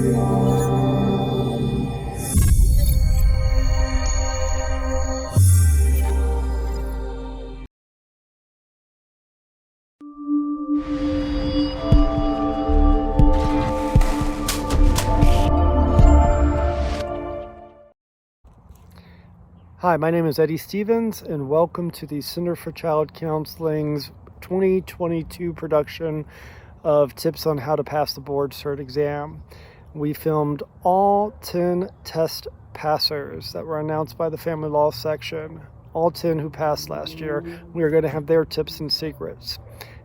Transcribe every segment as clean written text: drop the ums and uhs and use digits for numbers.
Hi, my name is Eddie Stevens, and welcome to the Center for Child Counseling's 2022 production of Tips on How to Pass the Board Cert exam. We filmed all 10 test passers that were announced by the Family Law section, all 10 who passed last year. We are going to have their tips and secrets.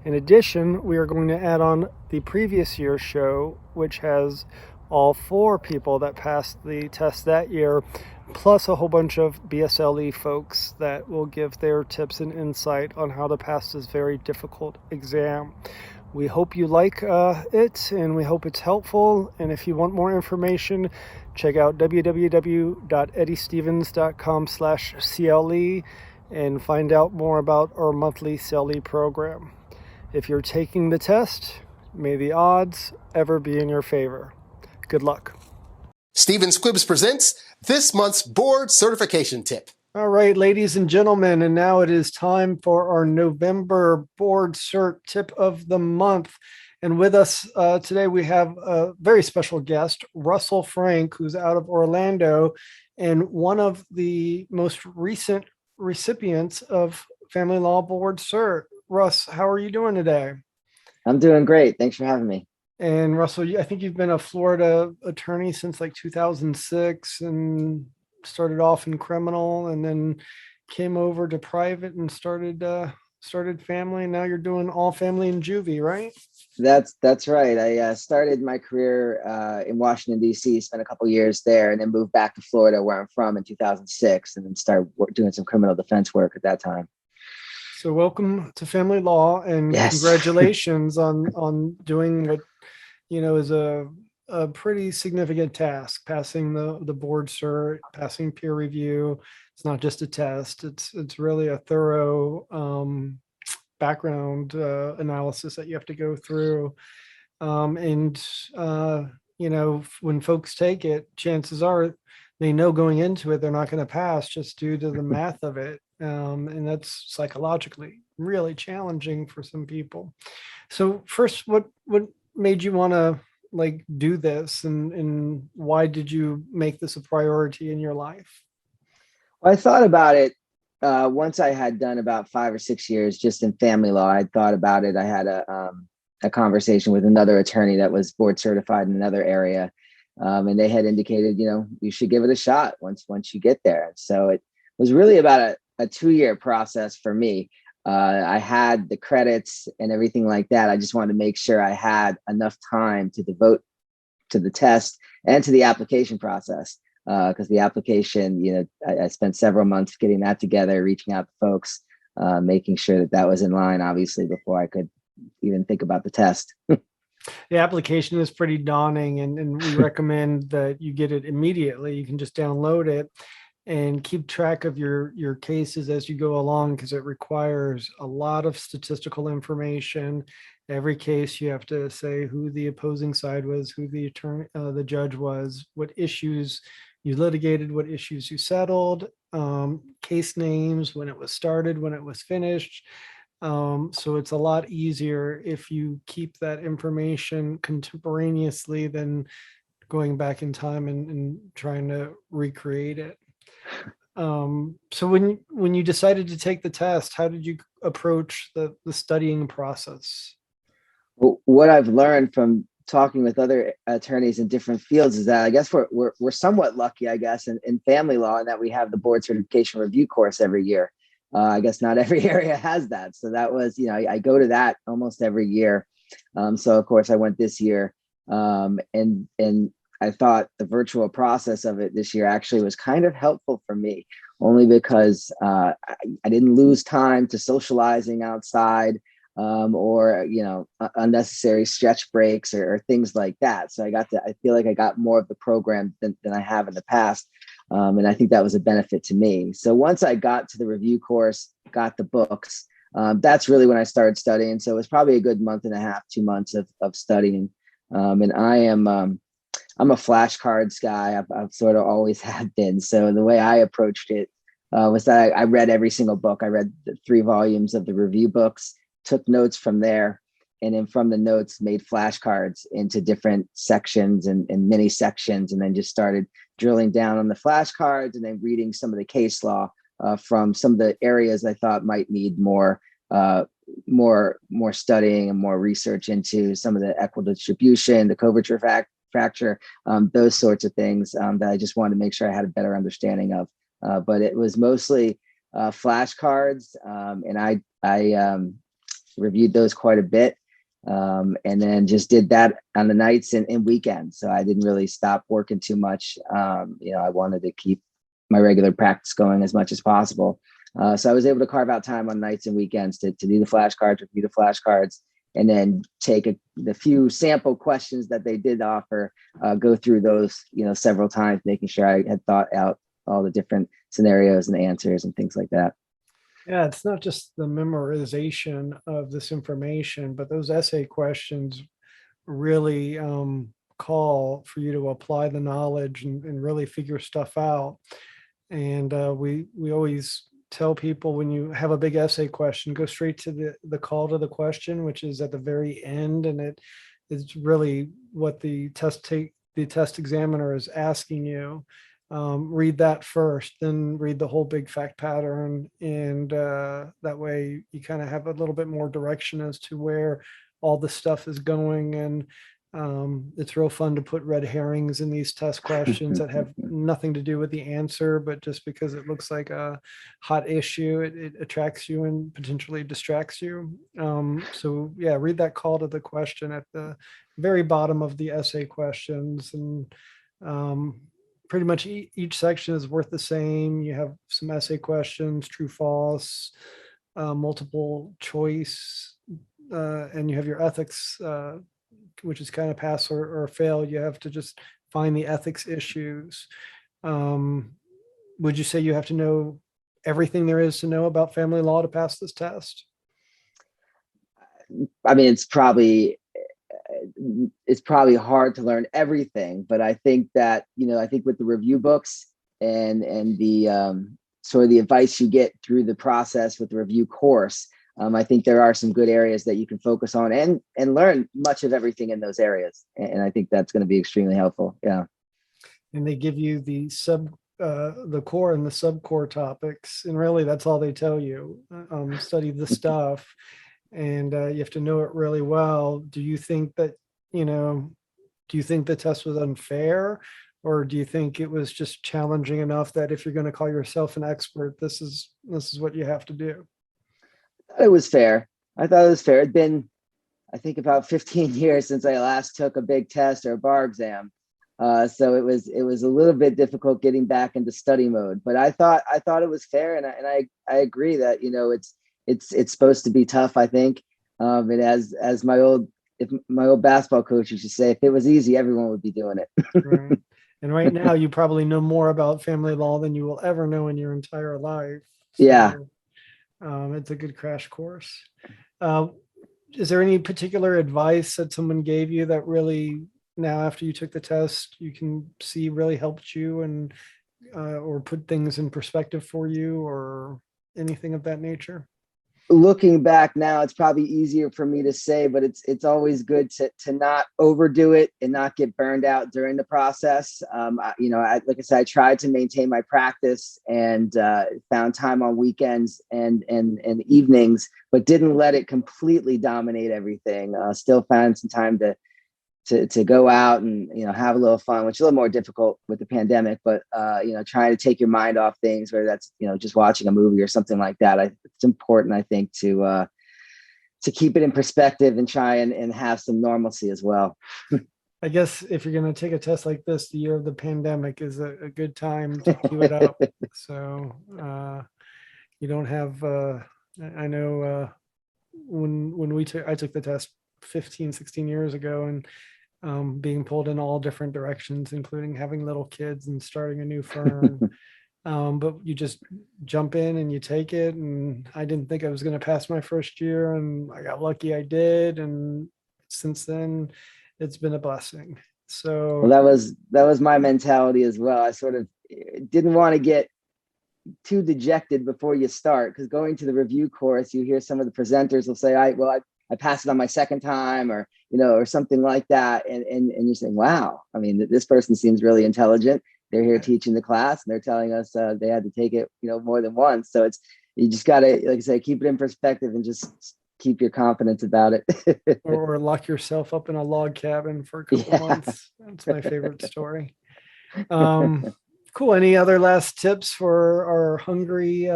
In addition, we are going to add on the previous year's show, which has all 4 people that passed the test that year, plus a whole bunch of BSLE folks that will give their tips and insight on how to pass this very difficult exam. We hope you like it, and we hope it's helpful. And if you want more information, check out www.eddiestevens.com/CLE and find out more about our monthly CLE program. If you're taking the test, may the odds ever be in your favor. Good luck. Stephen Squibbs presents this month's board certification tip. All right, ladies and gentlemen, and now it is time for our November board cert tip of the month. And with us today, we have a very special guest, Russell Frank, who's out of Orlando and one of the most recent recipients of Family Law Board Cert. Russ, how are you doing today? I'm doing great. Thanks for having me. And Russell, I think you've been a Florida attorney since like 2006 and started off in criminal and then came over to private and started family. And now you're doing all family in juvie, right? That's right. I started my career in Washington, D.C., spent a couple years there, and then moved back to Florida, where I'm from, in 2006, and then started doing some criminal defense work at that time. So welcome to Family Law, and Yes. Congratulations on doing what is a pretty significant task, passing the board cert, passing peer review. It's not just a test. It's really a thorough background analysis that you have to go through. When folks take it, chances are they know going into it they're not going to pass just due to the math of it. And that's psychologically really challenging for some people. So first, what made you want to do this, and why did you make this a priority in your life? Well, I thought about it once I had done about 5 or 6 years just in family law. I thought about it. I had a conversation with another attorney that was board certified in another area. And they had indicated, you should give it a shot once you get there. So it was really about a 2-year process for me. I had the credits and everything like that. I just wanted to make sure I had enough time to devote to the test and to the application process. Because the application, I spent several months getting that together, reaching out to folks, making sure that was in line, obviously, before I could even think about the test. The application is pretty daunting, and we recommend that you get it immediately. You can just download it and keep track of your cases as you go along, because it requires a lot of statistical information. Every case you have to say who the opposing side was, who the attorney, the judge was, what issues you litigated, what issues you settled, case names, when it was started, when it was finished. So it's a lot easier if you keep that information contemporaneously than going back in time and trying to recreate it. So when you decided to take the test, how did you approach the studying process? Well, what I've learned from talking with other attorneys in different fields is that I guess we're somewhat lucky, I guess, in family law, in that we have the board certification review course every year. I guess not every area has that. So that was, I go to that almost every year. So of course I went this year, and I thought the virtual process of it this year actually was kind of helpful for me, only because I didn't lose time to socializing outside, or unnecessary stretch breaks or things like that. So I feel like I got more of the program than I have in the past. And I think that was a benefit to me. So once I got to the review course, got the books, that's really when I started studying. So it was probably a good month and a half, 2 months of studying. And I'm a flashcards guy. I've sort of always have been. So the way I approached it was that I read every single book. I read the 3 volumes of the review books, took notes from there, and then from the notes made flashcards into different sections and mini sections, and then just started drilling down on the flashcards and then reading some of the case law from some of the areas I thought might need more studying and more research into, some of the equitable distribution, the coverture fracture, those sorts of things that I just wanted to make sure I had a better understanding of. But it was mostly flashcards, and I reviewed those quite a bit, and then just did that on the nights and weekends. So I didn't really stop working too much. I wanted to keep my regular practice going as much as possible. So I was able to carve out time on nights and weekends to do the flashcards, review the flashcards, and then take the few sample questions that they did offer, go through those, several times, making sure I had thought out all the different scenarios and answers and things like that. Yeah, it's not just the memorization of this information, but those essay questions really call for you to apply the knowledge and really figure stuff out. And we always tell people, when you have a big essay question, go straight to the call to the question, which is at the very end, and it is really what the test examiner is asking you. Read that first, then read the whole big fact pattern, and that way you kind of have a little bit more direction as to where all the stuff is going. And it's real fun to put red herrings in these test questions that have nothing to do with the answer, but just because it looks like a hot issue, it attracts you and potentially distracts you. So yeah, read that call to the question at the very bottom of the essay questions, and pretty much each section is worth the same. You have some essay questions, true, false, multiple choice, and you have your ethics, which is kind of pass or fail. You have to just find the ethics issues. Would you say you have to know everything there is to know about family law to pass this test? I mean, it's probably hard to learn everything, but I think that, I think with the review books and the sort of the advice you get through the process with the review course, I think there are some good areas that you can focus on and learn much of everything in those areas. And I think that's going to be extremely helpful. Yeah. And they give you the core and the subcore topics, and really that's all they tell you. Study the stuff, and you have to know it really well. Do you think that, do you think the test was unfair, or do you think it was just challenging enough that if you're going to call yourself an expert, this is what you have to do? It was fair. I thought it was fair. It'd been, I think, about 15 years since I last took a big test or a bar exam. So it was a little bit difficult getting back into study mode, but I thought it was fair. And I agree that, it's supposed to be tough, I think. And as my old basketball coach used to say, if it was easy, everyone would be doing it. Right. And right now you probably know more about family law than you will ever know in your entire life. So, yeah. It's a good crash course. Is there any particular advice that someone gave you that really, now after you took the test, you can see really helped you and or put things in perspective for you, or anything of that nature? Looking back now, it's probably easier for me to say, but it's always good to not overdo it and not get burned out during the process. Like I said, I tried to maintain my practice and found time on weekends and evenings, but didn't let it completely dominate everything. Still found some time to go out and, have a little fun, which is a little more difficult with the pandemic, but, trying to take your mind off things, whether that's, just watching a movie or something like that. It's important, I think, to keep it in perspective and try and have some normalcy as well. I guess if you're going to take a test like this, the year of the pandemic is a good time to cue it up. So you don't have, I know when I took the test 15, 16 years ago, and being pulled in all different directions, including having little kids and starting a new firm. But you just jump in and you take it. And I didn't think I was going to pass my first year, and I got lucky I did. And since then, it's been a blessing. So Well, that was my mentality as well. I sort of didn't want to get too dejected before you start, because going to the review course, you hear some of the presenters will say, I passed it on my second time, or or something like that, and you're saying, wow, I mean, this person seems really intelligent. They're here teaching the class, and they're telling us they had to take it more than once. So you just got to, like I say, keep it in perspective and just keep your confidence about it. or lock yourself up in a log cabin for a couple Yeah. months. That's my favorite story. Um, cool. Any other last tips for our hungry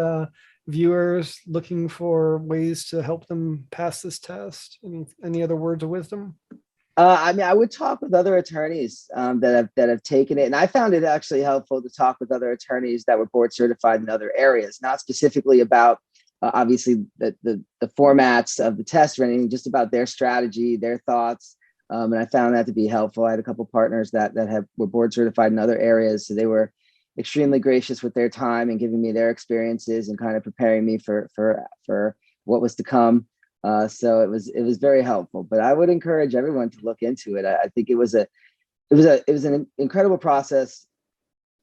viewers looking for ways to help them pass this test? Any other words of wisdom? I mean, I would talk with other attorneys that have taken it, and I found it actually helpful to talk with other attorneys that were board certified in other areas, not specifically about obviously the formats of the test or anything, just about their strategy, their thoughts, and I found that to be helpful. I had a couple partners that were board certified in other areas, so they were extremely gracious with their time and giving me their experiences and kind of preparing me for what was to come. So it was very helpful. But I would encourage everyone to look into it. I think it was an incredible process,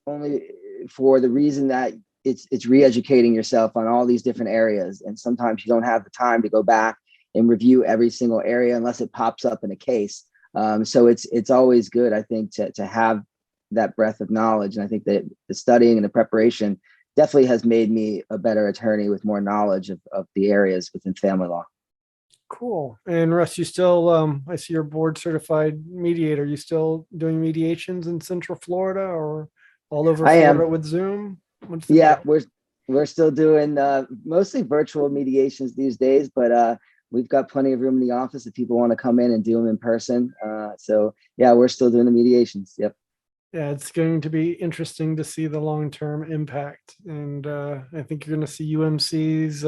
only for the reason that it's re-educating yourself on all these different areas, and sometimes you don't have the time to go back and review every single area unless it pops up in a case. So it's always good, I think, to have that breadth of knowledge, and I think that the studying and the preparation definitely has made me a better attorney with more knowledge of the areas within family law. Cool. And Russ, you still, I see you're board certified mediator. You still doing mediations in Central Florida or all over I Florida am. with Zoom? What's the Yeah, deal? we're still doing mostly virtual mediations these days, but we've got plenty of room in the office if people want to come in and do them in person. So yeah, we're still doing the mediations. Yep. Yeah, it's going to be interesting to see the long-term impact. And I think you're going to see UMC's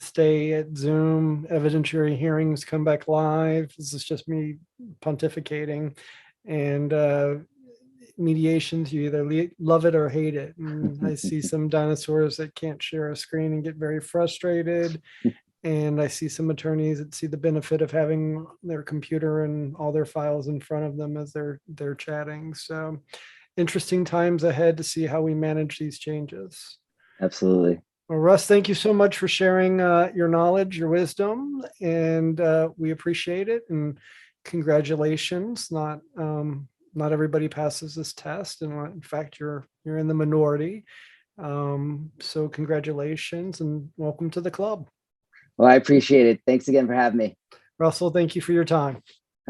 stay at Zoom, evidentiary hearings come back live. This is just me pontificating. And mediations, you either love it or hate it. And I see some dinosaurs that can't share a screen and get very frustrated. And I see some attorneys that see the benefit of having their computer and all their files in front of them as they're chatting. So interesting times ahead to see how we manage these changes. Absolutely. Well, Russ, thank you so much for sharing your knowledge, your wisdom, and we appreciate it. And congratulations! Not everybody passes this test, and in fact, you're in the minority. So congratulations and welcome to the club. Well, I appreciate it. Thanks again for having me. Russell, thank you for your time.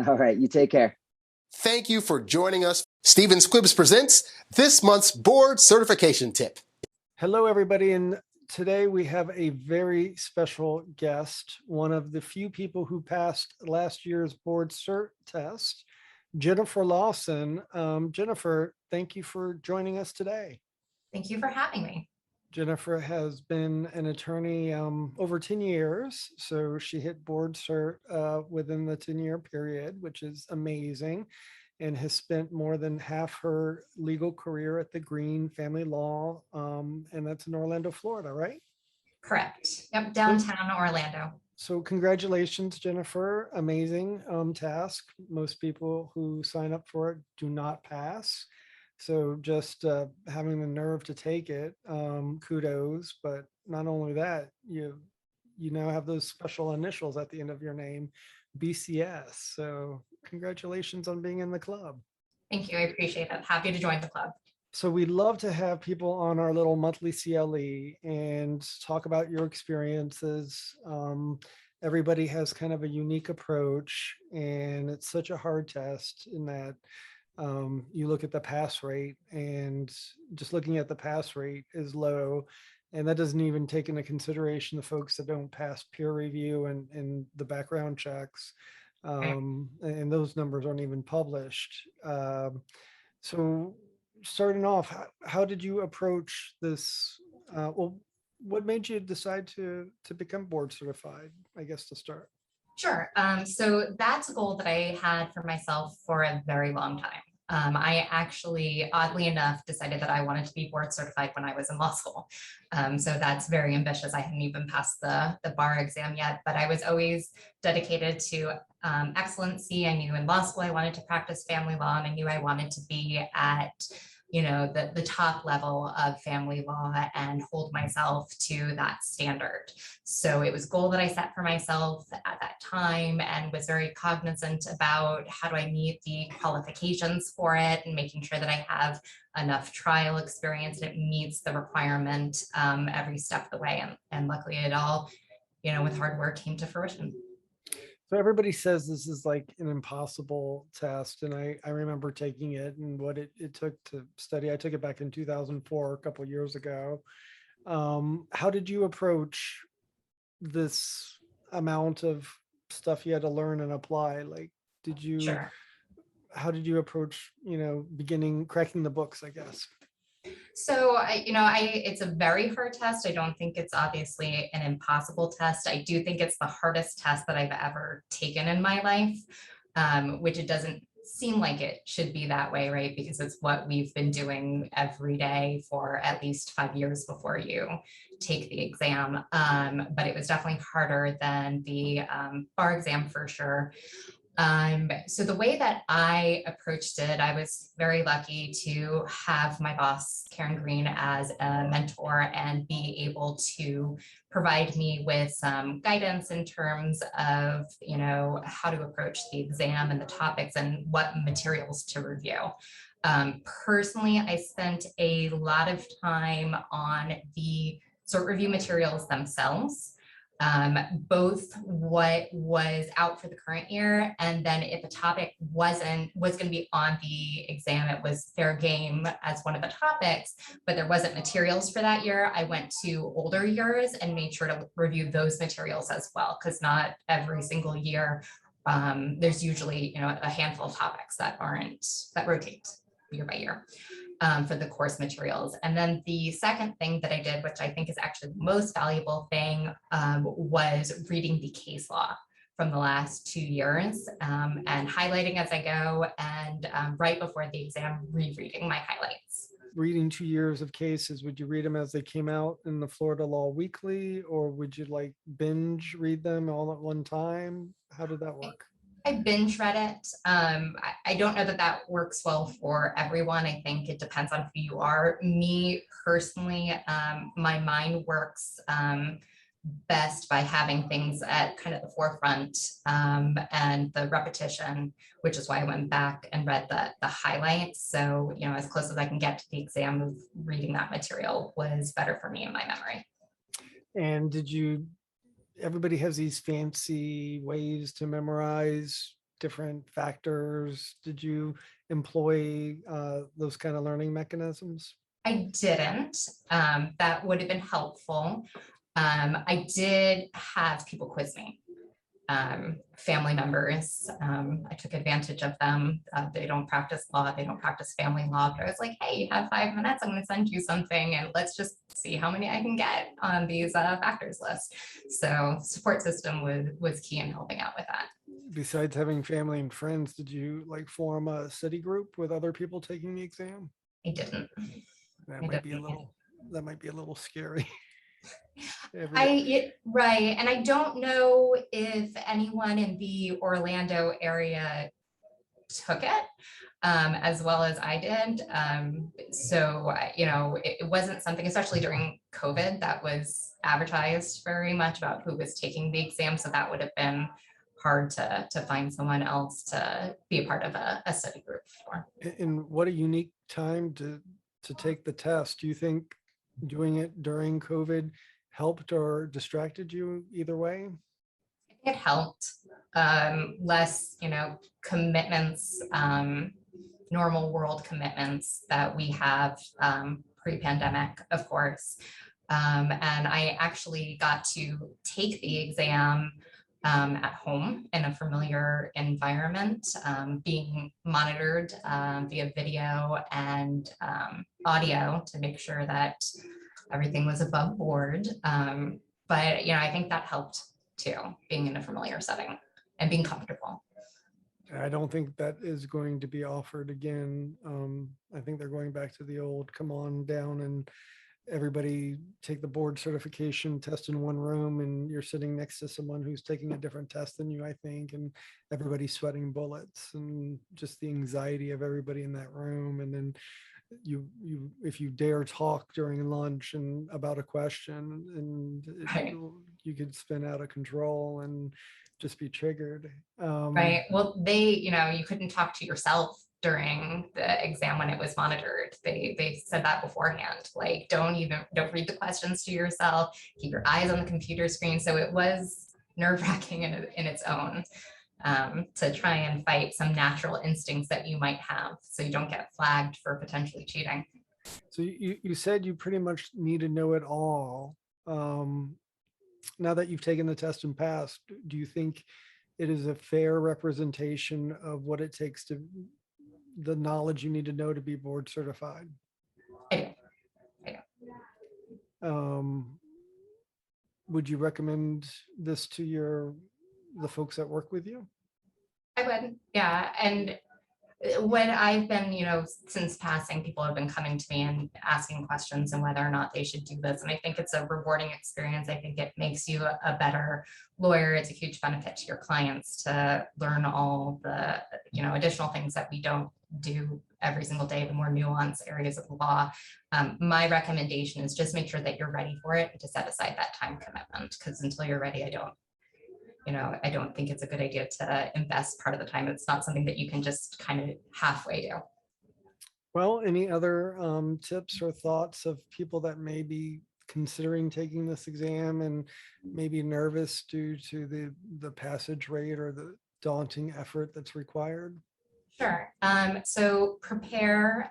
All right, you take care. Thank you for joining us. Stephen Squibbs presents this month's board certification tip. Hello, everybody. And today we have a very special guest, one of the few people who passed last year's board cert test, Jennifer Lawson. Jennifer, thank you for joining us today. Thank you for having me. Jennifer has been an attorney over 10 years. So she hit board cert within the 10-year period, which is amazing, and has spent more than half her legal career at the Green Family Law. And that's in Orlando, Florida, right? Correct. Yep, downtown Orlando. So congratulations, Jennifer. Amazing task. Most people who sign up for it do not pass. So just having the nerve to take it, kudos. But not only that, you now have those special initials at the end of your name, BCS. So congratulations on being in the club. Thank you. I appreciate it. Happy to join the club. So we'd love to have people on our little monthly CLE and talk about your experiences. Everybody has kind of a unique approach, and it's such a hard test in that you look at the pass rate, and just looking at the pass rate is low. And that doesn't even take into consideration the folks that don't pass peer review and the background checks. And those numbers aren't even published. So starting off, how did you approach this? Well, what made you decide to become board certified, I guess, to start? Sure. So that's a goal that I had for myself for a very long time. I actually, oddly enough, decided that I wanted to be board certified when I was in law school. So that's very ambitious. I hadn't even passed the bar exam yet, but I was always dedicated to excellency. I knew in law school I wanted to practice family law, and I knew I wanted to be at the top level of family law and hold myself to that standard. So it was a goal that I set for myself at that time, and was very cognizant about how do I meet the qualifications for it, and making sure that I have enough trial experience and it meets the requirement every step of the way. And luckily it all, with hard work, came to fruition. So everybody says this is like an impossible test. And I remember taking it and what it took to study. I took it back in 2004, a couple of years ago. How did you approach this amount of stuff you had to learn and apply? Like, Sure. how did you approach, beginning, cracking the books, I guess? So it's a very hard test. I don't think it's obviously an impossible test. I do think it's the hardest test that I've ever taken in my life, which it doesn't seem like it should be that way, right? Because it's what we've been doing every day for at least 5 years before you take the exam. But it was definitely harder than the bar exam for sure. So the way that I approached it, I was very lucky to have my boss, Karen Green, as a mentor and be able to provide me with some guidance in terms of, how to approach the exam and the topics and what materials to review. Personally, I spent a lot of time on the cert review materials themselves. Both what was out for the current year, and then if a topic was going to be on the exam, it was fair game as one of the topics, but there wasn't materials for that year. I went to older years and made sure to review those materials as well, because not every single year there's usually a handful of topics that rotate year by year. For the course materials. And then the second thing that I did, which I think is actually the most valuable thing, was reading the case law from the last 2 years and highlighting as I go, and right before the exam, rereading my highlights. Reading 2 years of cases, would you read them as they came out in the Florida Law Weekly, or would you like binge read them all at one time? How did that work? I binge read it. I don't know that that works well for everyone. I think it depends on who you are. Me personally, my mind works best by having things at kind of the forefront and the repetition, which is why I went back and read the highlights. So, as close as I can get to the exam of reading that material was better for me in my memory. And everybody has these fancy ways to memorize different factors. Did you employ those kind of learning mechanisms? I didn't. That would have been helpful. I did have people quiz me, family members. I took advantage of them. They don't practice law. They don't practice family law. But I was like, hey, you have 5 minutes. I'm going to send you something and let's just see how many I can get on these factors list. So support system was key in helping out with that. Besides having family and friends, did you form a study group with other people taking the exam? I didn't. That might be a little scary. Right. And I don't know if anyone in the Orlando area took it as well as I did. So, it wasn't something, especially during COVID, that was advertised very much about who was taking the exam. So that would have been hard to find someone else to be a part of a study group for. And what a unique time to take the test. Do you think doing it during COVID helped or distracted you either way? It helped. Less, commitments, normal world commitments that we have pre-pandemic, of course. And I actually got to take the exam at home in a familiar environment, being monitored via video and audio to make sure that everything was above board. But I think that helped too, being in a familiar setting and being comfortable. I don't think that is going to be offered again. I think they're going back to the old come on down and everybody take the board certification test in one room, and you're sitting next to someone who's taking a different test than you, I think, and everybody's sweating bullets, and just the anxiety of everybody in that room. And then if you dare talk during lunch and about a question, and Right. you could spin out of control and just be triggered. Right. Well, you couldn't talk to yourself during the exam when it was monitored. They said that beforehand, like, don't read the questions to yourself, keep your eyes on the computer screen. So it was nerve-wracking in its own, to try and fight some natural instincts that you might have so you don't get flagged for potentially cheating. So you said you pretty much need to know it all. Now that you've taken the test and passed, do you think it is a fair representation of what it takes to the knowledge you need to know to be board certified? I do. Would you recommend this to the folks that work with you? I would, yeah. And when I've been, since passing, people have been coming to me and asking questions and whether or not they should do this. And I think it's a rewarding experience. I think it makes you a better lawyer. It's a huge benefit to your clients to learn all the, additional things that we don't do every single day, the more nuanced areas of the law. My recommendation is just make sure that you're ready for it, and to set aside that time commitment, because until you're ready, I don't think it's a good idea to invest part of the time. It's not something that you can just kind of halfway do. Well, any other tips or thoughts of people that may be considering taking this exam and maybe nervous due to the passage rate or the daunting effort that's required? Sure. So prepare,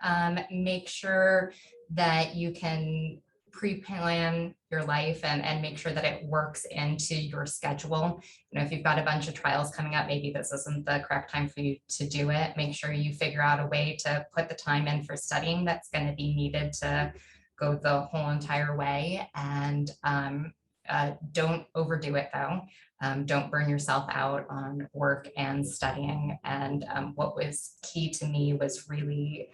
make sure that you can pre-plan your life and make sure that it works into your schedule. If you've got a bunch of trials coming up, maybe this isn't the correct time for you to do it. Make sure you figure out a way to put the time in for studying that's going to be needed to go the whole entire way. And don't overdo it though. Don't burn yourself out on work and studying. And what was key to me was really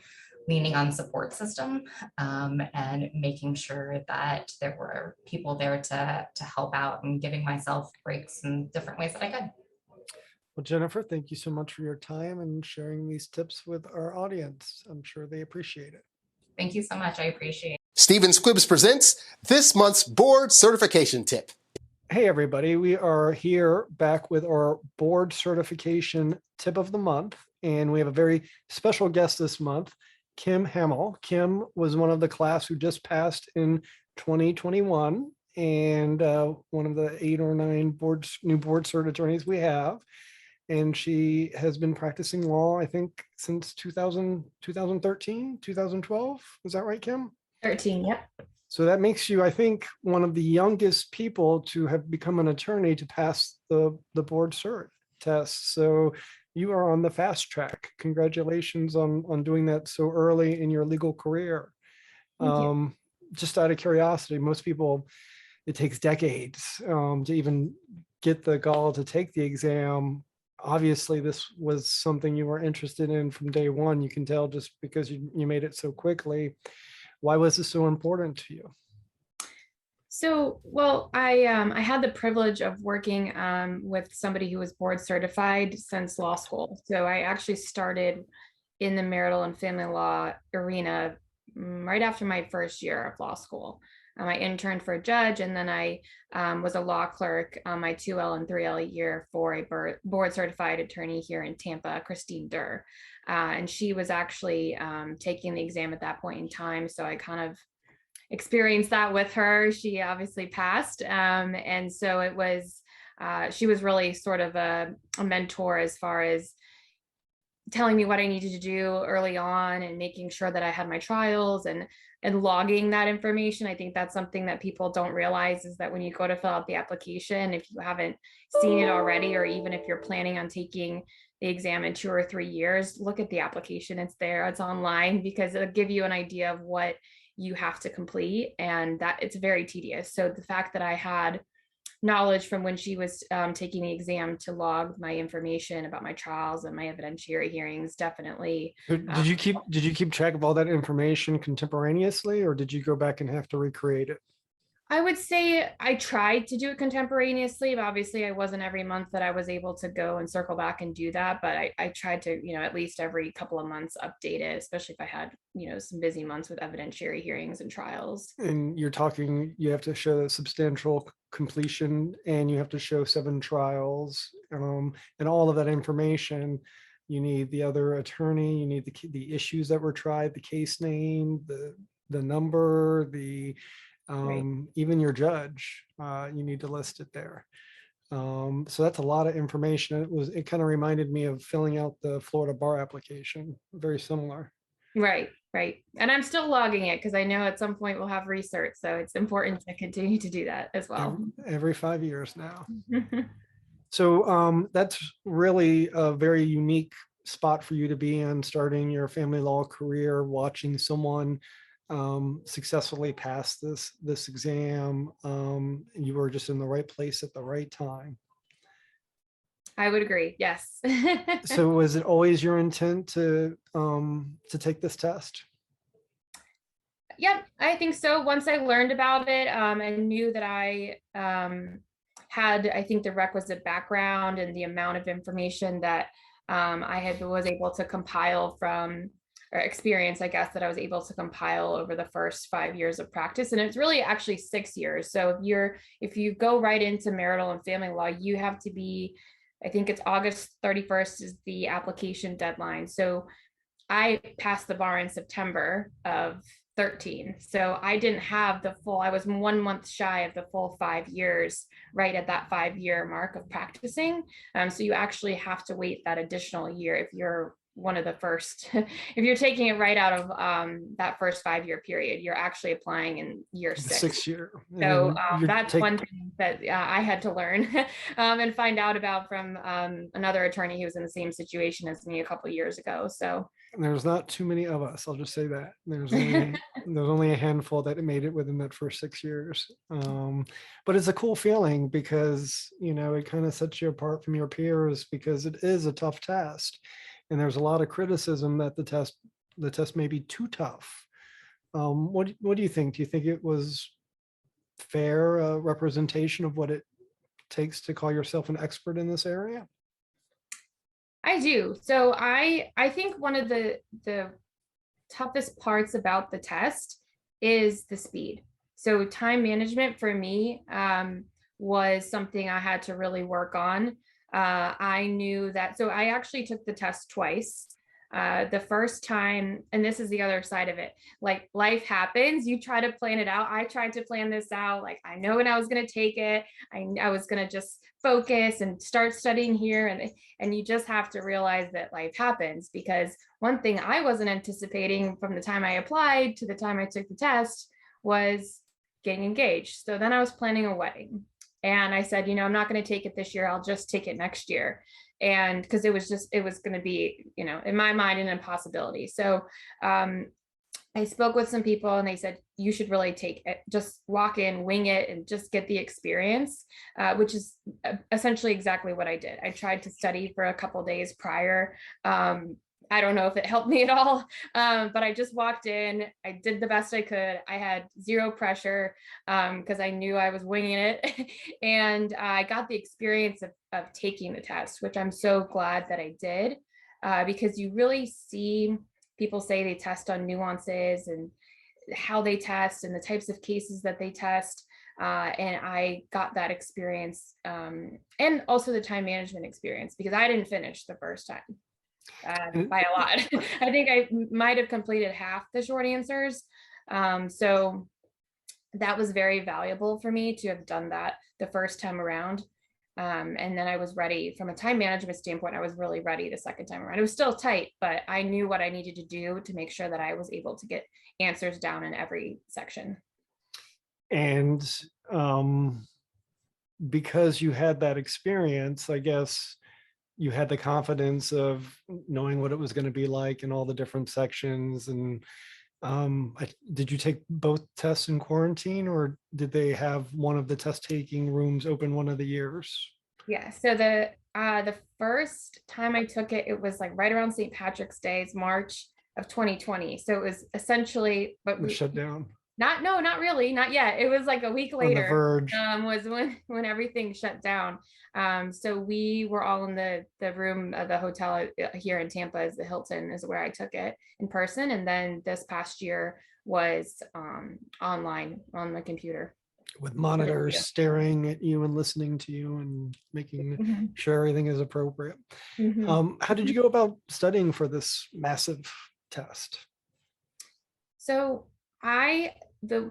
leaning on support system, and making sure that there were people there to help out, and giving myself breaks in different ways that I could. Well, Jennifer, thank you so much for your time and sharing these tips with our audience. I'm sure they appreciate it. Thank you so much. I appreciate it. Stephen Squibbs presents this month's board certification tip. Hey, everybody. We are here back with our board certification tip of the month, and we have a very special guest this month, Kim Hamill. Kim was one of the class who just passed in 2021, and one of the 8 or 9 new board cert attorneys we have. And she has been practicing law, I think, since 2013, 2012. Was that right, Kim? 13, yep. So that makes you, I think, one of the youngest people to have become an attorney to pass the board cert test. So you are on the fast track. Congratulations on doing that so early in your legal career. Thank you. Just out of curiosity, most people, it takes decades to even get the gall to take the exam. Obviously, this was something you were interested in from day one. You can tell just because you made it so quickly. Why was this so important to you? So, well, I had the privilege of working with somebody who was board certified since law school. So I actually started in the marital and family law arena right after my first year of law school. I interned for a judge, and then I was a law clerk on my 2L and 3L year for a board certified attorney here in Tampa, Christine Durr. And she was actually taking the exam at that point in time. So I kind of experienced that with her. She obviously passed. And so it was, she was really sort of a mentor as far as telling me what I needed to do early on, and making sure that I had my trials and logging that information. I think that's something that people don't realize, is that when you go to fill out the application, if you haven't seen it already, or even if you're planning on taking the exam in 2 or 3 years, look at the application. It's there, it's online, because it'll give you an idea of what you have to complete, and that it's very tedious. So the fact that I had knowledge from when she was taking the exam to log my information about my trials and my evidentiary hearings. Definitely. Did you keep track of all that information contemporaneously, or did you go back and have to recreate it? I would say I tried to do it contemporaneously, but obviously I wasn't every month that I was able to go and circle back and do that. But I tried to, at least every couple of months update it, especially if I had, some busy months with evidentiary hearings and trials. And you have to show substantial completion, and you have to show 7 trials, and all of that information. You need the other attorney, you need the issues that were tried, the case name, the number, even your judge, you need to list it there. So that's a lot of information. It kind of reminded me of filling out the Florida bar application, very similar. Right. And I'm still logging it because I know at some point we'll have research. So it's important to continue to do that as well. Every 5 years now. So that's really a very unique spot for you to be in, starting your family law career, watching someone successfully pass this exam. You were just in the right place at the right time. I would agree. Yes. So was it always your intent to take this test? Yep, I think so. Once I learned about it and knew that I had, I think, the requisite background and the amount of information that was able to compile from, or experience, I guess, that I was able to compile over the first 5 years of practice. And it's really actually 6 years. So if you go right into marital and family law, you have to be, I think it's August 31st is the application deadline. So I passed the bar in September of 13. So I didn't have I was 1 month shy of the full 5 years, right at that 5-year mark of practicing. So you actually have to wait that additional year if you're one of the first, if you're taking it right out of that first 5-year period, you're actually applying in year 6. 6 year. So that's one thing that I had to learn and find out about from another attorney who was in the same situation as me a couple of years ago. So there's not too many of us. I'll just say that there's only a handful that made it within that first 6 years. But it's a cool feeling because, it kind of sets you apart from your peers because it is a tough test. And there's a lot of criticism that the test may be too tough. What do you think? Do you think it was fair representation of what it takes to call yourself an expert in this area? I do. So I think one of the toughest parts about the test is the speed. So time management for me was something I had to really work on. I knew that, so I actually took the test twice. The first time, and this is the other side of it, like life happens, you try to plan it out. I tried to plan this out. Like I know when I was going to take it, I was going to just focus and start studying here. And you just have to realize that life happens, because one thing I wasn't anticipating from the time I applied to the time I took the test was getting engaged. So then I was planning a wedding. And I said, I'm not going to take it this year. I'll just take it next year. And because it was going to be, in my mind, an impossibility. So I spoke with some people and they said, you should really take it, just walk in, wing it, and just get the experience, which is essentially exactly what I did. I tried to study for a couple of days prior. I don't know if it helped me at all, but I just walked in. I did the best I could. I had zero pressure because I knew I was winging it. And I got the experience of taking the test, which I'm so glad that I did, because you really see people say they test on nuances and how they test and the types of cases that they test. And I got that experience and also the time management experience, because I didn't finish the first time. By a lot. I think I might have completed half the short answers. So that was very valuable for me to have done that the first time around. And then I was ready from a time management standpoint. I was really ready the second time around. It was still tight, but I knew what I needed to do to make sure that I was able to get answers down in every section. And because you had that experience, I guess you had the confidence of knowing what it was going to be like in all the different sections, and Did you take both tests in quarantine, or did they have one of the test taking rooms open one of the years? Yeah, so the first time I took it, it was like right around St. Patrick's Day, it's March of 2020. So it was essentially, but It was shut down not, no, not really, not yet. It was like a week on the later, verge. was when everything shut down. So we were all in the room of the hotel here in Tampa, as the Hilton is where I took it in person, and then this past year was online on the computer. With For the monitors video. staring at you and listening to you and making Mhm. sure everything is appropriate. Mhm. How did you go about studying for this massive test? So I the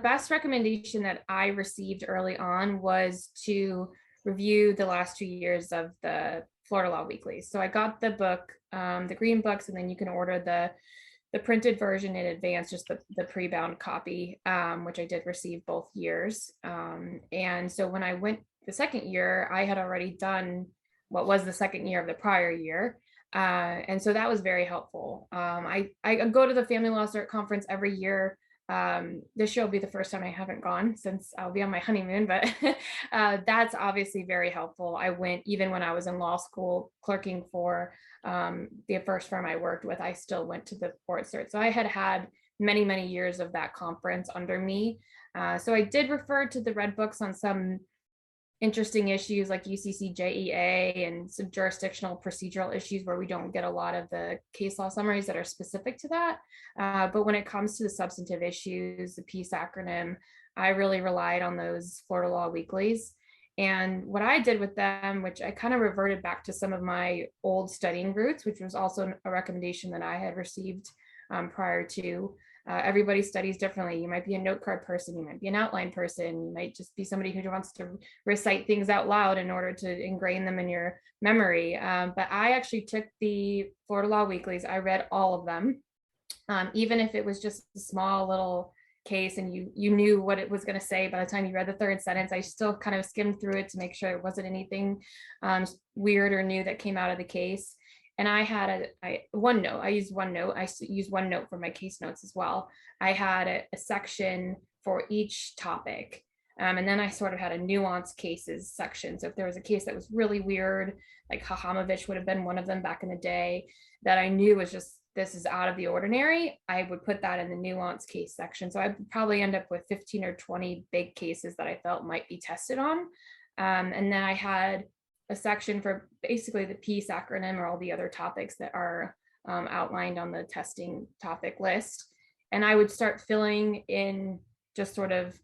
best recommendation that I received early on was to review the last 2 years of the Florida Law Weeklies. So I got the book, the green books, and then you can order the printed version in advance, just the pre-bound copy, which I did receive both years. And so when I went the second year, I had already done what was the second year of the prior year. And so that was very helpful. I go to the Family Law Cert conference every year. This year will be the first time I haven't gone since I'll be on my honeymoon, but that's obviously very helpful. I went even when I was in law school clerking for the first firm I worked with. I still went to the board cert. So I had many, many years of that conference under me. So I did refer to the red books on some interesting issues like UCCJEA and some jurisdictional procedural issues where we don't get a lot of the case law summaries that are specific to that. But when it comes to the substantive issues, the PEACE acronym, I really relied on those Florida Law Weeklies. And what I did with them, which I kind of reverted back to some of my old studying roots, which was also a recommendation that I had received prior to. Everybody studies differently. You might be a note card person, you might be an outline person, you might just be somebody who wants to recite things out loud in order to ingrain them in your memory. But I actually took the Florida Law Weeklies. I read all of them, even if it was just a small little case and you knew what it was going to say by the time you read the third sentence. I still kind of skimmed through it to make sure it wasn't anything weird or new that came out of the case. And I had OneNote. I used OneNote. I used OneNote for my case notes as well. I had a section for each topic. And then I sort of had a nuanced cases section. So if there was a case that was really weird, like Hahamovich would have been one of them back in the day, that I knew was just, this is out of the ordinary, I would put that in the nuanced case section. So I'd probably end up with 15 or 20 big cases that I felt might be tested on. And then I had a section for basically the PEACE acronym or all the other topics that are outlined on the testing topic list. And I would start filling in just sort of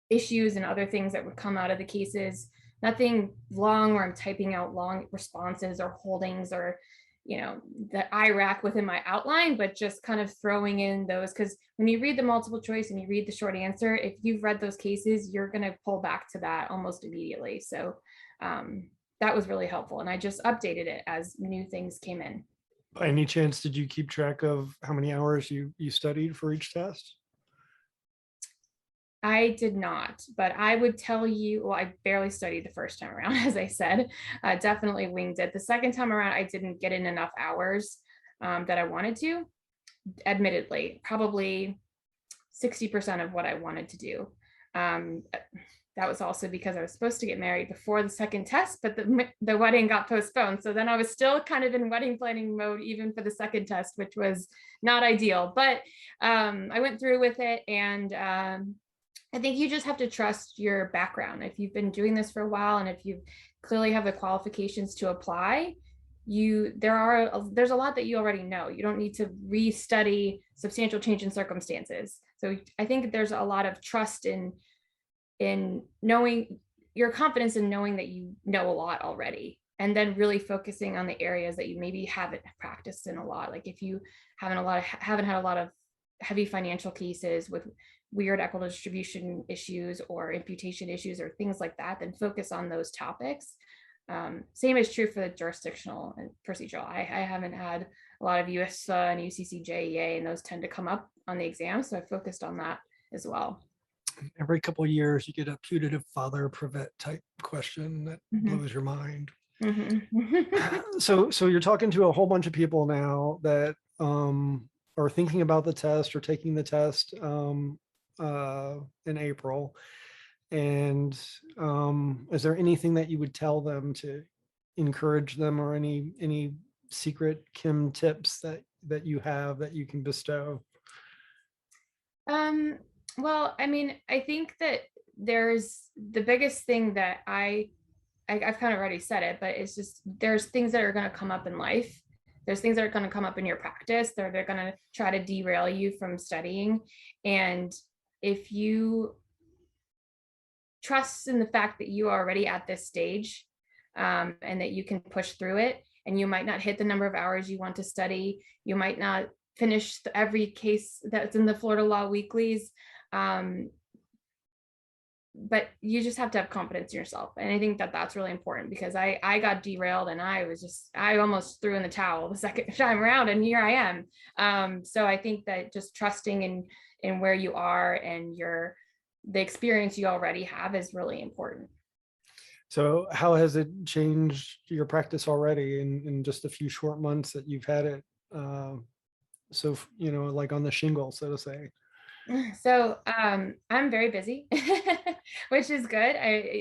issues and other things that would come out of the cases. Nothing long where I'm typing out long responses or holdings or the IRAC within my outline, but just kind of throwing in those, because when you read the multiple choice and you read the short answer, if you've read those cases, you're going to pull back to that almost immediately. So that was really helpful. And I just updated it as new things came in. By any chance, did you keep track of how many hours you studied for each test? I did not, but I would tell you, well, I barely studied the first time around, as I said, definitely winged it. The second time around, I didn't get in enough hours that I wanted to, admittedly, probably 60% of what I wanted to do. That was also because I was supposed to get married before the second test, but the wedding got postponed. So then I was still kind of in wedding planning mode, even for the second test, which was not ideal, but I went through with it. And I think you just have to trust your background. If you've been doing this for a while and if you clearly have the qualifications to apply, there's a lot that you already know. You don't need to restudy substantial change in circumstances. So I think there's a lot of trust in knowing your confidence in knowing that you know a lot already, and then really focusing on the areas that you maybe haven't practiced in a lot. Like if you haven't had a lot of heavy financial cases with weird equitable distribution issues or imputation issues or things like that, then focus on those topics. Same is true for the jurisdictional and procedural. I haven't had a lot of US and UCCJEA, and those tend to come up on the exam. So I focused on that as well. Every couple of years, you get a putative father privet type question that blows your mind. So you're talking to a whole bunch of people now that are are thinking about the test or taking the test in April. And is there anything that you would tell them to encourage them, or any secret Kim tips that you have that you can bestow? Well, I mean, I think that there's the biggest thing that I've kind of already said it, but it's just there's things that are going to come up in life. There's things that are going to come up in your practice. They're going to try to derail you from studying. And if you trust in the fact that you are already at this stage, and that you can push through it, and you might not hit the number of hours you want to study, you might not finish every case that's in the Florida Law Weeklies, but you just have to have confidence in yourself. And I think that that's really important, because I got derailed, and I almost threw in the towel the second time around, and here I am. So I think that just trusting in where you are and the experience you already have is really important. So how has it changed your practice already in just a few short months that you've had it? So, like on the shingle, so to say. So I'm very busy, which is good.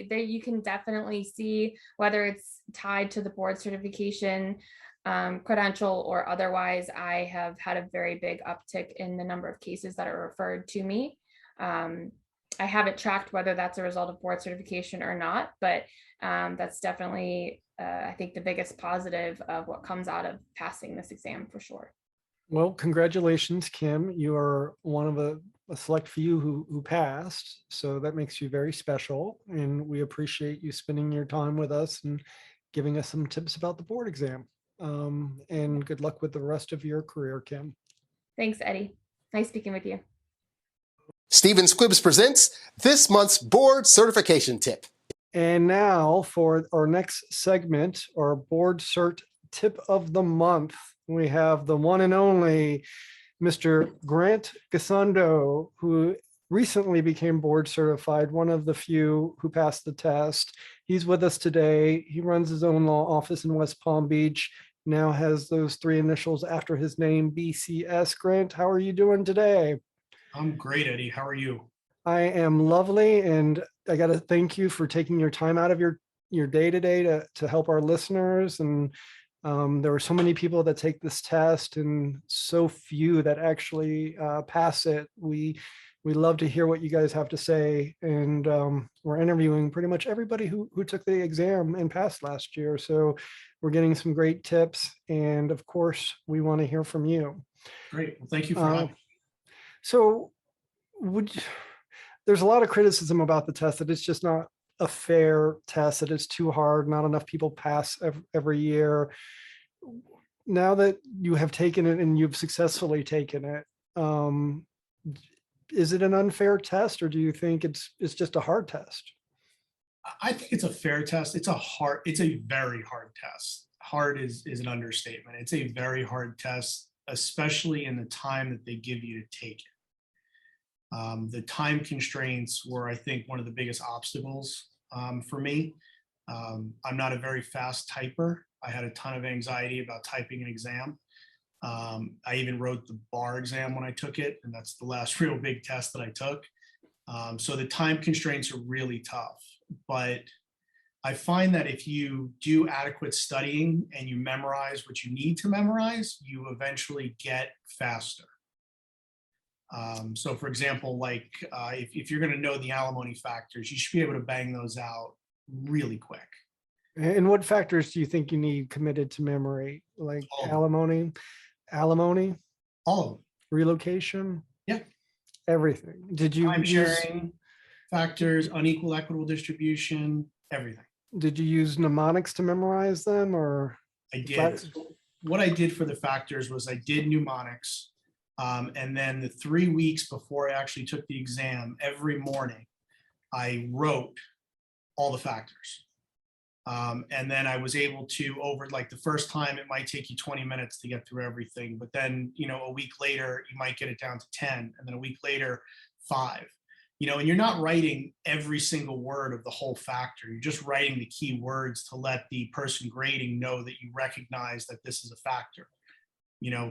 You can definitely see whether it's tied to the board certification, credential, or otherwise. I have had a very big uptick in the number of cases that are referred to me. I haven't tracked whether that's a result of board certification or not, but that's definitely, I think, the biggest positive of what comes out of passing this exam, for sure. Well, congratulations, Kim. You are one of a select few who passed. So that makes you very special. And we appreciate you spending your time with us and giving us some tips about the board exam. And good luck with the rest of your career, Kim. Thanks, Eddie. Nice speaking with you. Stephen Squibbs presents this month's board certification tip. And now for our next segment, our board cert tip of the month, we have the one and only Mr. Grant Gasondo, who recently became board certified, one of the few who passed the test. He's with us today. He runs his own law office in West Palm Beach, now has those 3 initials after his name, BCS. Grant, how are you doing today? I'm great, Eddie. How are you? I am lovely, and I got to thank you for taking your time out of your day today to help our listeners. And there were so many people that take this test, and so few that actually pass it. We love to hear what you guys have to say, and we're interviewing pretty much everybody who took the exam and passed last year. So we're getting some great tips, and of course, we want to hear from you. Great. Well, thank you for having me. So there's a lot of criticism about the test, that it's just not a fair test, that it's too hard, not enough people pass every year. Now that you have taken it and you've successfully taken it, is it an unfair test, or do you think it's just a hard test? I think it's a fair test. It's a very hard test. Hard is an understatement. It's a very hard test, especially in the time that they give you to take it. The time constraints were, I think, one of the biggest obstacles for me. I'm not a very fast typer. I had a ton of anxiety about typing an exam. I even wrote the bar exam when I took it, and that's the last real big test that I took. So the time constraints are really tough. But I find that if you do adequate studying and you memorize what you need to memorize, you eventually get faster. So for example, like if you're going to know the alimony factors, you should be able to bang those out really quick. And what factors do you think you need committed to memory? Like alimony, All of them. relocation? Yeah. Everything. Did you Time use sharing, factors, unequal equitable distribution, everything. did you use mnemonics to memorize them, or I did. Facts. What I did for the factors was I did mnemonics. And then the 3 weeks before I actually took the exam, every morning, I wrote all the factors. And then I was able to, over like the first time, it might take you 20 minutes to get through everything. But then, a week later, you might get it down to 10. And then a week later, 5. And you're not writing every single word of the whole factor. You're just writing the key words to let the person grading know that you recognize that this is a factor.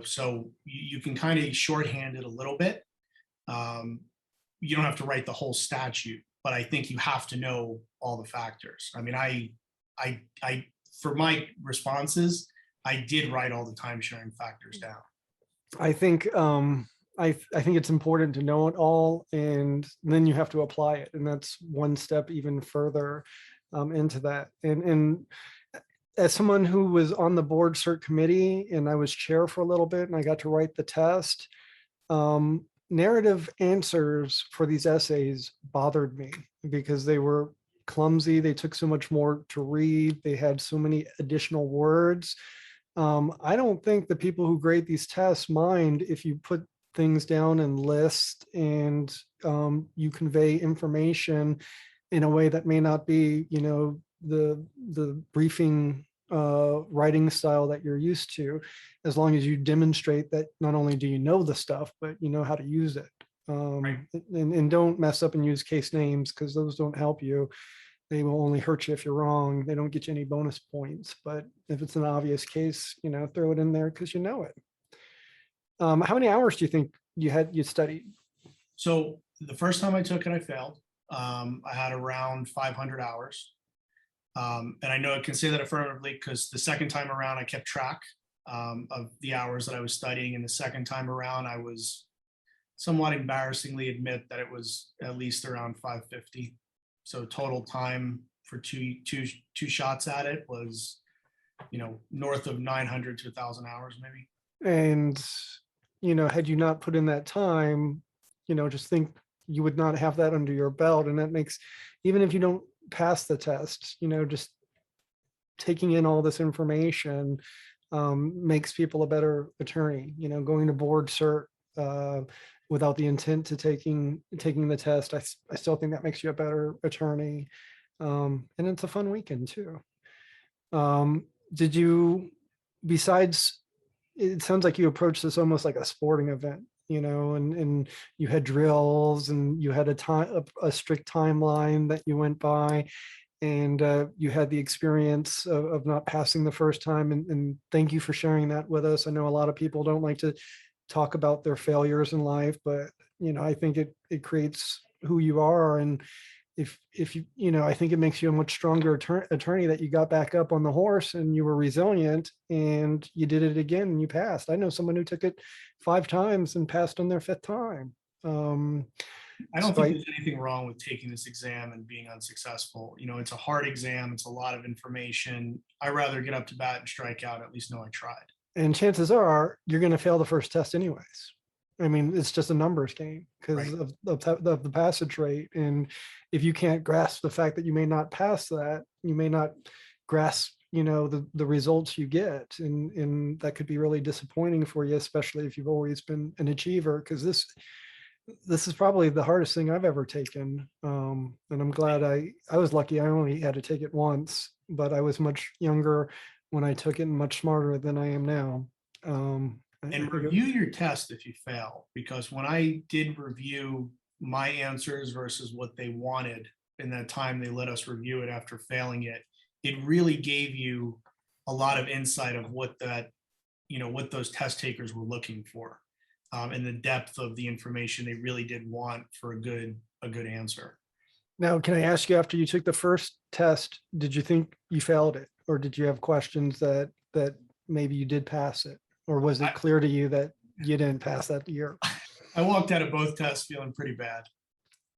So you can kind of shorthand it a little bit. You don't have to write the whole statute, but I think you have to know all the factors. I mean, I for my responses, I did write all the time sharing factors down. I think I think it's important to know it all, and then you have to apply it, and that's one step even further into that. And as someone who was on the board cert committee, and I was chair for a little bit, and I got to write the test, narrative answers for these essays bothered me because they were clumsy. They took so much more to read. They had so many additional words. I don't think the people who grade these tests mind if you put things down and list, and you convey information in a way that may not be, the briefing writing style that you're used to, as long as you demonstrate that not only do you know the stuff, but you know how to use it. Right. And don't mess up and use case names, because those don't help you. They will only hurt you if you're wrong. They don't get you any bonus points. But if it's an obvious case, throw it in there because you know it. How many hours do you think you studied? So the first time I took it, I failed. I had around 500 hours. And I know I can say that affirmatively because the second time around, I kept track of the hours that I was studying. And the second time around, I was somewhat embarrassingly admit that it was at least around 550. So total time for two shots at it was, north of 900 to 1,000 hours, maybe. And, had you not put in that time, just think you would not have that under your belt. And that makes, even if you don't pass the test, just taking in all this information makes people a better attorney. Going to board cert without the intent to taking the test, I still think that makes you a better attorney. And it's a fun weekend too. Did you, besides, it sounds like you approached this almost like a sporting event, and you had drills and you had a strict timeline that you went by, and you had the experience of not passing the first time. And thank you for sharing that with us. I know a lot of people don't like to talk about their failures in life, but I think it creates who you are. And if you, I think it makes you a much stronger attorney that you got back up on the horse and you were resilient and you did it again and you passed. I know someone who took it 5 times and passed on their 5th time. I don't think there's anything wrong with taking this exam and being unsuccessful. It's a hard exam. It's a lot of information. I rather get up to bat and strike out, at least know I tried. And chances are you're going to fail the first test anyways. I mean, it's just a numbers game because Right. of the passage rate. And if you can't grasp the fact that you may not pass that, you may not grasp, the results you get. And that could be really disappointing for you, especially if you've always been an achiever, because this is probably the hardest thing I've ever taken. And I'm glad I was lucky. I only had to take it once, but I was much younger when I took it and much smarter than I am now. And review your test if you fail, because when I did review my answers versus what they wanted in that time they let us review it after failing it, it really gave you a lot of insight of what what those test takers were looking for, and the depth of the information they really did want for a good answer. Now, can I ask you, after you took the first test, did you think you failed it? Or did you have questions that maybe you did pass it? Or was it clear to you that you didn't pass that year? I walked out of both tests feeling pretty bad.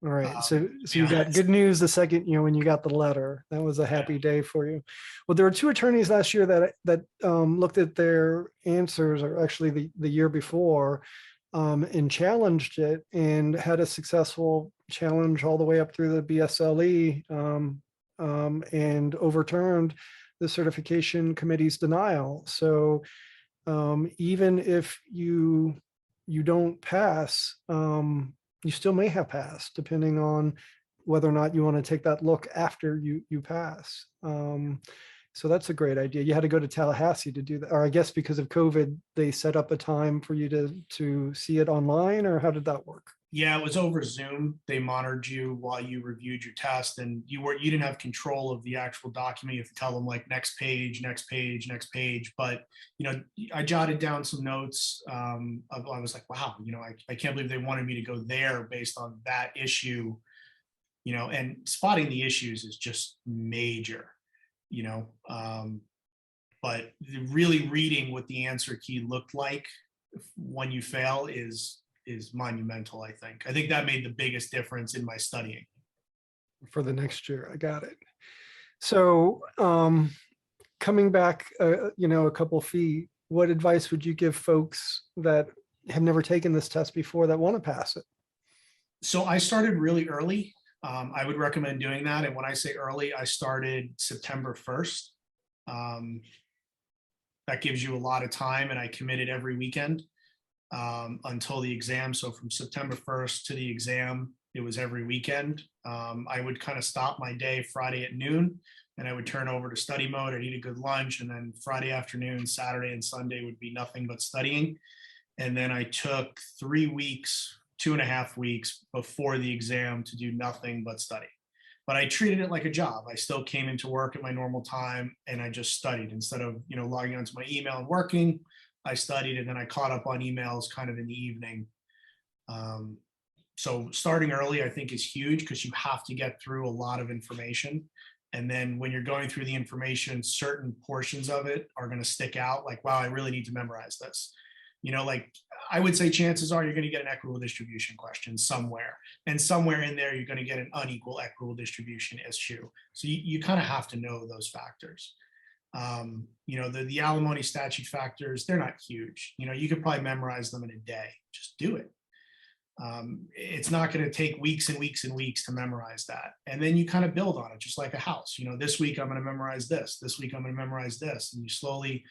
All right. So you yeah. got good news the second, when you got the letter. That was a happy day for you. Well, there were 2 attorneys last year that looked at their answers, or actually the year before, and challenged it and had a successful challenge all the way up through the BSLE, and overturned the certification committee's denial. So even if you don't pass, you still may have passed, depending on whether or not you want to take that look after you pass. So that's a great idea. You had to go to Tallahassee to do that, or I guess because of COVID, they set up a time for you to see it online, or how did that work? Yeah, it was over Zoom. They monitored you while you reviewed your test, and you didn't have control of the actual document. You have to tell them like next page, next page, next page. But I jotted down some notes. I was like, wow, I can't believe they wanted me to go there based on that issue. And spotting the issues is just major. You know, but really reading what the answer key looked like when you fail is monumental. I think that made the biggest difference in my studying. For the next year. I got it. So coming back, a couple feet, what advice would you give folks that have never taken this test before that want to pass it? So I started really early. I would recommend doing that. And when I say early, I started September 1st. That gives you a lot of time, and I committed every weekend until the exam. So from September 1st to the exam, it was every weekend. I would kind of stop my day Friday at noon, and I would turn over to study mode. I'd eat a good lunch, and then Friday afternoon, Saturday and Sunday would be nothing but studying. And then I took 3 weeks, 2.5 weeks before the exam to do nothing but study. But I treated it like a job. I still came into work at my normal time, and I just studied instead of logging onto my email and working. I studied, and then I caught up on emails kind of in the evening. So starting early, I think, is huge because you have to get through a lot of information. And then when you're going through the information, certain portions of it are going to stick out. Like, wow, I really need to memorize this. Like I would say chances are you're going to get an equitable distribution question somewhere. And somewhere in there, you're going to get an unequal equitable distribution issue. So you kind of have to know those factors. The alimony statute factors, they're not huge. You could probably memorize them in a day. Just do it. It's not going to take weeks and weeks and weeks to memorize that. And then you kind of build on it, just like a house. This week I'm going to memorize this. This week I'm going to memorize this. And you slowly,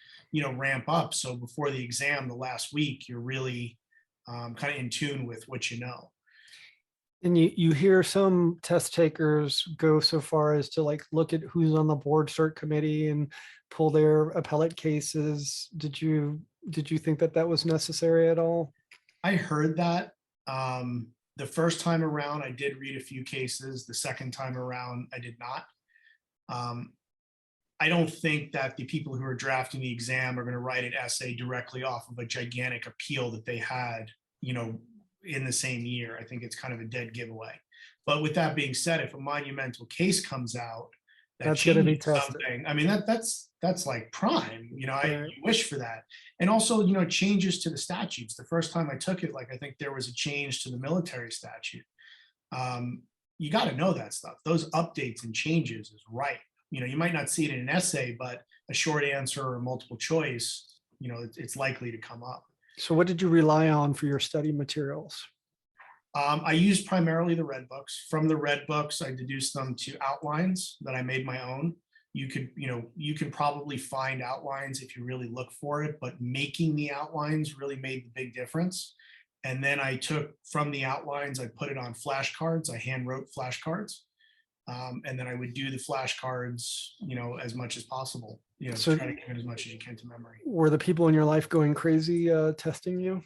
ramp up. So before the exam, the last week, you're really kind of in tune with what you know. And you hear some test takers go so far as to like look at who's on the board cert committee and pull their appellate cases. Did you think that was necessary at all? I heard that. The first time around, I did read a few cases. The second time around, I did not. I don't think that the people who are drafting the exam are going to write an essay directly off of a gigantic appeal that they had, in the same year. I think it's kind of a dead giveaway. But with that being said, if a monumental case comes out that's going to be tested. Something, I mean, that's like prime. I Right. wish for that. And also, changes to the statutes. The first time I took it, I think there was a change to the military statute. You got to know that stuff. Those updates and changes is right. You might not see it in an essay, but a short answer or multiple choice, it's likely to come up. So what did you rely on for your study materials? I used primarily the red books. From the red books, I deduced them to outlines that I made my own. You can probably find outlines if you really look for it, but making the outlines really made the big difference. And then I took from the outlines, I put it on flashcards. I hand wrote flashcards. And then I would do the flashcards, as much as possible, So try to commit as much as you can to memory. were the people in your life going crazy testing you?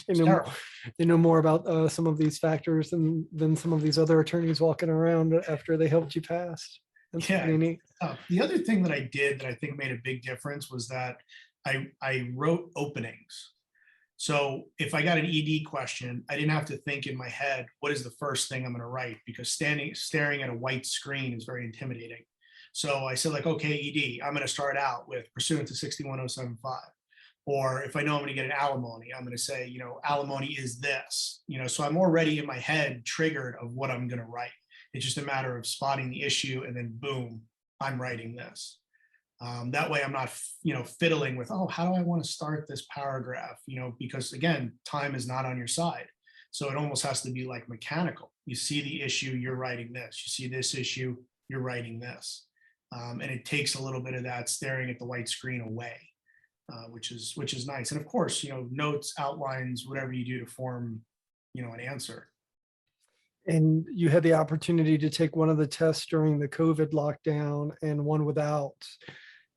They know more about some of these factors than some of these other attorneys walking around after they helped you pass. That's pretty neat. The other thing that I did that I think made a big difference was that I wrote openings. So if I got an ED question, I didn't have to think in my head, what is the first thing I'm going to write? Because staring at a white screen is very intimidating. So I said okay, ED, I'm going to start out with pursuant to 61075. Or if I know I'm going to get an alimony, I'm going to say, alimony is this, so I'm already in my head triggered of what I'm going to write. It's just a matter of spotting the issue and then boom, I'm writing this. That way I'm not, fiddling with, how do I want to start this paragraph? Because again, time is not on your side. So it almost has to be like mechanical. You see the issue, you're writing this. You see this issue, you're writing this. And it takes a little bit of that staring at the white screen away, which is nice. And of course, notes, outlines, whatever you do to form, an answer. And you had the opportunity to take one of the tests during the COVID lockdown and one without.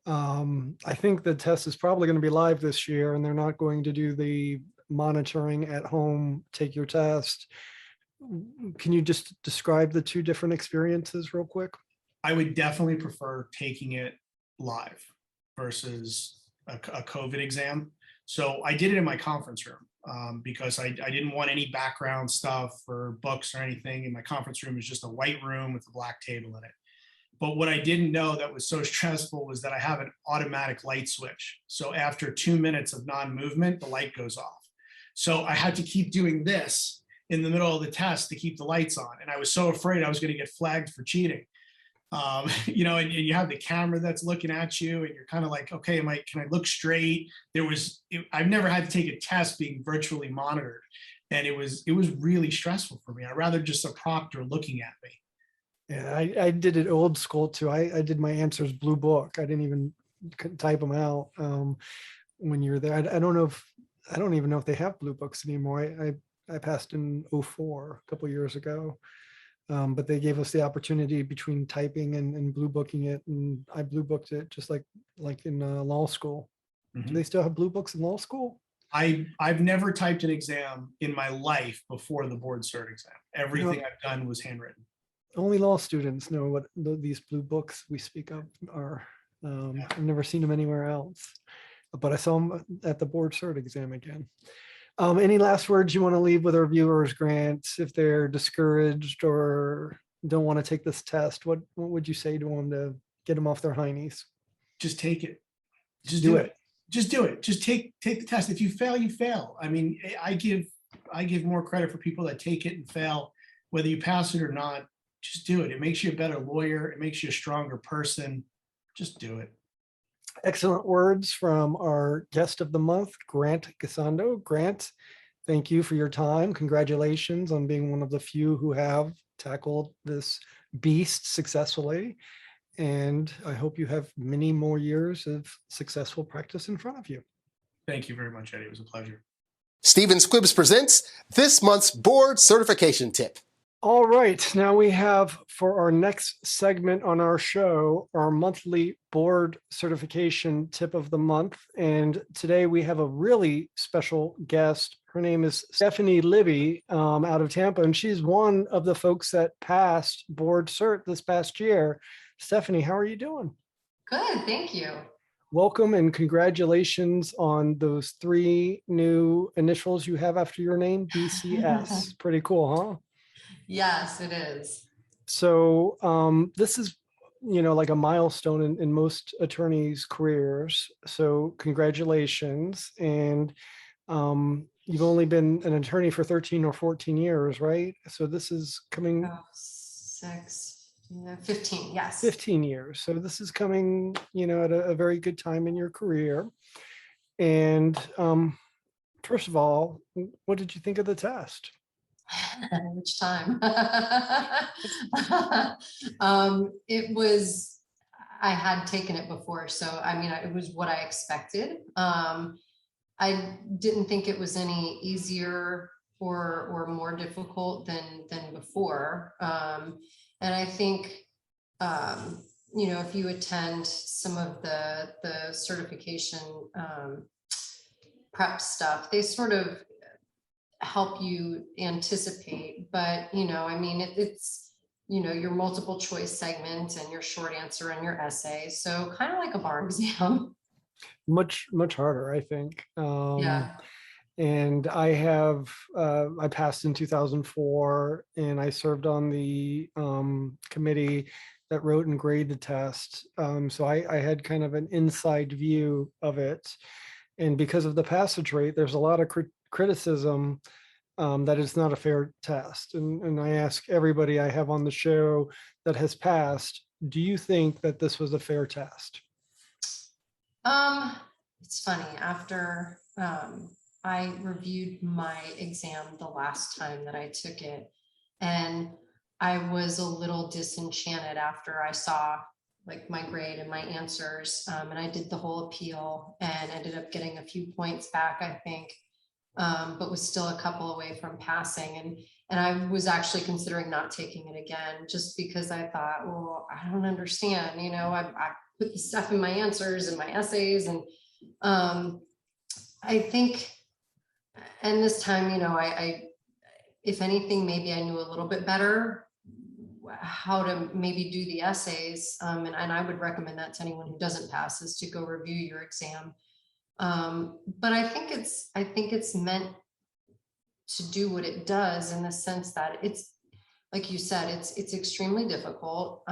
I think the test is probably going to be live this year, and they're not going to do the monitoring at home, take your test. Can you just describe the two different experiences real quick? I would definitely prefer taking it live versus a COVID exam. So I did it in my conference room because I didn't want any background stuff or books or anything. And my conference room is just a white room with a black table in it. But what I didn't know that was so stressful was that I have an automatic light switch. So after 2 minutes of non-movement, the light goes off. So I had to keep doing this in the middle of the test to keep the lights on. And I was so afraid I was going to get flagged for cheating. And you have the camera that's looking at you and you're kind of like, okay, can I look straight? I've never had to take a test being virtually monitored. And it was really stressful for me. I'd rather just a proctor looking at me. Yeah, I did it old school too. I did my answers blue book. I didn't even type them out when you're there. I don't even know if they have blue books anymore. I passed in '04 a couple years ago. But they gave us the opportunity between typing and blue booking it, and I blue booked it just like in law school. Do they still have blue books in law school? I've never typed an exam in my life before the board cert exam. Everything I've done was handwritten. Only law students know what these blue books we speak of are. I've never seen them anywhere else, but I saw them at the board cert exam again. Any last words you want to leave with our viewers, Grant, if they're discouraged or don't want to take this test? What would you say to them to get them off their hineies? Just take it. Just do it. Just do it. Just take the test. If you fail, you fail. I mean, I give more credit for people that take it and fail, whether you pass it or not. Just do it. It makes you a better lawyer. It makes you a stronger person. Just do it. Excellent words from our guest of the month, Grant Gasando. Grant, thank you for your time. Congratulations on being one of the few who have tackled this beast successfully. And I hope you have many more years of successful practice in front of you. Thank you very much, Eddie. It was a pleasure. Stephen Squibbs presents this month's board certification tip. All right, now we have for our next segment on our show, our monthly board certification tip of the month. And today we have a really special guest. Her name is Stephanie Libby out of Tampa, and she's one of the folks that passed board cert this past year. Stephanie, how are you doing? Good, thank you. Welcome and congratulations on those 3 new initials you have after your name, BCS. Pretty cool, huh? Yes, it is. So this is, like a milestone in most attorneys' careers. So congratulations. And you've only been an attorney for 13 or 14 years, right? So this is coming 15, yes. 15 years. So this is coming, at a very good time in your career. And first of all, what did you think of the test? Which time? It was, I had taken it before, so I mean, it was what I expected. I didn't think it was any easier or more difficult than before. And I think, if you attend some of the certification prep stuff, they sort of help you anticipate, but it's your multiple choice segment and your short answer and your essay, so kind of like a bar exam. Much harder, I think. Yeah. And I passed in 2004, and I served on the committee that wrote and graded the test. So I had kind of an inside view of it, and because of the passage rate, there's a lot of criticism that it's not a fair test. And I ask everybody I have on the show that has passed, do you think that this was a fair test? It's funny, after I reviewed my exam the last time that I took it, and I was a little disenchanted after I saw like my grade and my answers, and I did the whole appeal and ended up getting a few points back, I think, but was still a couple away from passing. And I was actually considering not taking it again, just because I thought, well, I don't understand, I put the stuff in my answers and my essays. And I think, and this time, I, if anything, maybe I knew a little bit better how to maybe do the essays. And I would recommend that to anyone who doesn't pass, is to go review your exam. But I think it's meant to do what it does, in the sense that it's, like you said, it's extremely difficult.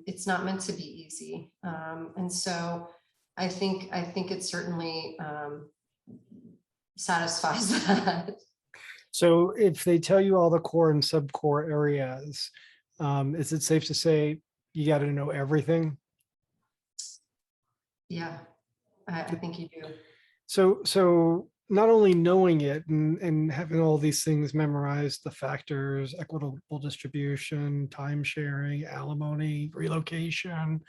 It's not meant to be easy. And so I think it certainly satisfies that. So if they tell you all the core and subcore areas, is it safe to say you got to know everything? Yeah, I think you do. So not only knowing it and having all these things memorized, the factors, equitable distribution, time sharing, alimony, relocation,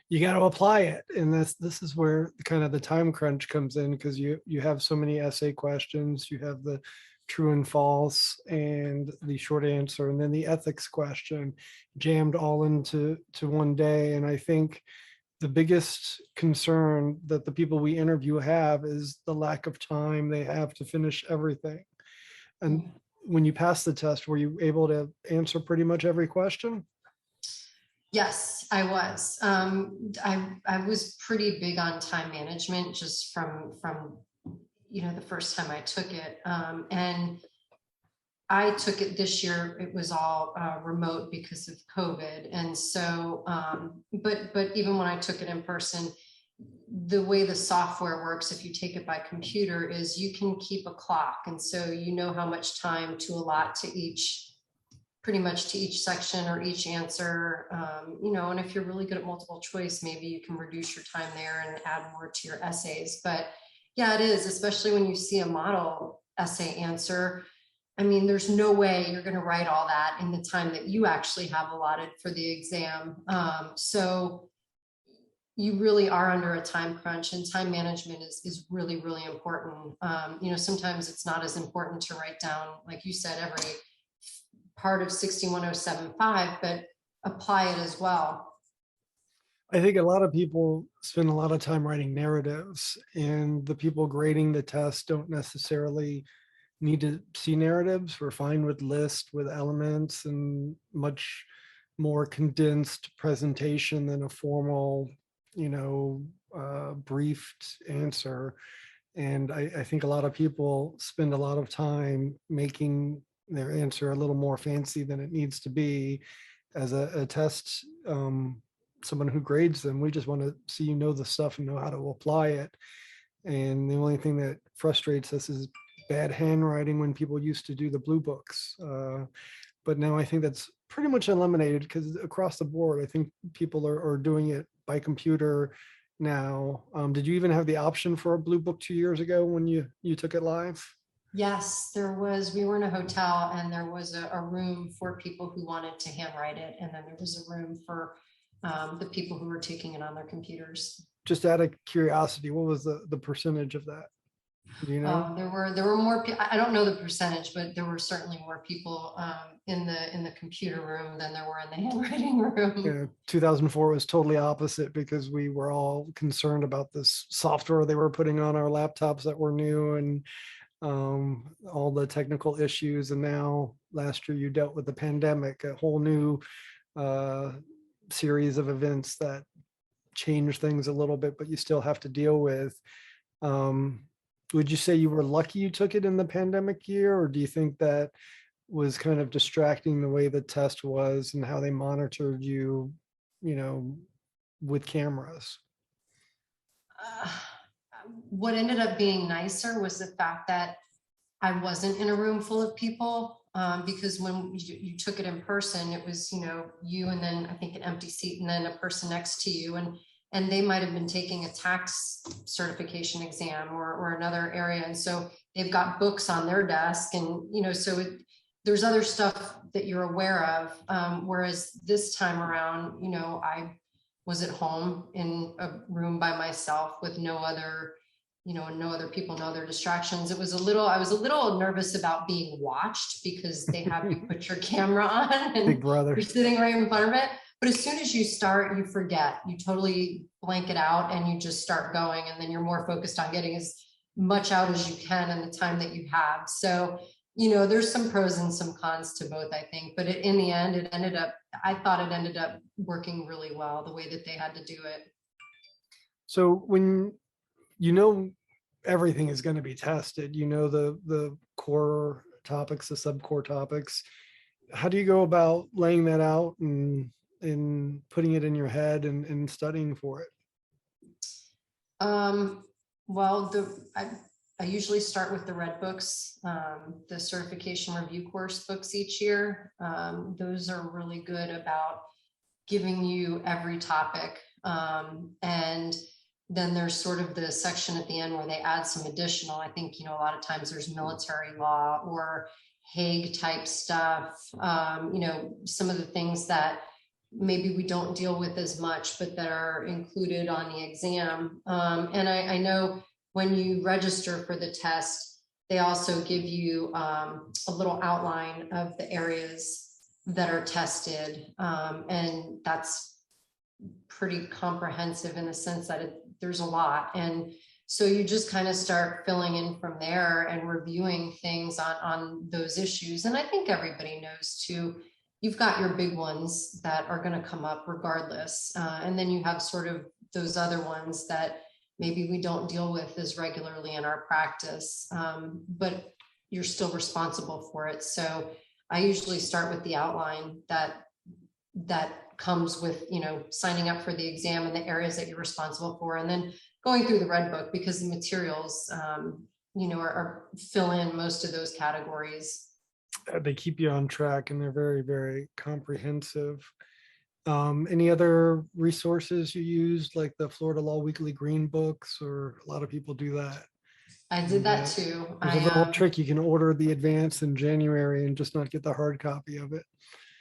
you got to apply it. And this is where kind of the time crunch comes in, because you have so many essay questions. You have the true and false and the short answer, and then the ethics question jammed all into one day. And I think the biggest concern that the people we interview have is the lack of time they have to finish everything. And when you pass the test, were you able to answer pretty much every question? Yes, I was. I was pretty big on time management, just from the first time I took it. And I took it this year. It was all remote because of COVID. And so, but even when I took it in person, the way the software works, if you take it by computer, is you can keep a clock. And so you know how much time to allot to pretty much to each section or each answer. And if you're really good at multiple choice, maybe you can reduce your time there and add more to your essays. But yeah, it is, especially when you see a model essay answer. I mean, there's no way you're going to write all that in the time that you actually have allotted for the exam. So you really are under a time crunch, and time management is really, really important. Sometimes it's not as important to write down, like you said, every part of 61075, but apply it as well. I think a lot of people spend a lot of time writing narratives, and the people grading the test don't necessarily need to see narratives. We're fine with lists, with elements, and much more condensed presentation than a formal, briefed answer. And I think a lot of people spend a lot of time making their answer a little more fancy than it needs to be. As a test, someone who grades them, we just want to see the stuff and know how to apply it. And the only thing that frustrates us is bad handwriting when people used to do the blue books. But now I think that's pretty much eliminated, because across the board, I think people are doing it by computer now. Did you even have the option for a blue book 2 years ago when you took it live? Yes, there was. We were in a hotel, and there was a room for people who wanted to handwrite it. And then there was a room for the people who were taking it on their computers. Just out of curiosity, what was the percentage of that? Do you know? There were more. I don't know the percentage, but there were certainly more people in the computer room than there were in the handwriting room. Yeah, 2004 was totally opposite, because we were all concerned about this software they were putting on our laptops that were new, and all the technical issues. And now last year you dealt with the pandemic, a whole new series of events that change things a little bit, but you still have to deal with. Would you say you were lucky you took it in the pandemic year, or do you think that was kind of distracting, the way the test was and how they monitored you, with cameras? What ended up being nicer was the fact that I wasn't in a room full of people, because when you took it in person, it was, you and then I think an empty seat and then a person next to you. And they might have been taking a tax certification exam or another area. And so they've got books on their desk, and, there's other stuff that you're aware of. Whereas this time around, I was at home in a room by myself with no other people, no other distractions. I was a little nervous about being watched, because they have you put your camera on and Big brother. you're sitting right in front of it. But as soon as you start, you forget, you totally blank it out and you just start going. And then you're more focused on getting as much out as you can in the time that you have. So, there's some pros and some cons to both, I think. But in the end, I thought it ended up working really well the way that they had to do it. So when everything is going to be tested, the core topics, the subcore topics, how do you go about laying that out and putting it in your head and studying for it? Well, I usually start with the red books, the certification review course books each year. Those are really good about giving you every topic. And then there's sort of the section at the end where they add some additional. I think, a lot of times there's military law or Hague type stuff, some of the things that maybe we don't deal with as much, but that are included on the exam. And I know when you register for the test, they also give you a little outline of the areas that are tested. And that's pretty comprehensive in the sense that there's a lot. And so you just kind of start filling in from there and reviewing things on those issues. And I think everybody knows too, you've got your big ones that are going to come up regardless. And then you have sort of those other ones that maybe we don't deal with as regularly in our practice, but you're still responsible for it. So I usually start with the outline that comes with, signing up for the exam and the areas that you're responsible for, and then going through the red book, because the materials, are fill in most of those categories. They keep you on track and they're very, very comprehensive. Any other resources you use, like the Florida Law Weekly Green Books, or a lot of people do that? I did that too. There's a little trick. You can order the advance in January and just not get the hard copy of it.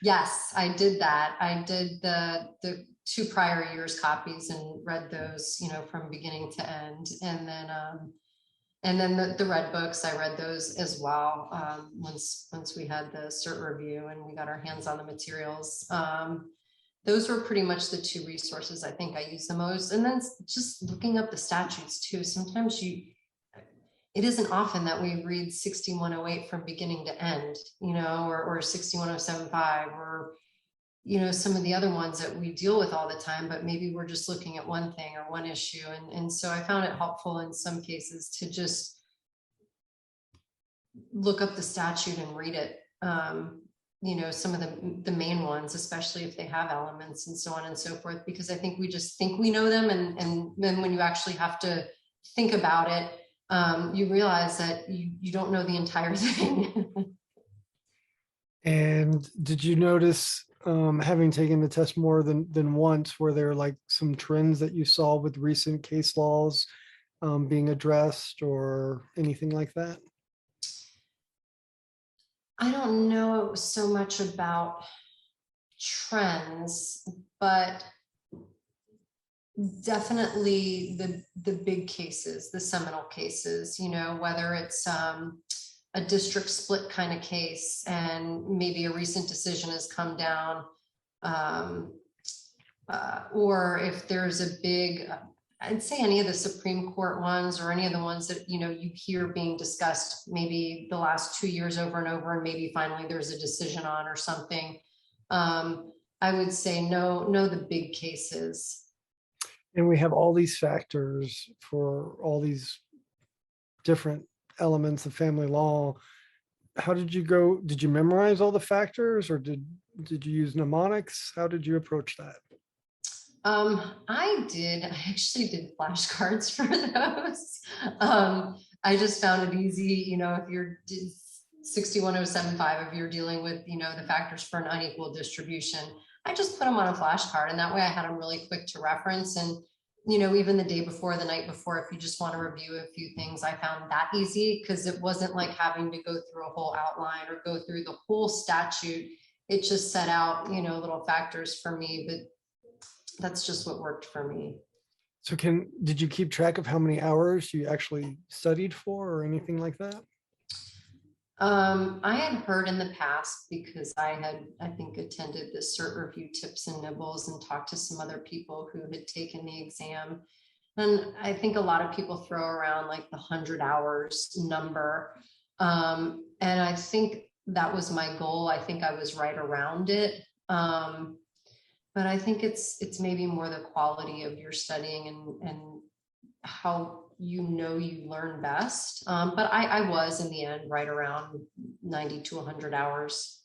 Yes, I did that. I did the 2 prior years copies and read those, from beginning to end. And then the red books, I read those as well. Once we had the cert review and we got our hands on the materials. Those were pretty much the 2 resources I think I use the most. And then just looking up the statutes too. Sometimes it isn't often that we read 6108 from beginning to end, or 61075, or, some of the other ones that we deal with all the time, but maybe we're just looking at one thing or one issue. And so I found it helpful in some cases to just look up the statute and read it. Some of the main ones, especially if they have elements and so on and so forth, because I think we just think we know them. And then when you actually have to think about it, you realize that you don't know the entire thing. And did you notice, having taken the test more than once, were there like some trends that you saw with recent case laws being addressed or anything like that? I don't know so much about trends, but definitely the big cases, the seminal cases, whether it's a district split kind of case and maybe a recent decision has come down, or if there's a big, I'd say any of the Supreme Court ones or any of the ones that, you hear being discussed maybe the last 2 years over and over, and maybe finally there's a decision on or something. I would say no, the big cases. And we have all these factors for all these different elements of family law. How did you go? Did you memorize all the factors, or did you use mnemonics? How did you approach that? I actually did flashcards for those. I just found it easy, if you're 61075, if you're dealing with, the factors for an unequal distribution, I just put them on a flashcard, and that way I had them really quick to reference. And, even the day before, the night before, if you just want to review a few things, I found that easy, because it wasn't like having to go through a whole outline or go through the whole statute. It just set out, little factors for me, but that's just what worked for me. So did you keep track of how many hours you actually studied for or anything like that? I had heard in the past because I think, attended the Cert review tips and nibbles and talked to some other people who had taken the exam. And I think a lot of people throw around like the 100 hours number. And I think that was my goal. I think I was right around it. But I think it's maybe more the quality of your studying and how you learn best. But I was in the end right around 90 to 100 hours.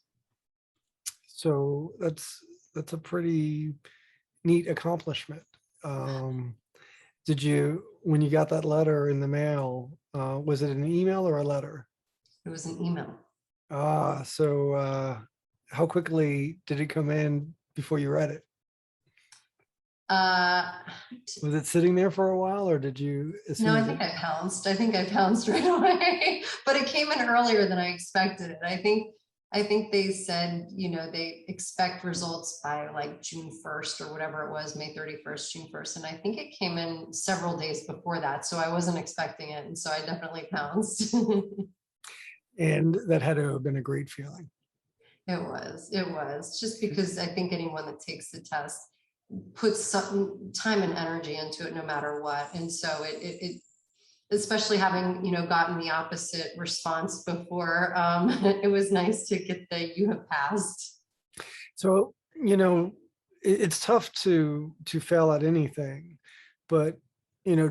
So that's a pretty neat accomplishment. Did you, when you got that letter in the mail, was it an email or a letter? It was an email. So how quickly did it come in before you read it? Was it sitting there for a while, or did you? No, I think I pounced. I think I pounced right away, but it came in earlier than I expected it. I think they said, they expect results by like June 1st or whatever it was, May 31st, June 1st. And I think it came in several days before that. So I wasn't expecting it. And so I definitely pounced. And that had to have been a great feeling. It was just because I think anyone that takes the test puts some time and energy into it no matter what. And so it especially having, gotten the opposite response before, it was nice to get the "you have passed." So, it's tough to fail at anything, but,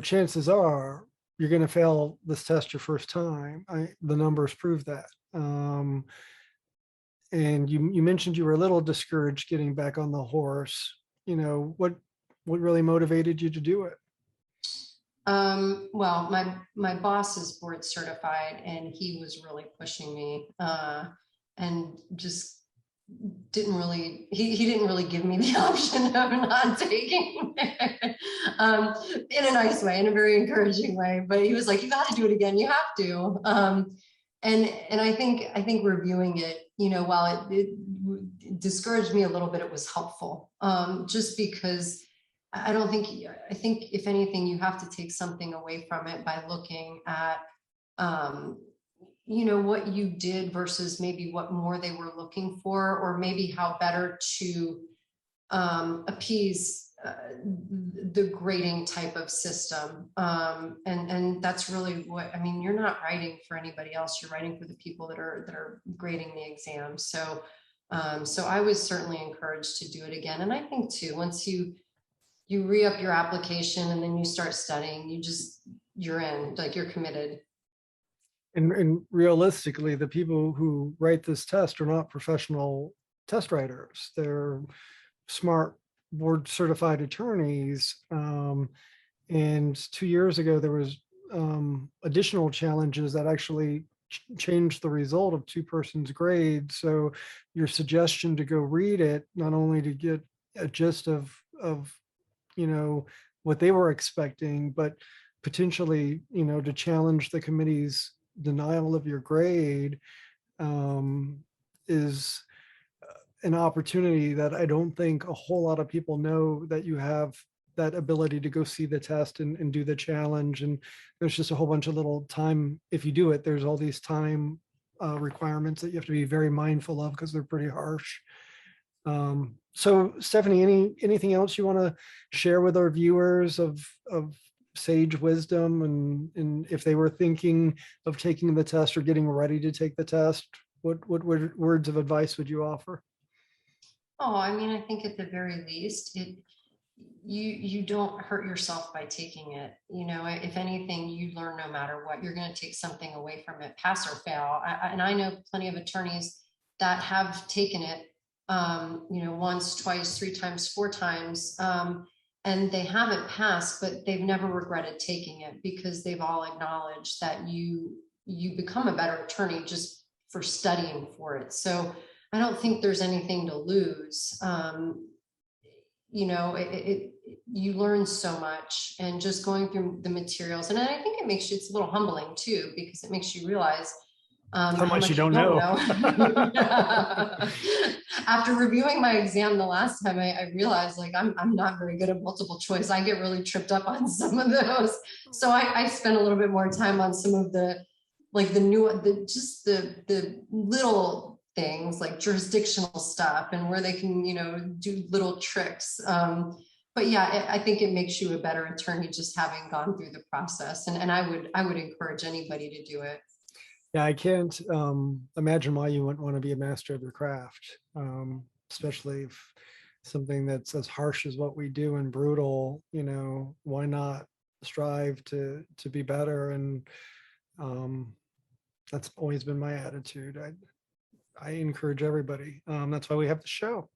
chances are you're going to fail this test your first time. The numbers prove that. And you mentioned you were a little discouraged getting back on the horse. What really motivated you to do it? Well, my boss is board certified and he was really pushing me, and just didn't really, he didn't really give me the option of not taking it, in a nice way, in a very encouraging way, but he was like, you got to do it again. You have to. And I think reviewing it, while it discouraged me a little bit, it was helpful, just because I think if anything, you have to take something away from it by looking at, what you did versus maybe what more they were looking for, or maybe how better to appease the grading type of system. And that's really what, you're not writing for anybody else. You're writing for the people that are grading the exam. So I was certainly encouraged to do it again. And I think too, once you re-up your application and then you start studying, you're in, like, you're committed. And realistically, the people who write this test are not professional test writers. They're smart board certified attorneys. And 2 years ago, there was additional challenges that actually changed the result of two persons' grades. So your suggestion to go read it, not only to get a gist of what they were expecting, but potentially, to challenge the committee's denial of your grade, is an opportunity that I don't think a whole lot of people know, that you have that ability to go see the test and do the challenge. And there's just a whole bunch of little time. If you do it, there's all these time requirements that you have to be very mindful of because they're pretty harsh. So Stephanie, anything else you want to share with our viewers of sage wisdom, and if they were thinking of taking the test or getting ready to take the test, what words of advice would you offer? Oh, I think at the very least, you don't hurt yourself by taking it. If anything, you learn no matter what. You're going to take something away from it, pass or fail. And I know plenty of attorneys that have taken it, once, twice, 3 times, 4 times, and they haven't passed, but they've never regretted taking it because they've all acknowledged that you become a better attorney just for studying for it. So I don't think there's anything to lose. You learn so much, and just going through the materials. And I think it's a little humbling too, because it makes you realize how much you don't know. After reviewing my exam the last time, I realized, like, I'm not very good at multiple choice. I get really tripped up on some of those. So I spent a little bit more time on some of the like the little things like jurisdictional stuff and where they can, do little tricks. But yeah, I think it makes you a better attorney just having gone through the process. And I would encourage anybody to do it. Yeah, I can't imagine why you wouldn't want to be a master of your craft, especially if something that's as harsh as what we do and brutal, why not strive to be better? And that's always been my attitude. I encourage everybody. That's why we have the show.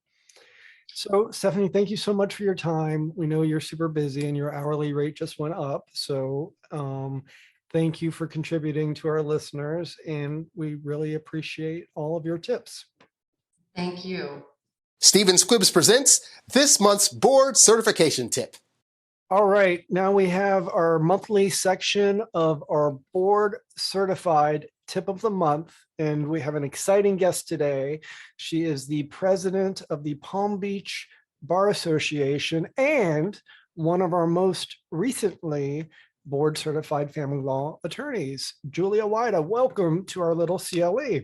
So Stephanie, thank you so much for your time. We know you're super busy and your hourly rate just went up. So thank you for contributing to our listeners, and we really appreciate all of your tips. Thank you. Stephen Squibbs presents this month's board certification tip. All right, now we have our monthly section of our board certified tip of the month, and we have an exciting guest today. She is the president of the Palm Beach Bar Association and one of our most recently board certified family law attorneys. Julia Wida, welcome to our little CLE.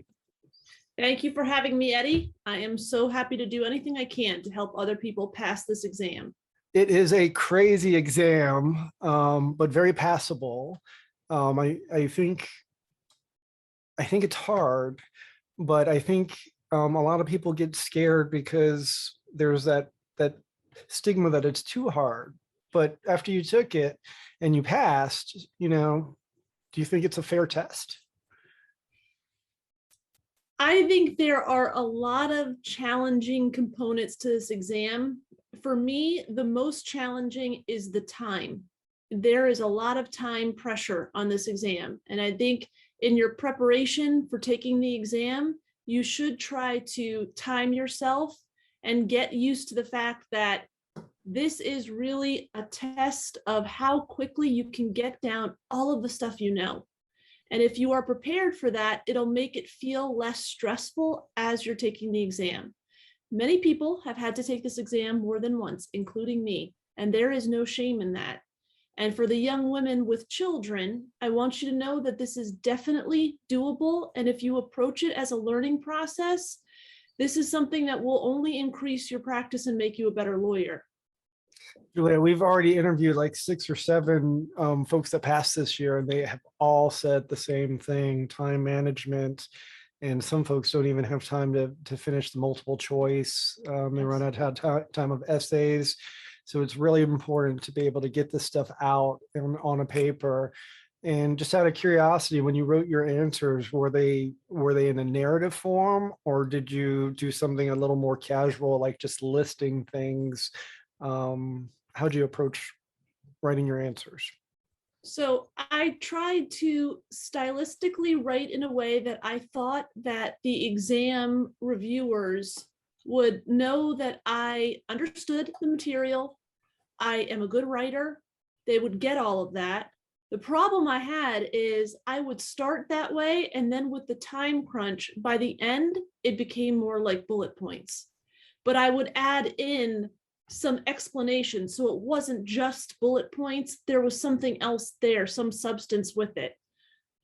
Thank you for having me, Eddie. I am so happy to do anything I can to help other people pass this exam. It is a crazy exam, but very passable. I think it's hard, but I think a lot of people get scared because there's that stigma that it's too hard. But after you took it and you passed, do you think it's a fair test? I think there are a lot of challenging components to this exam. For me, the most challenging is the time. There is a lot of time pressure on this exam. And I think in your preparation for taking the exam, you should try to time yourself and get used to the fact that this is really a test of how quickly you can get down all of the stuff you know. And if you are prepared for that, it'll make it feel less stressful as you're taking the exam. Many people have had to take this exam more than once, including me, and there is no shame in that. And for the young women with children, I want you to know that this is definitely doable. And if you approach it as a learning process, this is something that will only increase your practice and make you a better lawyer. Julia, we've already interviewed like 6 or 7 folks that passed this year, and they have all said the same thing: time management. And some folks don't even have time to finish the multiple choice. They run out of time of essays. So it's really important to be able to get this stuff out on a paper. And just out of curiosity, when you wrote your answers, were they in a narrative form, or did you do something a little more casual, like just listing things? How'd you approach writing your answers? So I tried to stylistically write in a way that I thought that the exam reviewers would know that I understood the material. I am a good writer. They would get all of that. The problem I had is I would start that way, and then with the time crunch, by the end, it became more like bullet points. But I would add in some explanation, so it wasn't just bullet points. There was something else there, some substance with it.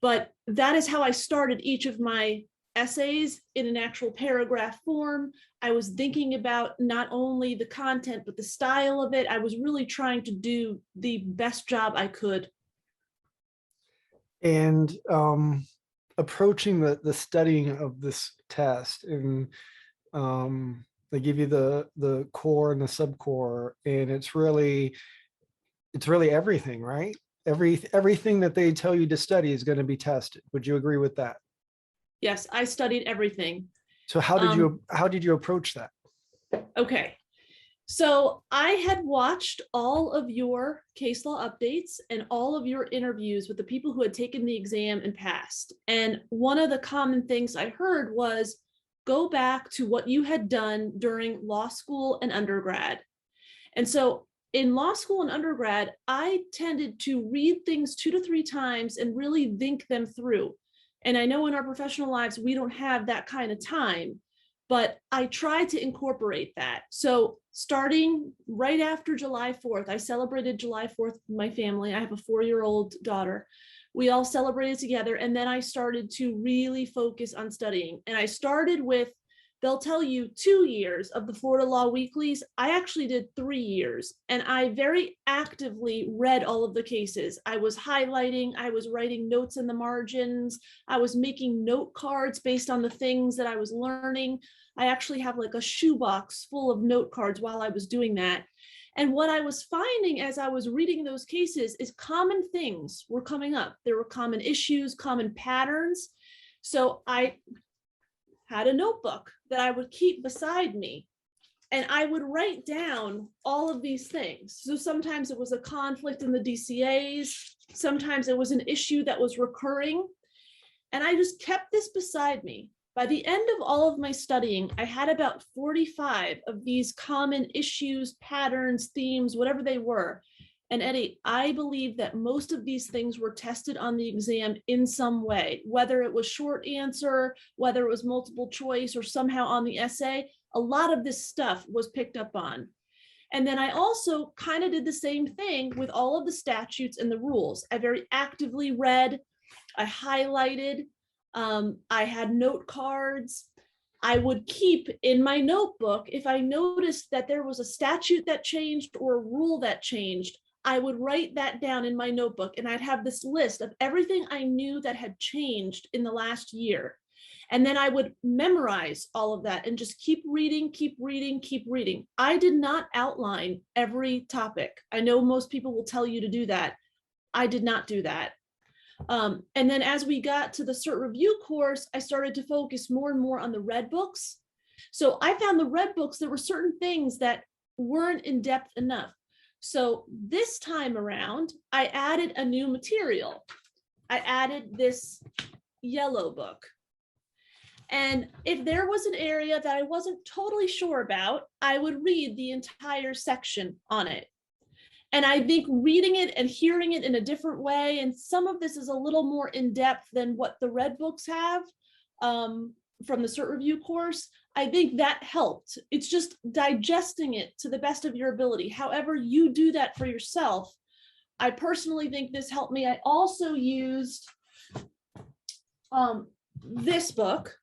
But that is how I started each of my essays, in an actual paragraph form. I was thinking about not only the content, but the style of it. I was really trying to do the best job I could. And approaching the studying of this test, and they give you the core and the subcore, and it's really everything, right? Everything that they tell you to study is going to be tested. Would you agree with that? Yes, I studied everything. So how did you approach that? Okay. So I had watched all of your case law updates and all of your interviews with the people who had taken the exam and passed. And one of the common things I heard was, go back to what you had done during law school and undergrad. And so in law school and undergrad, I tended to read things 2 to 3 times and really think them through. And I know in our professional lives, we don't have that kind of time, but I tried to incorporate that. So starting right after July 4th, I celebrated July 4th with my family. I have a 4-year-old daughter. We all celebrated together. And then I started to really focus on studying. And I started with, they'll tell you 2 years of the Florida Law Weeklies. I actually did 3 years, and I very actively read all of the cases. I was highlighting, I was writing notes in the margins, I was making note cards based on the things that I was learning. I actually have like a shoebox full of note cards while I was doing that. And what I was finding as I was reading those cases is common things were coming up. There were common issues, common patterns. So I had a notebook that I would keep beside me, and I would write down all of these things. So sometimes it was a conflict in the DCAs, sometimes it was an issue that was recurring, and I just kept this beside me. By the end of all of my studying, I had about 45 of these common issues, patterns, themes, whatever they were. And Eddie, I believe that most of these things were tested on the exam in some way, whether it was short answer, whether it was multiple choice, or somehow on the essay. A lot of this stuff was picked up on. And then I also kind of did the same thing with all of the statutes and the rules. I very actively read, I highlighted, I had note cards. I would keep in my notebook, if I noticed that there was a statute that changed or a rule that changed, I would write that down in my notebook, and I'd have this list of everything I knew that had changed in the last year. And then I would memorize all of that and just keep reading, keep reading, keep reading. I did not outline every topic. I know most people will tell you to do that. I did not do that. And then as we got to the Cert review course, I started to focus more and more on the red books. So I found the red books, there were certain things that weren't in depth enough. So this time around, I added a new material. I added this yellow book. And if there was an area that I wasn't totally sure about, I would read the entire section on it. And I think reading it and hearing it in a different way, and some of this is a little more in depth than what the red books have from the Cert review course, I think that helped. It's just digesting it to the best of your ability. However you do that for yourself, I personally think this helped me. I also used this book.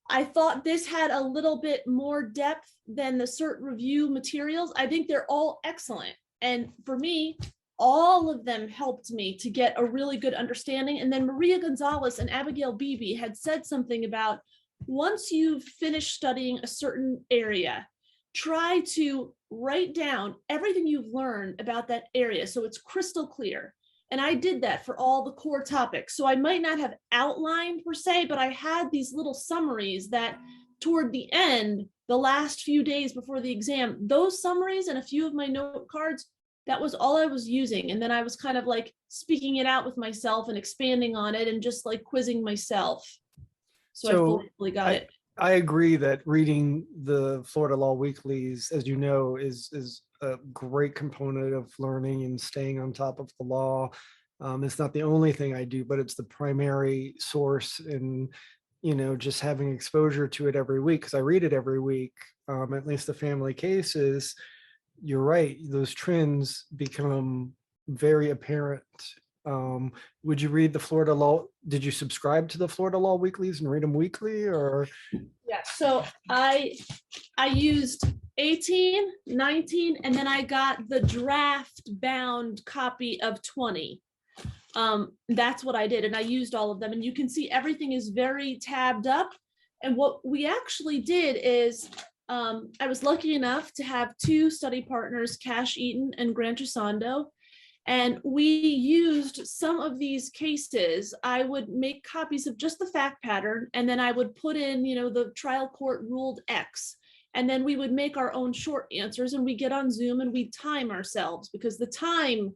I thought this had a little bit more depth than the Cert review materials. I think they're all excellent. And for me, all of them helped me to get a really good understanding. And then Maria Gonzalez and Abigail Beebe had said something about once you've finished studying a certain area, try to write down everything you've learned about that area so it's crystal clear. And I did that for all the core topics. So I might not have outlined per se, but I had these little summaries that toward the end, the last few days before the exam, those summaries and a few of my note cards, that was all I was using. And then I was kind of like speaking it out with myself and expanding on it and just like quizzing myself. So I fully got it. I agree that reading the Florida Law Weeklies, as you know, is a great component of learning and staying on top of the law. It's not the only thing I do, but it's the primary source, and just having exposure to it every week, because I read it every week, at least the family cases. You're right, those trends become very apparent. Would you read the Florida Law? Did you subscribe to the Florida Law Weeklies and read them weekly, or? Yeah, so I used 18, 19, and then I got the draft bound copy of 20. That's what I did, and I used all of them, and you can see everything is very tabbed up. And what we actually did is I was lucky enough to have 2 study partners, Cash Eaton and Grant Gisondo, and we used some of these cases. I would make copies of just the fact pattern, and then I would put in, the trial court ruled X. And then we would make our own short answers, and we get on Zoom and we time ourselves, because the time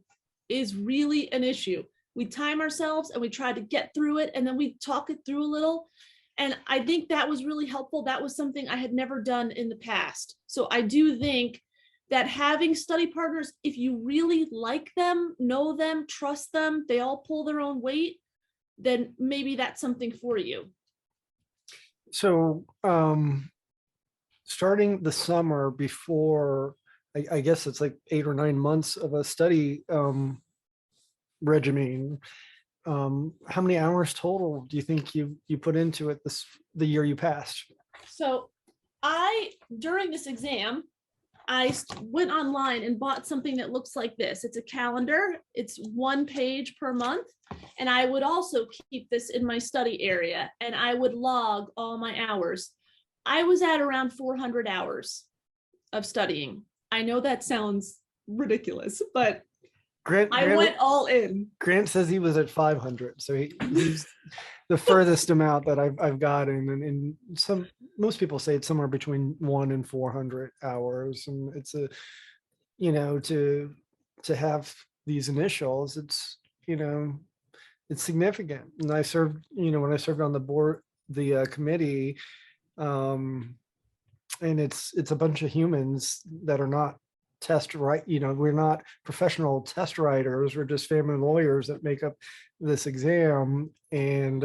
is really an issue. We time ourselves and we try to get through it, and then we talk it through a little. And I think that was really helpful. That was something I had never done in the past. So I do think that having study partners, if you really like them, know them, trust them, they all pull their own weight, then maybe that's something for you. So starting the summer before, I guess it's like 8 or 9 months of a study regimen. How many hours total do you think you put into it the year you passed? So during this exam, went online and bought something that looks like this. It's a calendar. It's 1 page per month. And I would also keep this in my study area and I would log all my hours. I was at around 400 hours of studying. I know that sounds ridiculous, but I went all in. Grant says he was at 500. So he's the furthest amount that I've gotten. And most people say it's somewhere between 1 and 400 hours. And it's to have these initials, it's significant. And I served, when I served on the board, the committee, and it's a bunch of humans that are not we're not professional test writers. We're just family lawyers that make up this exam. And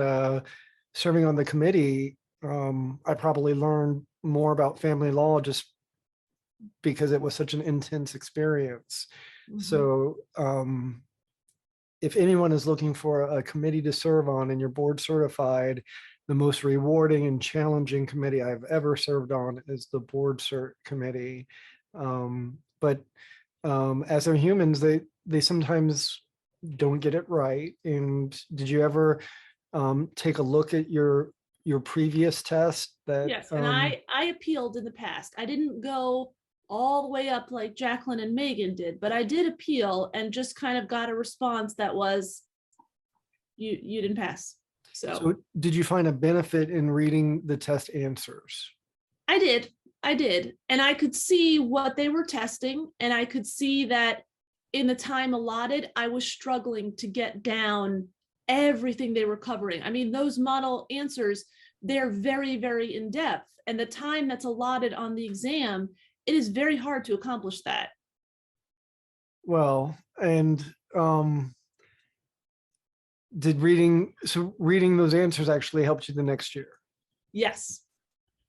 serving on the committee, I probably learned more about family law just because it was such an intense experience. Mm-hmm. So if anyone is looking for a committee to serve on and you're board certified, the most rewarding and challenging committee I've ever served on is the board cert committee. But as they're humans, they sometimes don't get it right. And did you ever take a look at your previous test? Yes, and I appealed in the past. I didn't go all the way up like Jacqueline and Megan did, but I did appeal and just kind of got a response that was, you didn't pass. So did you find a benefit in reading the test answers? I did. And I could see what they were testing. And I could see that in the time allotted, I was struggling to get down everything they were covering. I mean, those model answers, they're very, very in depth. And the time that's allotted on the exam, it is very hard to accomplish that. Well, and reading those answers actually helped you the next year? Yes.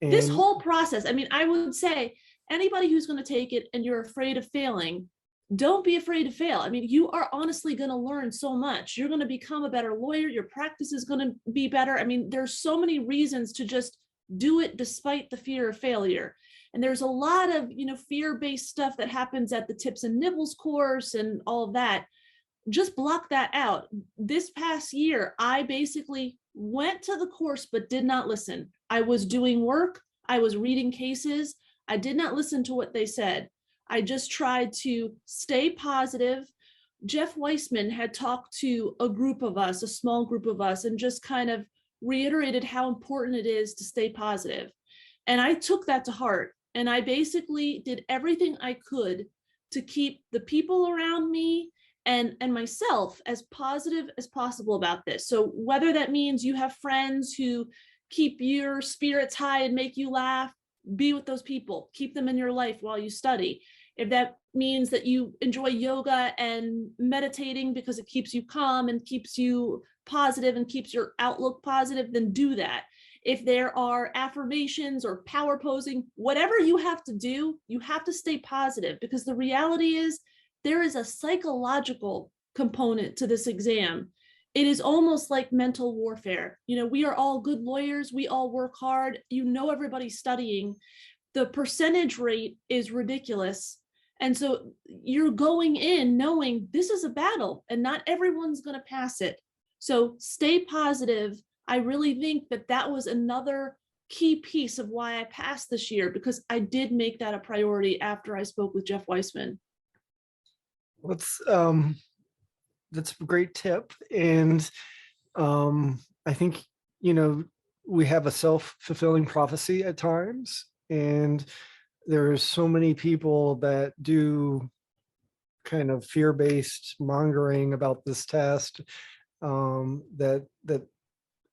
And this whole process, I mean, I would say anybody who's going to take it and you're afraid of failing, don't be afraid to fail. I mean, you are honestly going to learn so much. You're going to become a better lawyer. Your practice is going to be better. I mean, there's so many reasons to just do it despite the fear of failure. And there's a lot of, fear-based stuff that happens at the tips and nibbles course and all of that. Just block that out. This past year, I basically went to the course, but did not listen. I was doing work. I was reading cases. I did not listen to what they said. I just tried to stay positive. Jeff Weissman had talked to a group of us, a small group of us, and just kind of reiterated how important it is to stay positive. And I took that to heart. And I basically did everything I could to keep the people around me and myself as positive as possible about this. So whether that means you have friends who keep your spirits high and make you laugh, be with those people, keep them in your life while you study. If that means that you enjoy yoga and meditating because it keeps you calm and keeps you positive and keeps your outlook positive, then do that. If there are affirmations or power posing, whatever you have to do, you have to stay positive, because the reality is there is a psychological component to this exam. It is almost like mental warfare. We are all good lawyers. We all work hard. Everybody's studying. The percentage rate is ridiculous. And so you're going in knowing this is a battle and not everyone's going to pass it. So stay positive. I really think that was another key piece of why I passed this year, because I did make that a priority after I spoke with Jeff Weissman. That's a great tip. And I think, we have a self-fulfilling prophecy at times, and there's so many people that do kind of fear-based mongering about this test that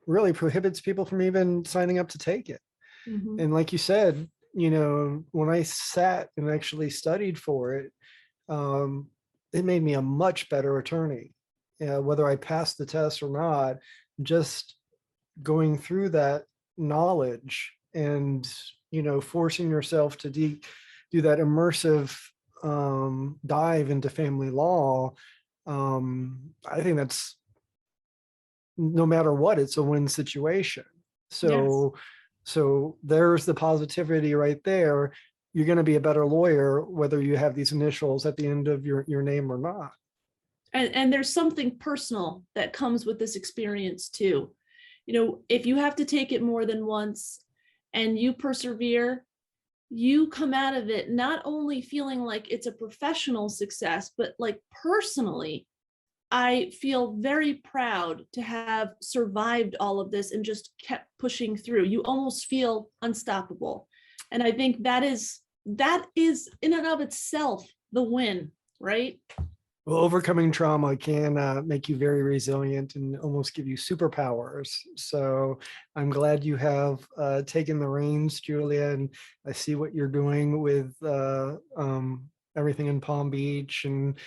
really prohibits people from even signing up to take it. Mm-hmm. And like you said, when I sat and actually studied for it, it made me a much better attorney. Whether I passed the test or not, just going through that knowledge and, forcing yourself to do that immersive dive into family law I think that's, no matter what, it's a win situation. So, so there's the positivity right there. You're going to be a better lawyer, whether you have these initials at the end of your name or not. And there's something personal that comes with this experience too. You know, if you have to take it more than once and you persevere, you come out of it not only feeling like it's a professional success, but like personally, I feel very proud to have survived all of this and just kept pushing through. You almost feel unstoppable. And I think that is in and of itself the win, right? Well, overcoming trauma can make you very resilient and almost give you superpowers. So I'm glad you have taken the reins, Julia, and I see what you're doing with everything in Palm Beach and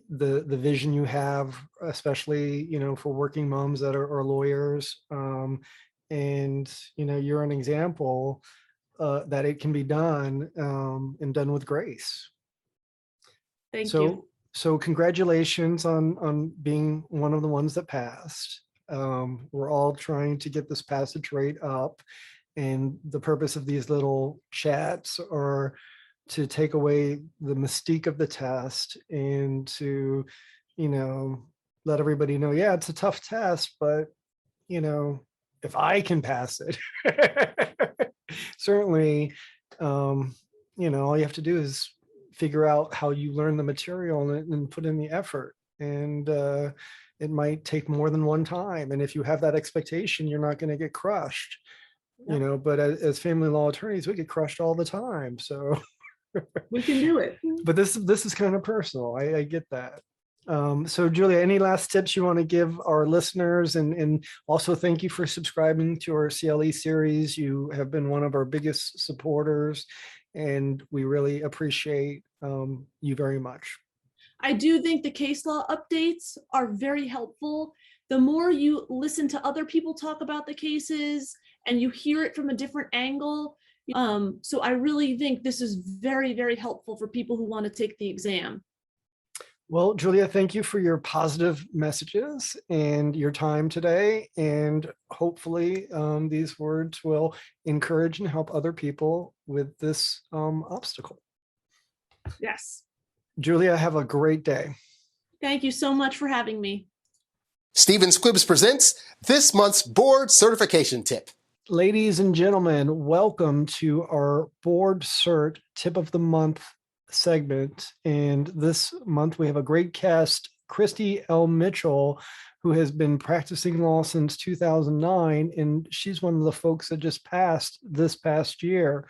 the vision you have, especially, you know, for working moms that are lawyers. And, you know, you're an example that it can be done and done with grace. Thank So, you. so congratulations on being one of the ones that passed. We're all trying to get this passage rate up, and the purpose of these little chats are to take away the mystique of the test and to, you know, let everybody know, yeah, it's a tough test, but, you know, if I can pass it, certainly, you know, all you have to do is figure out how you learn the material and put in the effort. And it might take more than one time. And if you have that expectation, you're not going to get crushed, you know, but as family law attorneys, we get crushed all the time. So We can do it. but this is kind of personal. I get that. So Julia, any last tips you want to give our listeners? And also thank you for subscribing to our CLE series. You have been one of our biggest supporters, and we really appreciate you very much. I do think the case law updates are very helpful. The more you listen to other people talk about the cases and you hear it from a different angle. So I really think this is very, very helpful for people who want to take the exam. Well, Julia, thank you for your positive messages and your time today. And hopefully these words will encourage and help other people with this obstacle. Yes. Julia, have a great day. Thank you so much for having me. Stephen Squibbs presents this month's board certification tip. Ladies and gentlemen, welcome to our board cert tip of the month segment. And this month we have a great guest, Christy L. Mitchell, who has been practicing law since 2009. And she's one of the folks that just passed this past year.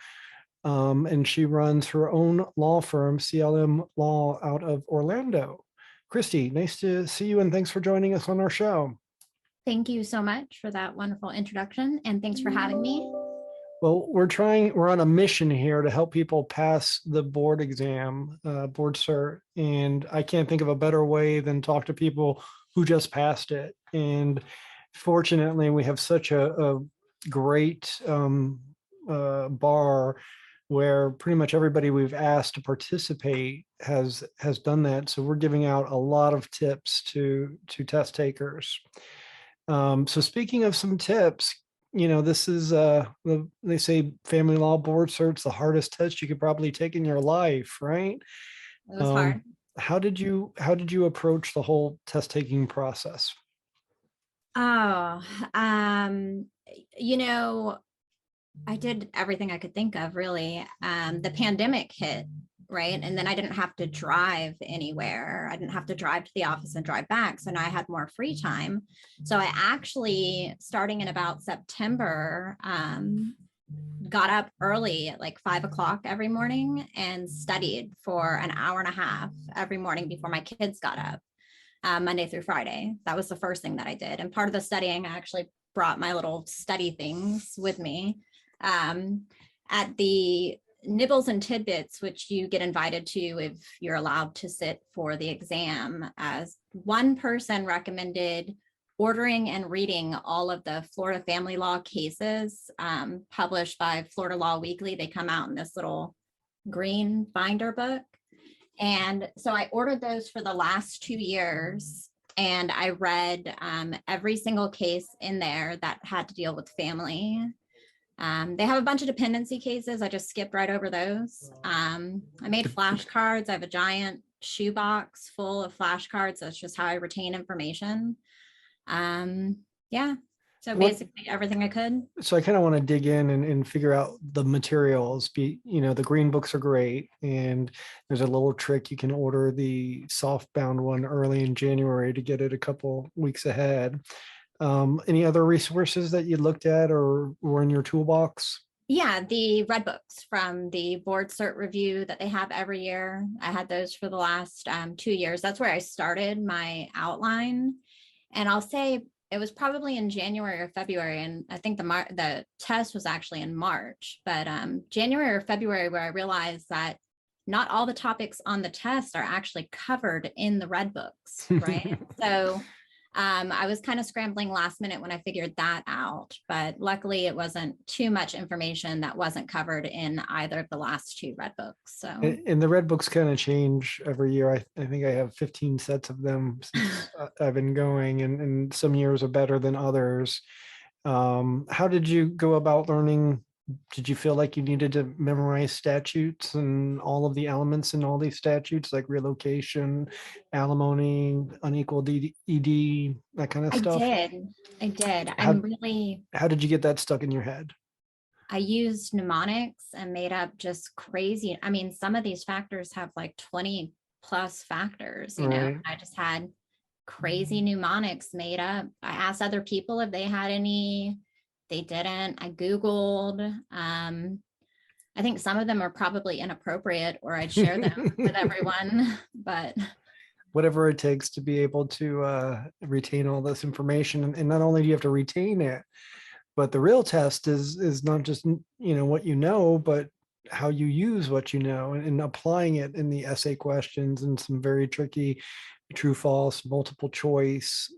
And she runs her own law firm, CLM Law, out of Orlando. Christy, nice to see you, and thanks for joining us on our show. Thank you so much for that wonderful introduction, and thanks for having me. Well, we're on a mission here to help people pass the board exam, board cert, and I can't think of a better way than talk to people who just passed it. And fortunately, we have such a great bar where pretty much everybody we've asked to participate has done that. So we're giving out a lot of tips to test takers. So speaking of some tips, you know, this is they say family law board cert's the hardest test you could probably take in your life, right? It was hard. How did you approach the whole test taking process? Oh, you know, I did everything I could think of, really. The pandemic hit, right? And then I didn't have to drive anywhere. I didn't have to drive to the office and drive back. So now I had more free time. So I actually, starting in about September, got up early at like 5 o'clock every morning and studied for an hour and a half every morning before my kids got up, Monday through Friday. That was the first thing that I did. And part of the studying, I actually brought my little study things with me. At the Nibbles and Tidbits, which you get invited to if you're allowed to sit for the exam, as one person recommended ordering and reading all of the Florida family law cases published by Florida Law Weekly. They come out in this little green binder book. And so I ordered those for the last 2 years. And I read every single case in there that had to deal with family. They have a bunch of dependency cases. I just skipped right over those. I made flashcards. I have a giant shoebox full of flashcards. That's just how I retain information. Yeah. So basically everything I could. So I kind of want to dig in and figure out the materials. The green books are great. And there's a little trick. You can order the softbound one early in January to get it a couple weeks ahead. Any other resources that you looked at or were in your toolbox? Yeah, the red books from the board cert review that they have every year. I had those for the last 2 years. That's where I started my outline. And I'll say it was probably in January or February. And I think the test was actually in March, but January or February where I realized that not all the topics on the test are actually covered in the red books, right? So I was kind of scrambling last minute when I figured that out, but luckily it wasn't too much information that wasn't covered in either of the last 2 red books. So, and the red books kind of change every year. I think I have 15 sets of them since I've been going, and some years are better than others. How did you go about learning? Did you feel like you needed to memorize statutes and all of the elements in all these statutes, like relocation, alimony, unequal ED, that kind of stuff? I did. How did you get that stuck in your head? I used mnemonics and made up just crazy. I mean, some of these factors have like 20 plus factors, you know, Right. I just had crazy mnemonics made up. I asked other people if they had any. They didn't. I Googled. I think some of them are probably inappropriate or I'd share them with everyone, but Whatever it takes to be able to retain all this information. And not only do you have to retain it, but the real test is not just, what you know, but how you use what you know and applying it in the essay questions and some very tricky true, false, multiple choice.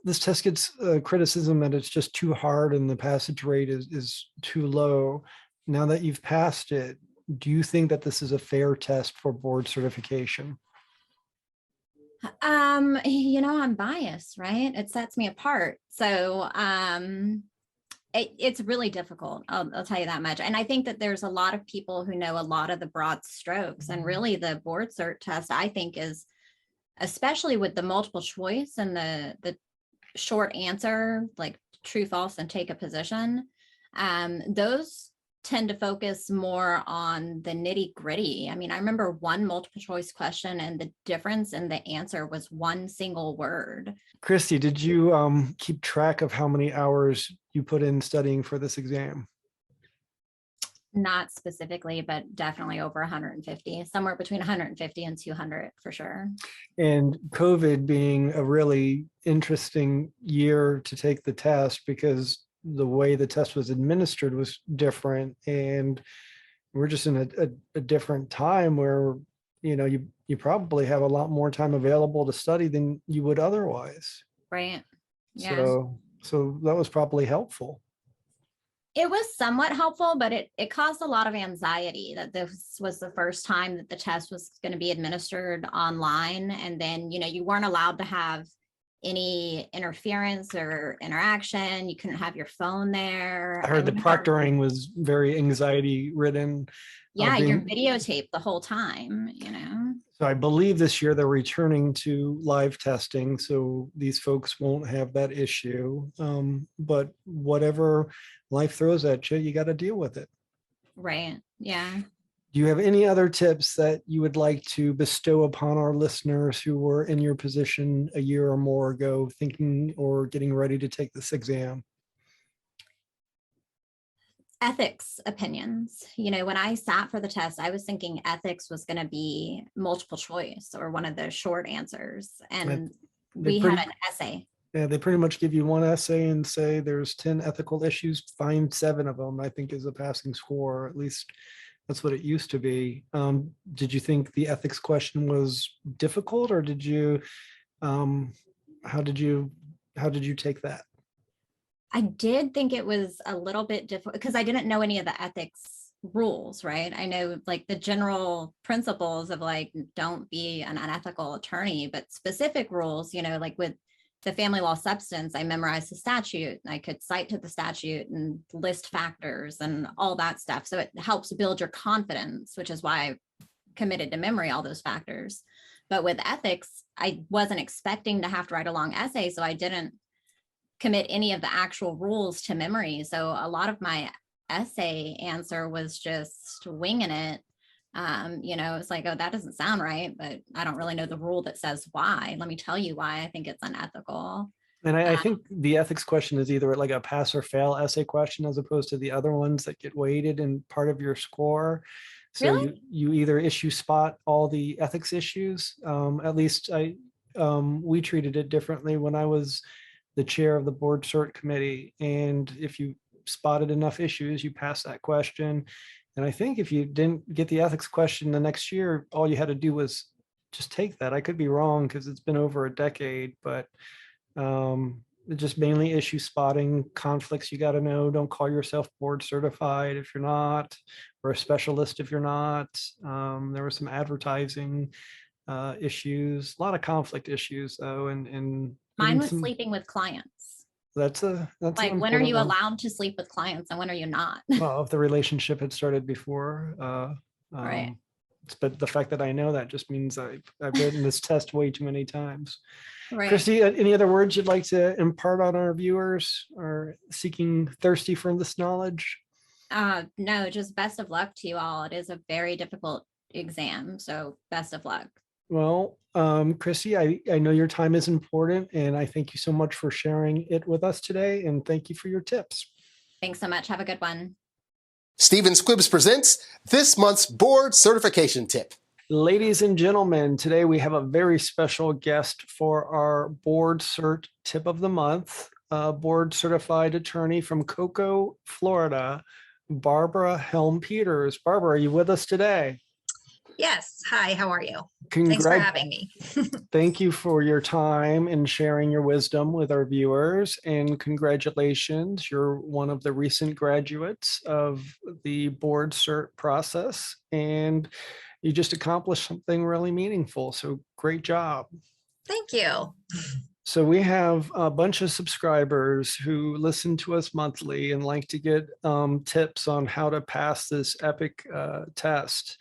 This test gets criticism that it's just too hard and the passage rate is too low. Now that you've passed it, do you think that this is a fair test for board certification? I'm biased, right? It sets me apart. So it's really difficult. I'll tell you that much. And I think that there's a lot of people who know a lot of the broad strokes, and really the board cert test, I think, is, especially with the multiple choice and the short answer, like true, false, and take a position. Those tend to focus more on the nitty gritty. I mean, I remember one multiple choice question and the difference in the answer was one single word. Christy, did you keep track of how many hours you put in studying for this exam? Not specifically, but definitely over 150, somewhere between 150 and 200 for sure. And COVID being a really interesting year to take the test because the way the test was administered was different. And we're just in a different time where, you probably have a lot more time available to study than you would otherwise. Right. Yeah. So that was probably helpful. It was somewhat helpful, but it caused a lot of anxiety that this was the first time that the test was going to be administered online. And then, you weren't allowed to have any interference or interaction. You couldn't have your phone there. I heard the proctoring was very anxiety ridden. Yeah, you're videotaped the whole time, So I believe this year they're returning to live testing, so these folks won't have that issue. But whatever life throws at you, you got to deal with it. Right. Yeah. Do you have any other tips that you would like to bestow upon our listeners who were in your position a year or more ago, thinking or getting ready to take this exam? Ethics opinions. When I sat for the test, I was thinking ethics was going to be multiple choice or one of the short answers. And we had an essay. Yeah, they pretty much give you one essay and say there's 10 ethical issues, find 7 of them, I think is a passing score. At least that's what it used to be. Did you think the ethics question was difficult, or did you, how did you take that? I did think it was a little bit difficult because I didn't know any of the ethics rules, right? I know like the general principles of like, don't be an unethical attorney, but specific rules, like with the family law substance, I memorized the statute and I could cite to the statute and list factors and all that stuff. So it helps build your confidence, which is why I committed to memory all those factors. But with ethics, I wasn't expecting to have to write a long essay, so I didn't commit any of the actual rules to memory. So a lot of my essay answer was just winging it. It's like, oh, that doesn't sound right, but I don't really know the rule that says why. Let me tell you why I think it's unethical. And I think the ethics question is either like a pass or fail essay question as opposed to the other ones that get weighted in part of your score. So Really? you either issue spot all the ethics issues. At least we treated it differently when I was the chair of the board cert committee. And if you spotted enough issues, you pass that question. And I think if you didn't get the ethics question the next year, all you had to do was just take that. I could be wrong because it's been over a decade, but just mainly issue spotting, conflicts you got to know. Don't call yourself board certified if you're not, or a specialist if you're not. There were some advertising issues, a lot of conflict issues though, and Mine even was some, sleeping with clients. that's an Like, when are important you one. allowed to sleep with clients and when are you not? Well, if the relationship had started before, Right. but the fact that I know that just means I've written this test way too many times. Right. Christy, any other words you'd like to impart on our viewers or seeking thirsty for this knowledge? No, just best of luck to you all. It is a very difficult exam, so best of luck. Well, Chrissy, I know your time is important and I thank you so much for sharing it with us today. And thank you for your tips. Thanks so much. Have a good one. Stephen Squibbs presents this month's board certification tip. Ladies and gentlemen, today we have a very special guest for our board cert tip of the month, a board certified attorney from Cocoa, Florida, Barbara Helm Peters. Barbara, are you with us today? Yes. Hi, how are you? Thanks for having me. Thank you for your time and sharing your wisdom with our viewers. And congratulations, you're one of the recent graduates of the board cert process. And you just accomplished something really meaningful. So great job. Thank you. So we have a bunch of subscribers who listen to us monthly and like to get tips on how to pass this epic test.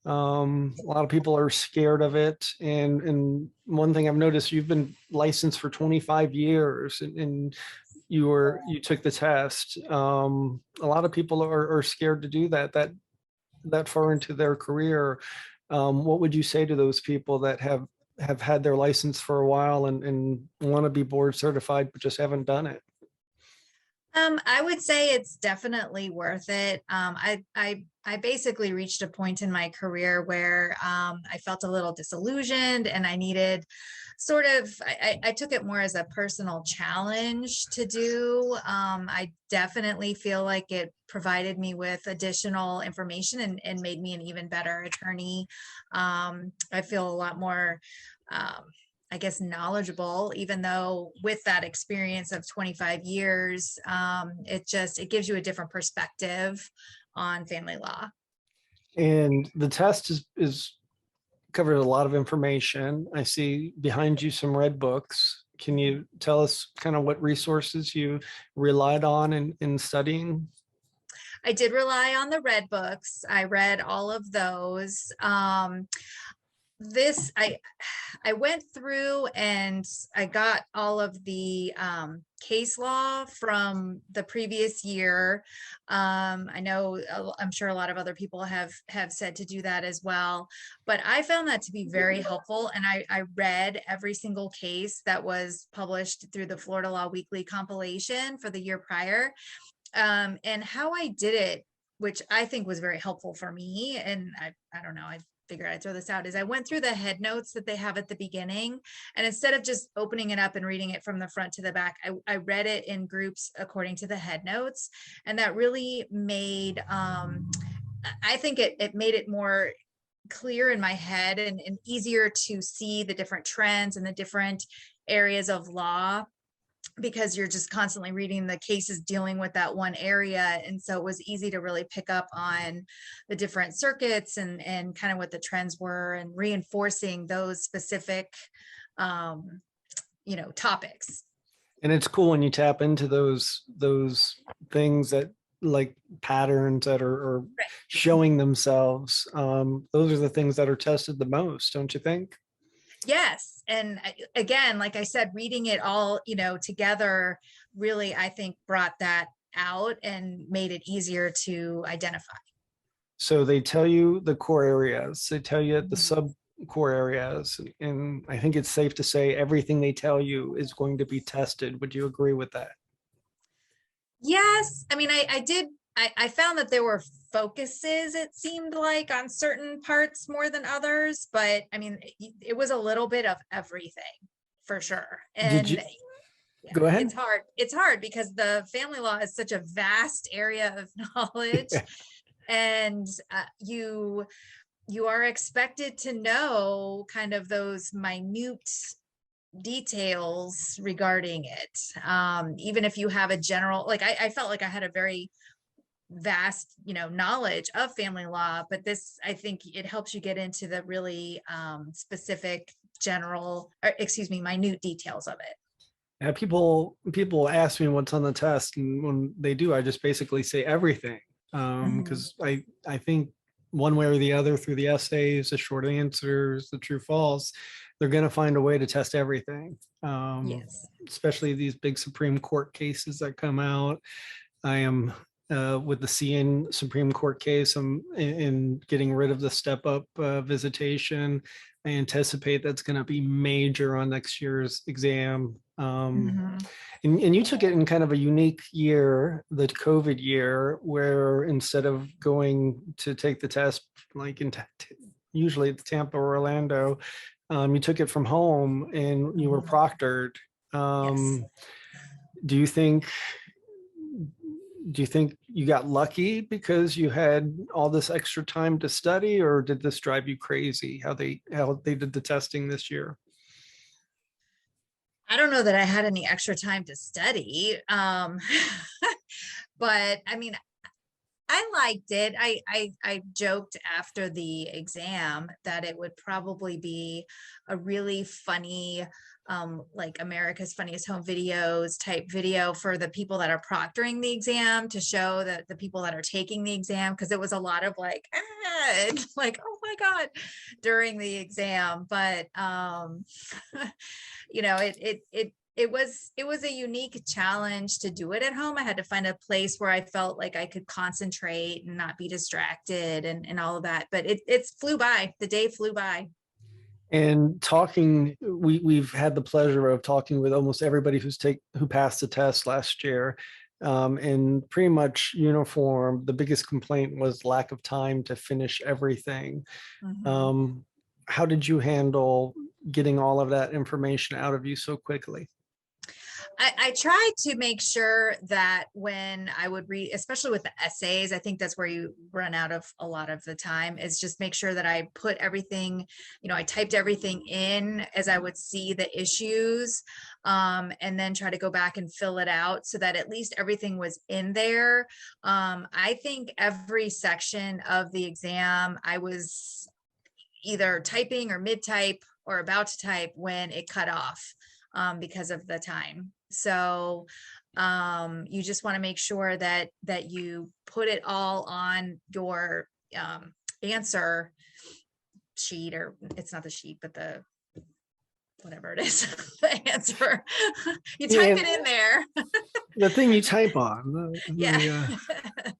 A lot of people are scared of it. And one thing I've noticed, you've been licensed for 25 years and you took the test. A lot of people are scared to do that far into their career. What would you say to those people that have had their license for a while and want to be board certified, but just haven't done it? I would say it's definitely worth it. I basically reached a point in my career where I felt a little disillusioned and I needed I took it more as a personal challenge to do. I definitely feel like it provided me with additional information and made me an even better attorney. I feel a lot more I guess knowledgeable, even though with that experience of 25 years, it gives you a different perspective on family law. And the test is covered a lot of information. I see behind you some red books. Can you tell us kind of what resources you relied on in studying? I did rely on the red books. I read all of those. I went through and I got all of the case law from the previous year. I know I'm sure a lot of other people have said to do that as well, but I found that to be very helpful. And I read every single case that was published through the Florida Law Weekly compilation for the year prior. And how I did it, which I think was very helpful for me, and I don't know, I figured I'd throw this out, is I went through the head notes that they have at the beginning. And instead of just opening it up and reading it from the front to the back, I read it in groups according to the head notes. And that really made, I think it made it more clear in my head and easier to see the different trends and the different areas of law because you're just constantly reading the cases dealing with that one area. And so it was easy to really pick up on the different circuits and kind of what the trends were and reinforcing those specific, topics. And it's cool when you tap into those things that like patterns that are Right. showing themselves. Those are the things that are tested the most, don't you think? Yes. And again, like I said, reading it all, together really, I think brought that out and made it easier to identify. So they tell you the core areas, they tell you the Mhm. sub core areas, and I think it's safe to say everything they tell you is going to be tested. Would you agree with that? Yes. I mean, I found that there were focuses, it seemed like, on certain parts more than others, but I mean, it was a little bit of everything for sure. Did you And yeah, go ahead? it's hard because the family law is such a vast area of knowledge. And you are expected to know kind of those minute details regarding it. Even if you have a general, like I felt like I had a very vast, knowledge of family law, but this, I think it helps you get into the really specific minute details of it. Yeah, people ask me what's on the test, and when they do, I just basically say everything. Because I think one way or the other, through the essays, the short answers, the true false, they're going to find a way to test everything. Yes. Especially these big Supreme Court cases that come out. I am with the CN Supreme Court case. I'm in getting rid of the step up visitation. I anticipate that's going to be major on next year's exam. And you took it in kind of a unique year, the COVID year, where instead of going to take the test, like usually it's Tampa or Orlando, you took it from home and you were proctored. Yes. Do you think you got lucky because you had all this extra time to study, or did this drive you crazy how they did the testing this year? I don't know that I had any extra time to study. But I mean, I liked it. I joked after the exam that it would probably be a really funny, like America's Funniest Home Videos type video for the people that are proctoring the exam, to show that the people that are taking the exam, because it was a lot of like, and like, oh my God, during the exam. But it was a unique challenge to do it at home. I had to find a place where I felt like I could concentrate and not be distracted and all of that. But it flew by. The day flew by. And talking, we've had the pleasure of talking with almost everybody who passed the test last year. And pretty much uniform, the biggest complaint was lack of time to finish everything. How did you handle getting all of that information out of you so quickly? I tried to make sure that when I would read, especially with the essays, I think that's where you run out of a lot of the time, is just make sure that I put everything, I typed everything in as I would see the issues, and then try to go back and fill it out so that at least everything was in there. I think every section of the exam, I was either typing or mid-type or about to type when it cut off, because of the time. So you just want to make sure that you put it all on your answer sheet, or it's not the sheet, but the whatever it is, the answer. You type it in there. The thing you type on, Yeah.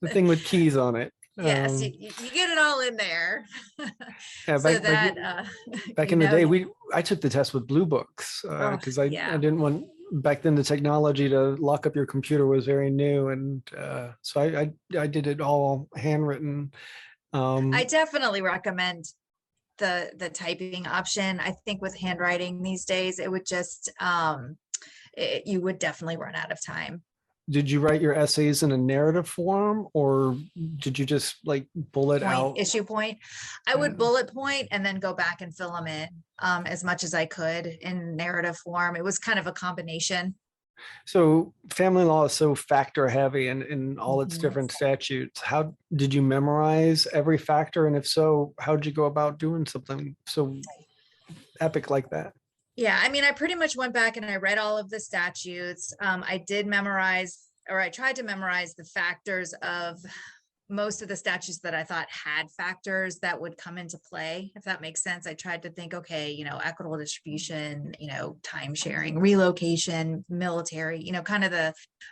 The thing with keys on it. Yes, you get it all in there. Yeah, So back in the day, I took the test with blue books because I didn't want, back then the technology to lock up your computer was very new, and so I did it all handwritten. I definitely recommend the typing option. I think with handwriting these days, it would just you would definitely run out of time. Did you write your essays in a narrative form, or did you just like bullet out? Issue point. I would bullet point and then go back and fill them in as much as I could in narrative form. It was kind of a combination. So family law is so factor heavy in all its Mhm. different statutes. How did you memorize every factor? And if so, how did you go about doing something so epic like that? Yeah, I mean, I pretty much went back and I read all of the statutes. I did memorize, or I tried to memorize the factors of most of the statutes that I thought had factors that would come into play, if that makes sense. I tried to think, okay, equitable distribution, time sharing, relocation, military, kind of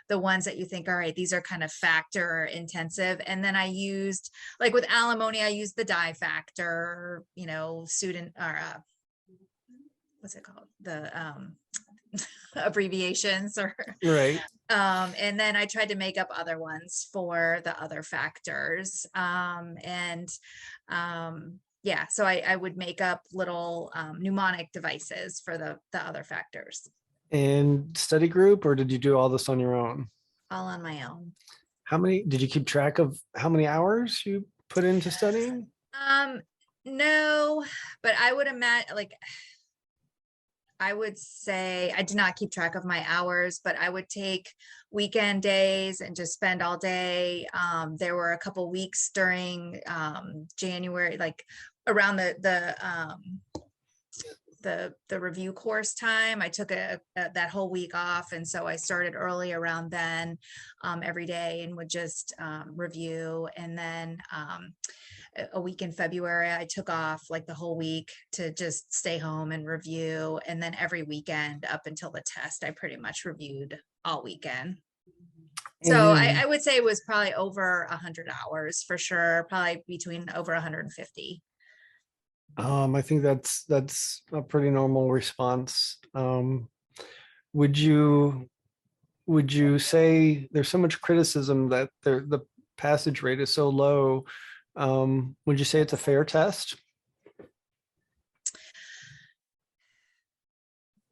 the ones that you think, all right, these are kind of factor intensive. And then I used, like with alimony, I used the die factor, student or what's it called? The abbreviations or Right. and then I tried to make up other ones for the other factors. Yeah, so I would make up little mnemonic devices for the other factors. And study group, or did you do all this on your own? All on my own. Did you keep track of how many hours you put into studying? No, but I would imagine, like, I would say I did not keep track of my hours, but I would take weekend days and just spend all day. There were a couple weeks during January, like around the review course time. I took that whole week off, and so I started early around then, every day, and would just review. And then a week in February, I took off like the whole week to just stay home and review. And then every weekend up until the test, I pretty much reviewed all weekend. So I would say it was probably over 100 hours for sure, probably between over 150. I think that's a pretty normal response. Would you say there's so much criticism that the passage rate is so low? Would you say it's a fair test?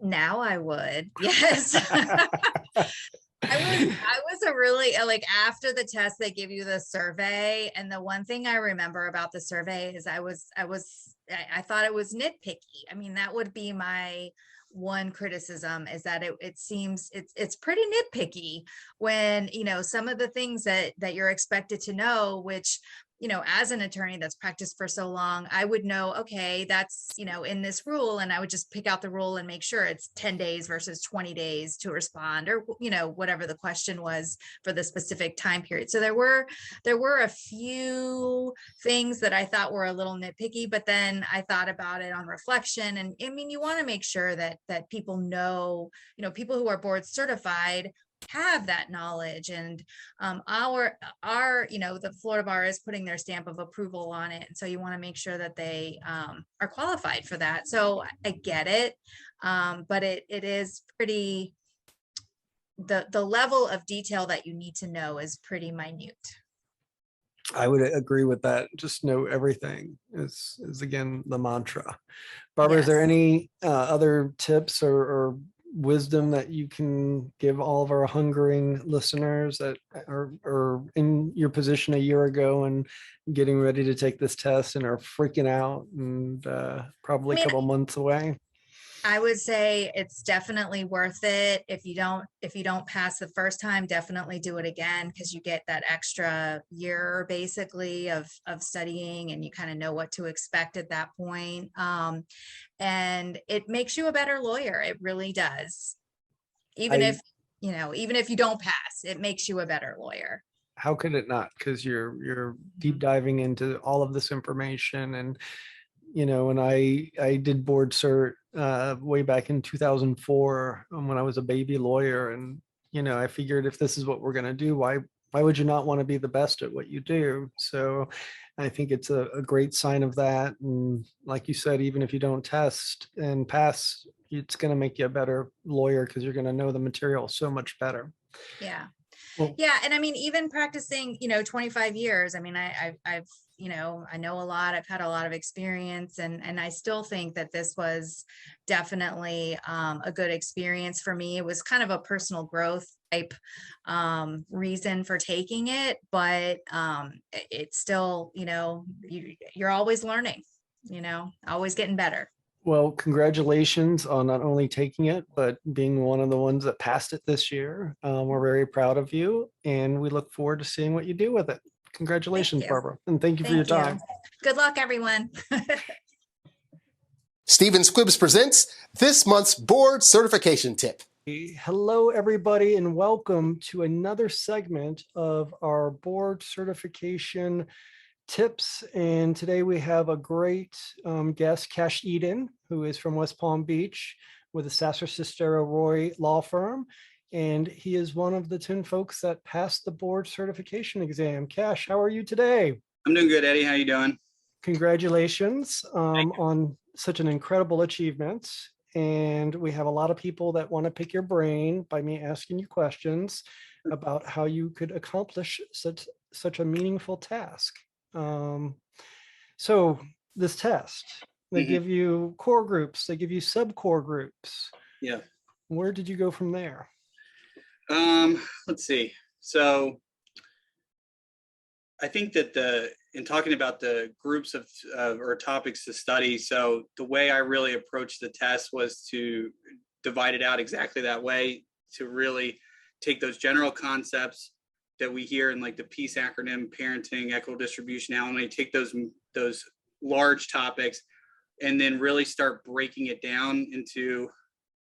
Now I would, yes. I was a really, like, after the test, they give you the survey. And the one thing I remember about the survey is I thought it was nitpicky. I mean, that would be my one criticism, is that it seems it's pretty nitpicky when, some of the things that you're expected to know, which, as an attorney that's practiced for so long, I would know, okay, that's, in this rule, and I would just pick out the rule and make sure it's 10 days versus 20 days to respond, or, whatever the question was for the specific time period. So there were a few things that I thought were a little nitpicky, but then I thought about it on reflection. And I mean, you want to make sure that people know, people who are board certified have that knowledge, and our the Florida Bar is putting their stamp of approval on it, and so you want to make sure that they are qualified for that. So I get it, but it is pretty, the level of detail that you need to know is pretty minute. I would agree with that. Just know everything is again the mantra. Barbara, is there Yes. any other tips or wisdom that you can give all of our hungering listeners that are in your position a year ago and getting ready to take this test and are freaking out and probably a couple months away? I would say it's definitely worth it. If you don't pass the first time, definitely do it again, because you get that extra year basically of studying, and you kind of know what to expect at that point. And it makes you a better lawyer. It really does. Even if you don't pass, it makes you a better lawyer. How could it not? Because you're deep diving into all of this information. And and I did board cert way back in 2004 when I was a baby lawyer, and I figured if this is what we're going to do, why would you not want to be the best at what you do? So I think it's a great sign of that. And like you said, even if you don't test and pass, it's going to make you a better lawyer because you're going to know the material so much better. Yeah. Well, Yeah. And I mean, even practicing, 25 years, I mean, I've I know a lot, I've had a lot of experience, and I still think that this was definitely a good experience for me. It was kind of a personal growth type reason for taking it, but it's still, you're always learning, always getting better. Well, congratulations on not only taking it, but being one of the ones that passed it this year. We're very proud of you, and we look forward to seeing what you do with it. Congratulations, you. Barbara, and thank you for your Thank you. time. Good luck, everyone. Stephen Squibbs presents this month's board certification tip. Hello, everybody, and welcome to another segment of our board certification tips. And today we have a great guest, Cash Eden, who is from West Palm Beach with the Sasser Sistero Roy law firm. And he is one of the 10 folks that passed the board certification exam. Cash, how are you today? I'm doing good, Eddie. How you doing? Congratulations on such an incredible achievement. And we have a lot of people that want to pick your brain by me asking you questions about how you could accomplish such a meaningful task. So this test, they give you core groups, they give you sub-core groups. Yeah. Where did you go from there? Let's see. So I think that in talking about the groups of or topics to study, so the way I really approached the test was to divide it out exactly that way, to really take those general concepts that we hear in like the PEACE acronym, parenting, equitable distribution, alimony, take those large topics and then really start breaking it down into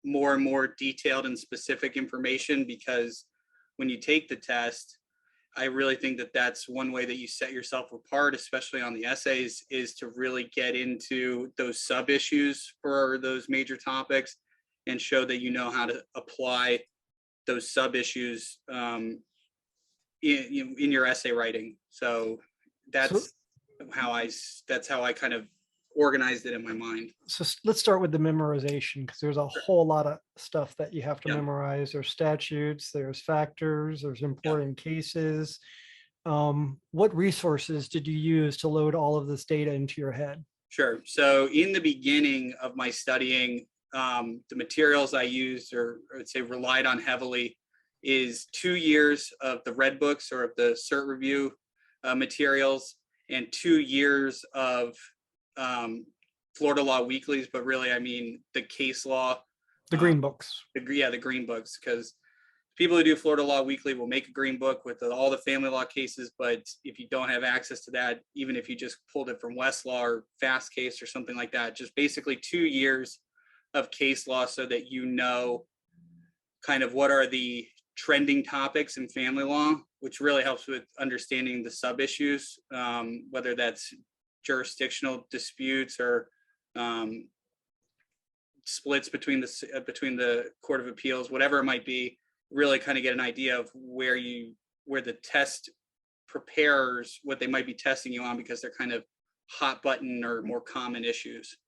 more and more detailed and specific information. Because when you take the test, I really think that that's one way that you set yourself apart, especially on the essays, is to really get into those sub issues for those major topics and show that you know how to apply those sub issues in your essay writing. So that's how I kind of organized it in my mind. So let's start with the memorization, because there's a whole lot of stuff that you have to memorize. There's statutes, there's factors, there's important cases. What resources did you use to load all of this data into your head? Sure. So in the beginning of my studying, the materials I used, or I would say relied on heavily, is 2 years of the red books or of the Cert review materials, and 2 years of Florida Law Weeklies, but really, I mean, the case law. The green books. The green books, because people who do Florida Law Weekly will make a green book with all the family law cases, but if you don't have access to that, even if you just pulled it from Westlaw or Fast Case or something like that, just basically 2 years of case law so that you know kind of what are the trending topics in family law, which really helps with understanding the sub issues, whether that's jurisdictional disputes or splits between the Court of Appeals, whatever it might be. Really kind of get an idea of where the test preparers, what they might be testing you on, because they're kind of hot button or more common issues.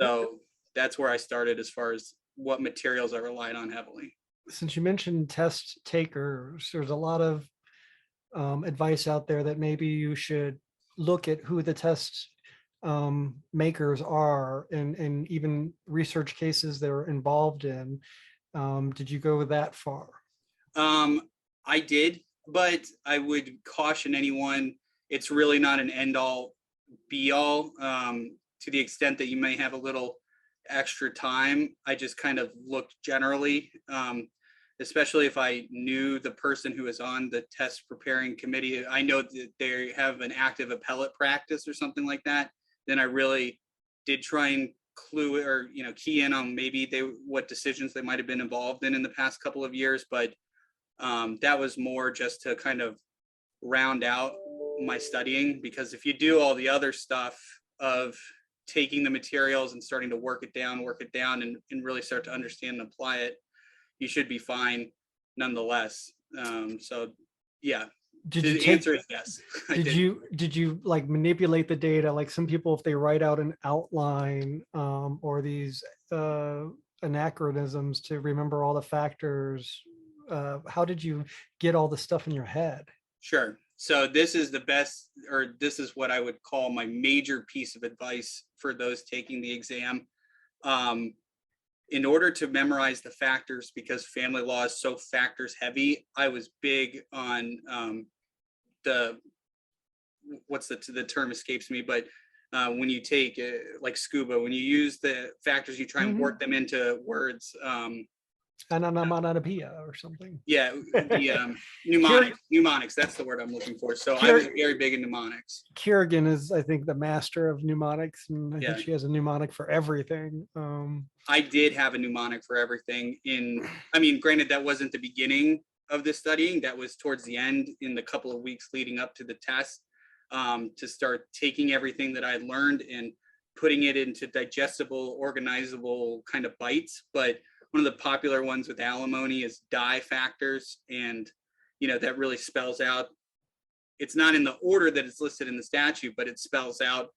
So that's where I started as far as what materials I relied on heavily. Since you mentioned test takers, there's a lot of advice out there that maybe you should look at who the test makers are and even research cases they're involved in. Did you go that far? I did, but I would caution anyone, it's really not an end all be all. To the extent that you may have a little extra time, I just kind of looked generally, especially if I knew the person who is on the test preparing committee. I know that they have an active appellate practice or something like that. Then I really did try and clue or key in on maybe what decisions they might have been involved in the past couple of years. But that was more just to kind of round out my studying, because if you do all the other stuff of taking the materials and starting to work it down and really start to understand and apply it, you should be fine nonetheless. So yeah. The answer is yes. Did you like manipulate the data? Like some people, if they write out an outline or these anachronisms to remember all the factors, how did you get all the stuff in your head? Sure. So this is the best, or this is what I would call my major piece of advice for those taking the exam. In order to memorize the factors, because family law is so factors heavy, I was big on the term escapes me, but when you take like scuba, when you use the factors, you try and work them into words. Onomatopoeia or something. Yeah, the mnemonics, that's the word I'm looking for. So I was very big in mnemonics. Kerrigan is, I think, the master of mnemonics, and I Yeah. think she has a mnemonic for everything. I did have a mnemonic for everything granted, that wasn't the beginning of the studying, that was towards the end in the couple of weeks leading up to the test, to start taking everything that I learned and putting it into digestible, organizable kind of bites. But one of the popular ones with alimony is die factors. And, that really spells out, it's not in the order that it's listed in the statute, but it spells out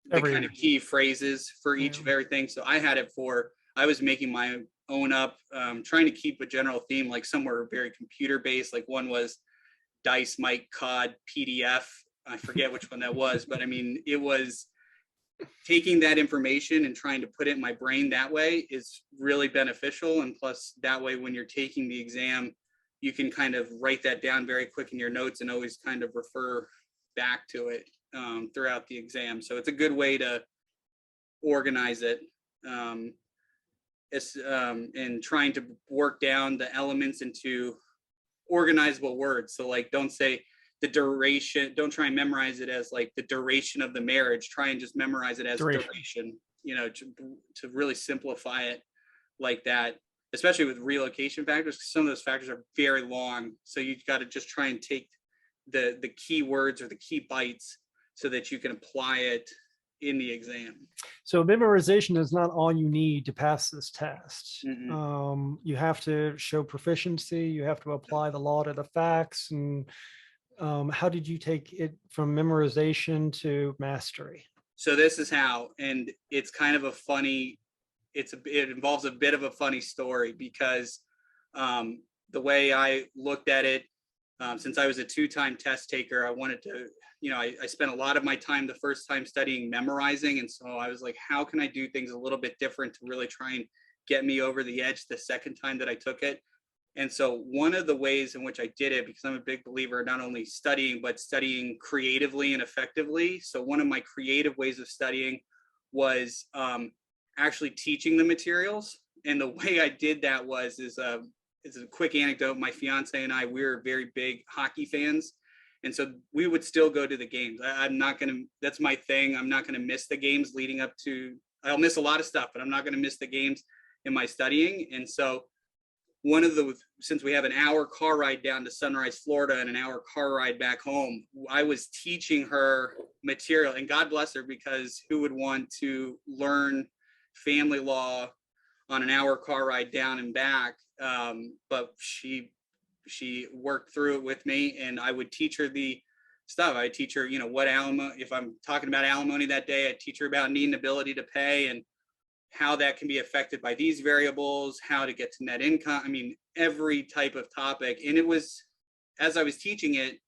the kind of key phrases for each of everything. So I was making my own up, trying to keep a general theme, like some were very computer based. Like one was dice, mic, cod, PDF. I forget which one that was, but it was taking that information and trying to put it in my brain that way is really beneficial. And plus that way, when you're taking the exam, you can kind of write that down very quick in your notes and always kind of refer back to it throughout the exam. So it's a good way to organize it. And trying to work down the elements into organizable words. So like, don't say the duration, don't try and memorize it as like the duration of the marriage, try and just memorize it as duration, to really simplify it like that, especially with relocation factors, because some of those factors are very long. So you've got to just try and take the key words or the key bites so that you can apply it in the exam. So memorization is not all you need to pass this test. Mm-mm. You have to show proficiency. You have to apply the law to the facts. And how did you take it from memorization to mastery? So this is how, and it's kind of a funny, it involves a bit of a funny story, because the way I looked at it, since I was a 2-time test taker, I wanted to, I spent a lot of my time the first time studying memorizing. And so I was like, how can I do things a little bit different to really try and get me over the edge the second time that I took it? And so one of the ways in which I did it, because I'm a big believer, not only studying, but studying creatively and effectively. So one of my creative ways of studying was actually teaching the materials. And the way I did that is a quick anecdote. My fiance and I, we were very big hockey fans. And so we would still go to the games. That's my thing. I'm not going to miss the games leading up to, I'll miss a lot of stuff, but I'm not going to miss the games in my studying. And so since we have an hour car ride down to Sunrise, Florida, and an hour car ride back home, I was teaching her material. And God bless her, because who would want to learn family law on an hour car ride down and back? But she worked through it with me, and I would teach her the stuff. I teach her, what alimony, if I'm talking about alimony that day, I teach her about needing ability to pay and how that can be affected by these variables, how to get to net income. Every type of topic. And it was, as I was teaching it,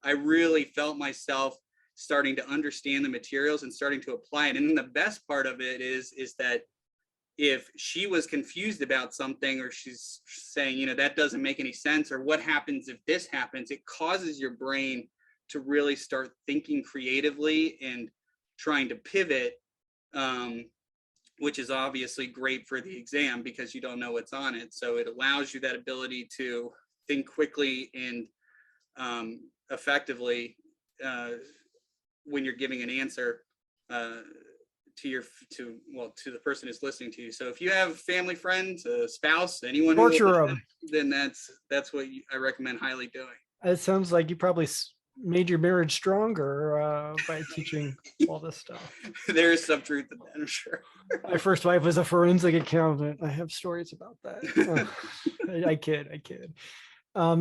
I really felt myself starting to understand the materials and starting to apply it. And then the best part of it is that if she was confused about something, or she's saying, that doesn't make any sense, or what happens if this happens, it causes your brain to really start thinking creatively and trying to pivot, which is obviously great for the exam because you don't know what's on it. So it allows you that ability to think quickly and effectively when you're giving an answer to the person who's listening to you. So if you have family, friends, a spouse, anyone, then that's what I recommend highly doing. It sounds like you probably made your marriage stronger by teaching all this stuff. There is some truth in that, I'm sure. My first wife was a forensic accountant. I have stories about that. I kid.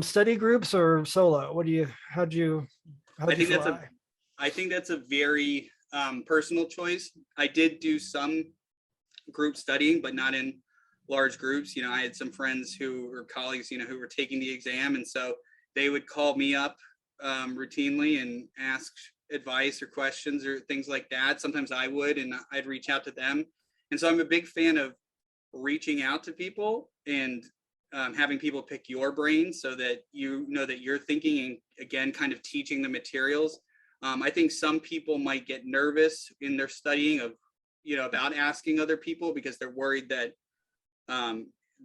Study groups or solo? I think that's a very personal choice. I did do some group studying, but not in large groups. I had some friends who were colleagues, who were taking the exam. And so they would call me up routinely and ask advice or questions or things like that. Sometimes I would, and I'd reach out to them. And so I'm a big fan of reaching out to people and having people pick your brain so that that you're thinking, and again, kind of teaching the materials. I think some people might get nervous in their studying of, about asking other people because they're worried that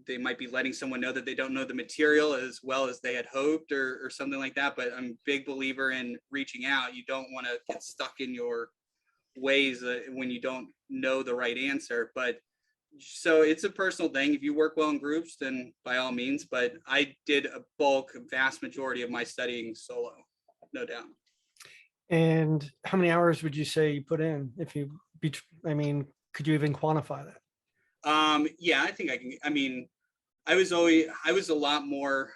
they might be letting someone know that they don't know the material as well as they had hoped or something like that. But I'm a big believer in reaching out. You don't want to get stuck in your ways when you don't know the right answer. But so it's a personal thing. If you work well in groups, then by all means. But I did a vast majority of my studying solo, no doubt. And how many hours would you say you put in? Could you even quantify that? Yeah, I think I can. I mean, I was a lot more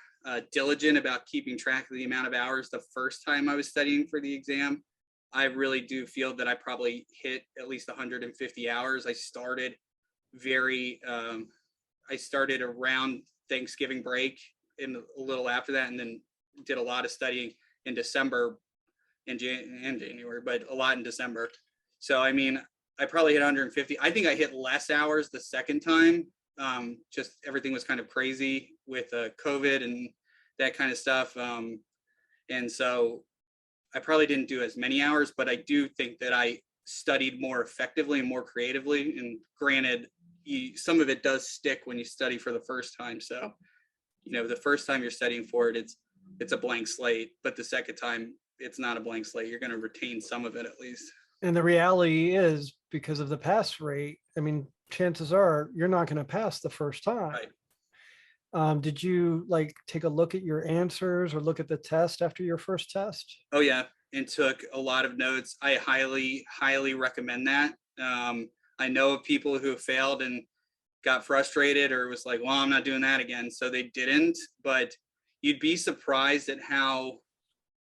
diligent about keeping track of the amount of hours the first time I was studying for the exam. I really do feel that I probably hit at least 150 hours. I started around Thanksgiving break and a little after that, and then did a lot of studying in December and January, but a lot in December. So, I mean, I probably hit 150. I think I hit less hours the second time. Just everything was kind of crazy with COVID and that kind of stuff. And so I probably didn't do as many hours, but I do think that I studied more effectively and more creatively. And granted, some of it does stick when you study for the first time. So, the first time you're studying for it, it's a blank slate, but the second time it's not a blank slate. You're going to retain some of it at least. And the reality is, because of the pass rate, chances are you're not going to pass the first time. Right. Did you take a look at your answers or look at the test after your first test? Oh yeah, and took a lot of notes. I highly recommend that. I know of people who have failed and got frustrated or was like, well, I'm not doing that again. So they didn't, but you'd be surprised at how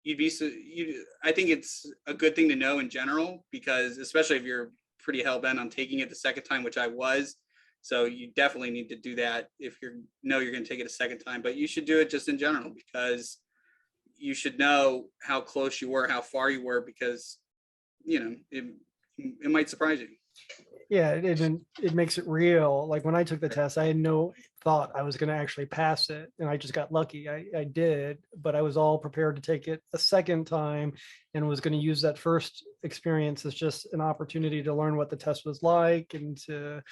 I think it's a good thing to know in general, because especially if you're pretty hell bent on taking it the second time, which I was. So you definitely need to do that if you're going to take it a second time, but you should do it just in general, because you should know how close you were, how far you were, because, it might surprise you. Yeah, it makes it real. Like when I took the test, I had no thought I was going to actually pass it, and I just got lucky. I did, but I was all prepared to take it a second time and was going to use that first experience as just an opportunity to learn what the test was like and to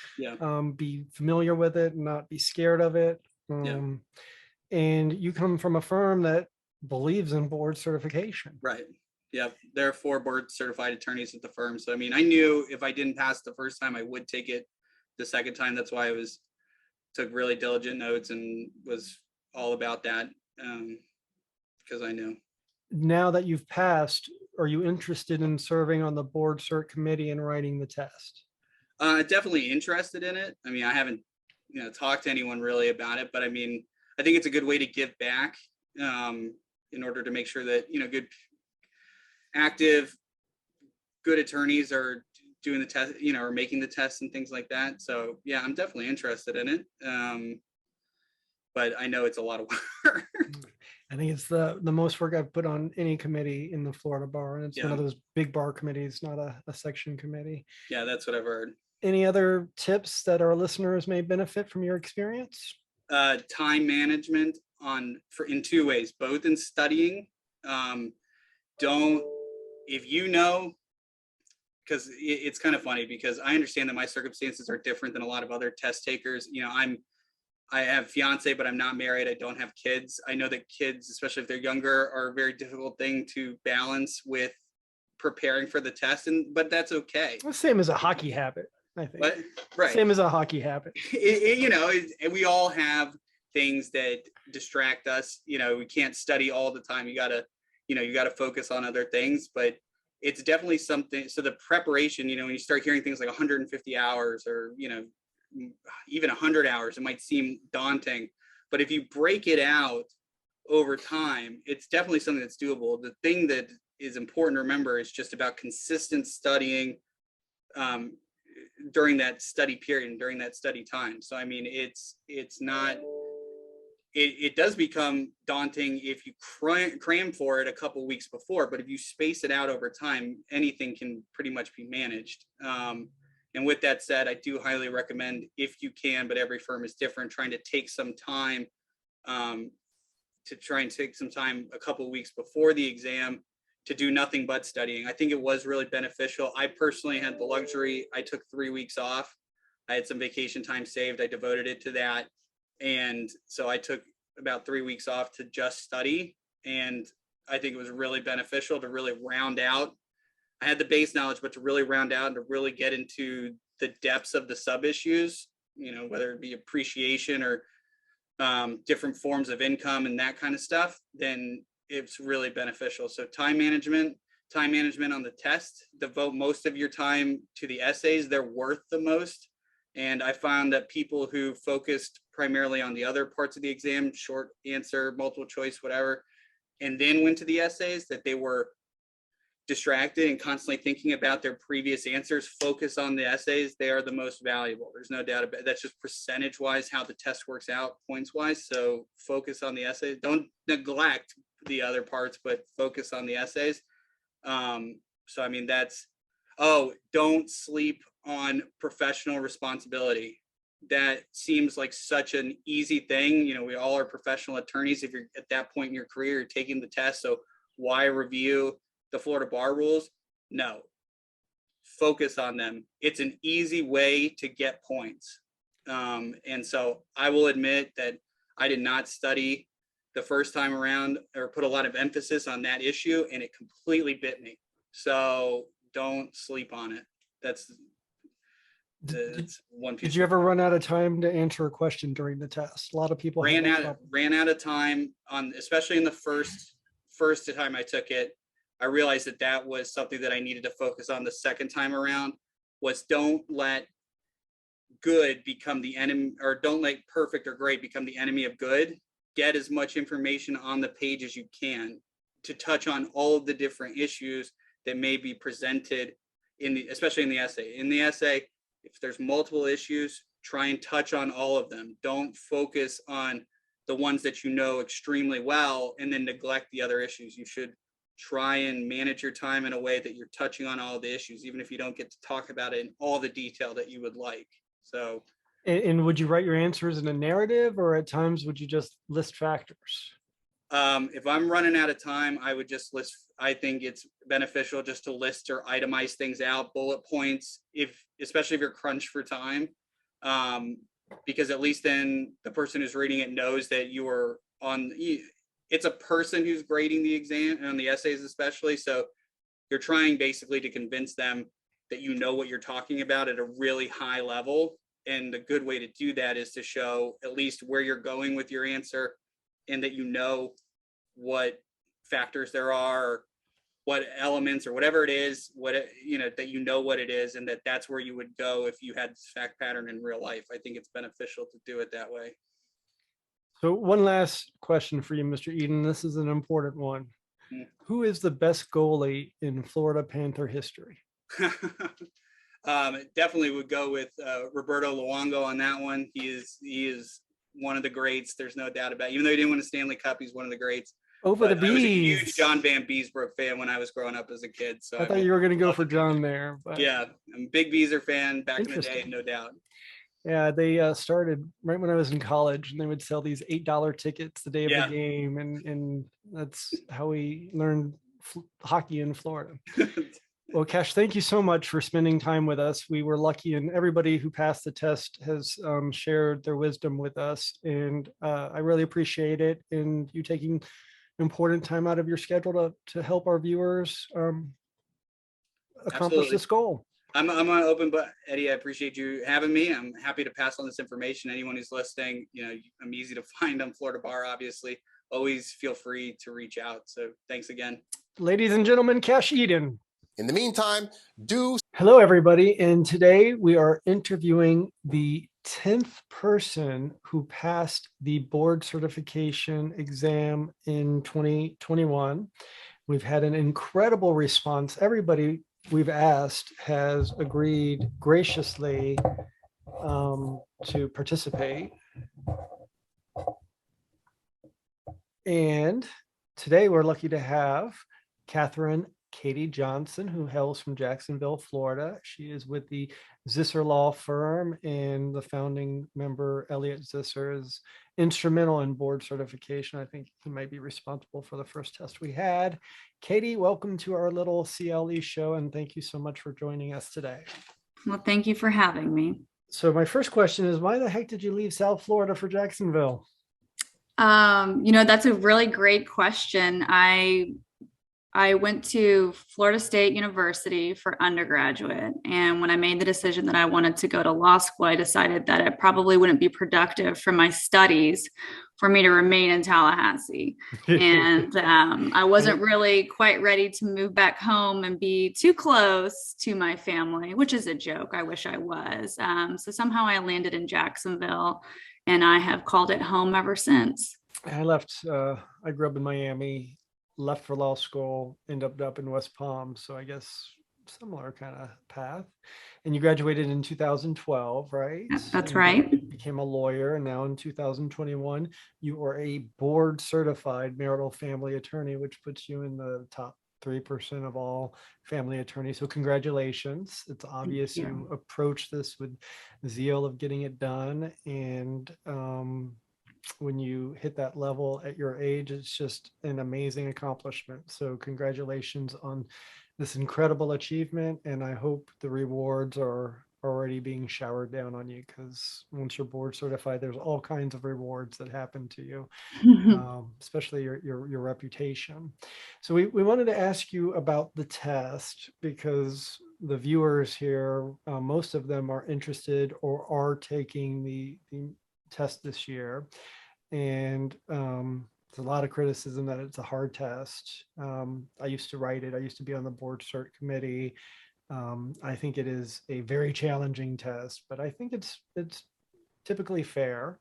be familiar with it and not be scared of it. And you come from a firm that believes in board certification. Right. Yeah, there are 4 board certified attorneys at the firm. So, I mean, I knew if I didn't pass the first time, I would take it the second time. That's why I took really diligent notes and was all about that, because I knew. Now that you've passed, are you interested in serving on the board cert committee and writing the test? Definitely interested in it. I mean, I haven't, talked to anyone really about it, but I mean, I think it's a good way to give back, in order to make sure that, good active, good attorneys are doing the test, or making the tests and things like that. So yeah, I'm definitely interested in it. But I know it's a lot of work. I think it's the most work I've put on any committee in the Florida bar. And it's one of those big bar committees, not a section committee. Yeah, that's what I've heard. Any other tips that our listeners may benefit from your experience? Time management in 2 ways, both in studying. If because it's kind of funny, because I understand that my circumstances are different than a lot of other test takers. I have a fiance, but I'm not married. I don't have kids. I know that kids, especially if they're younger, are a very difficult thing to balance with preparing for the test, but that's okay. The same as a hockey habit, I think. But, right. Same as a hockey habit. And we all have things that distract us. We can't study all the time. You gotta focus on other things, but it's definitely something. So the preparation, when you start hearing things like 150 hours or, even 100 hours, it might seem daunting, but if you break it out over time, it's definitely something that's doable. The thing that is important to remember is just about consistent studying, during that study period and during that study time. So, I mean, it does become daunting if you cram for it a couple weeks before, but if you space it out over time, anything can pretty much be managed. And with that said, I do highly recommend, if you can, but every firm is different, trying to take some time, a couple of weeks before the exam to do nothing but studying. I think it was really beneficial. I personally had the luxury, I took 3 weeks off. I had some vacation time saved. I devoted it to that. And so I took about 3 weeks off to just study. And I think it was really beneficial to really round out. I had the base knowledge, but to really round out and to really get into the depths of the sub issues, you know, whether it be appreciation or different forms of income and that kind of stuff, then it's really beneficial. So time management on the test, devote most of your time to the essays. They're worth the most. And I found that people who focused primarily on the other parts of the exam, short answer, multiple choice, whatever, and then went to the essays, that they were distracted and constantly thinking about their previous answers. Focus on the essays. They are the most valuable. There's no doubt about it. That's just percentage wise how the test works out points wise. So focus on the essays. Don't neglect the other parts, but focus on the essays. So I mean, don't sleep on professional responsibility. That seems like such an easy thing. You know, we all are professional attorneys. If you're at that point in your career, you're taking the test. So why review the Florida bar rules? No, focus on them. It's an easy way to get points. And so I will admit that I did not study the first time around or put a lot of emphasis on that issue, and it completely bit me. So don't sleep on it. That's one piece. Did you ever run out of time to answer a question during the test? A lot of people ran out of time on, especially in the first time I took it. I realized that was something that I needed to focus on the second time around, was don't let good become the enemy, or don't let perfect or great become the enemy of good. Get as much information on the page as you can to touch on all of the different issues that may be presented especially in the essay. In the essay, if there's multiple issues, try and touch on all of them. Don't focus on the ones that you know extremely well and then neglect the other issues. You should try and manage your time in a way that you're touching on all the issues, even if you don't get to talk about it in all the detail that you would like. So, and would you write your answers in a narrative, or at times would you just list factors? If I'm running out of time, I would just list. I think it's beneficial just to list or itemize things out, bullet points, especially if you're crunched for time, because at least then the person who's reading it knows that you are on. It's a person who's grading the exam and the essays especially. So you're trying basically to convince them that you know what you're talking about at a really high level. And the good way to do that is to show at least where you're going with your answer, and that you know what factors there are, or what elements or whatever it is, that you know what it is, and that's where you would go if you had this fact pattern in real life. I think it's beneficial to do it that way. So one last question for you, Mr. Eden. This is an important one. Who is the best goalie in Florida Panther history? Definitely would go with Roberto Luongo on that one. He is one of the greats. There's no doubt about it. Even though he didn't win a Stanley Cup, he's one of the greats. Over the Bees. I was a huge John Van Beesbrook fan when I was growing up as a kid. So I thought you were going to go for John there. But yeah, I'm a big Beezer fan back in the day, no doubt. Yeah, they started right when I was in college, and they would sell these $8 tickets the day of the game, and that's how we learned hockey in Florida. Well, Cash, thank you so much for spending time with us. We were lucky, and everybody who passed the test has shared their wisdom with us, and I really appreciate it, and you taking important time out of your schedule to help our viewers accomplish this goal. I'm open, but Eddie, I appreciate you having me. I'm happy to pass on this information. Anyone who's listening, I'm easy to find on Florida Bar, obviously. Always feel free to reach out. So thanks again. Ladies and gentlemen, Cash Eden. In the meantime, Hello, everybody. And today we are interviewing the 10th person who passed the board certification exam in 2021. We've had an incredible response. Everybody we've asked has agreed graciously to participate. And today we're lucky to have Catherine Katie Johnson, who hails from Jacksonville, Florida. She is with the Zisser Law Firm, and the founding member, Elliot Zisser, is instrumental in board certification. I think he might be responsible for the first test we had. Katie, welcome to our little CLE show, and thank you so much for joining us today. Well, thank you for having me. So my first question is, why the heck did you leave South Florida for Jacksonville? That's a really great question. I went to Florida State University for undergraduate. And when I made the decision that I wanted to go to law school, I decided that it probably wouldn't be productive for my studies for me to remain in Tallahassee. And I wasn't really quite ready to move back home and be too close to my family, which is a joke. I wish I was. So somehow I landed in Jacksonville, and I have called it home ever since. I left, I grew up in Miami, left for law school, ended up in West Palm. So I guess similar kind of path. And you graduated in 2012, right? That's And right. became a lawyer. And now in 2021, you are a board certified marital family attorney, which puts you in the top 3% of all family attorneys. So congratulations. It's obvious you approach this with zeal of getting it done. And when you hit that level at your age, it's just an amazing accomplishment. So congratulations on this incredible achievement. And I hope the rewards are already being showered down on you, because once you're board certified, there's all kinds of rewards that happen to you, especially your reputation. So we wanted to ask you about the test, because the viewers here, most of them are interested or are taking the test this year. And there's a lot of criticism that it's a hard test. I used to write it. I used to be on the board cert committee. I think it is a very challenging test, but I think it's typically fair.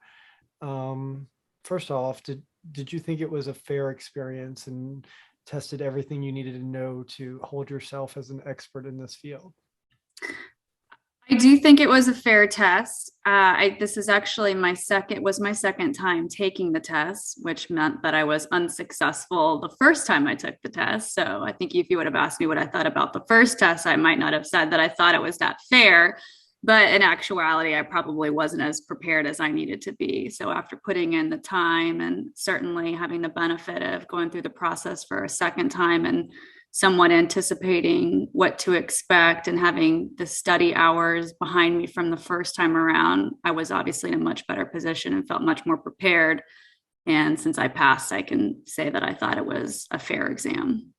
First off, did you think it was a fair experience and tested everything you needed to know to hold yourself as an expert in this field? I do think it was a fair test. This is actually my second time taking the test, which meant that I was unsuccessful the first time I took the test. So I think if you would have asked me what I thought about the first test, I might not have said that I thought it was that fair. But in actuality, I probably wasn't as prepared as I needed to be. So after putting in the time and certainly having the benefit of going through the process for a second time and somewhat anticipating what to expect and having the study hours behind me from the first time around, I was obviously in a much better position and felt much more prepared. And since I passed, I can say that I thought it was a fair exam.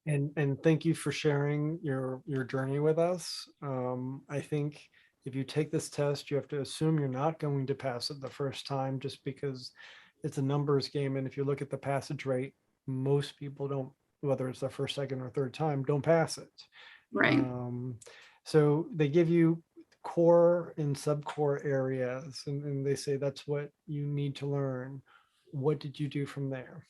And thank you for sharing your journey with us. I think if you take this test, you have to assume you're not going to pass it the first time, just because it's a numbers game. And if you look at the passage rate, most people don't, whether it's the first, second, or third time, don't pass it. Right. So they give you core and subcore areas, and they say that's what you need to learn. What did you do from there?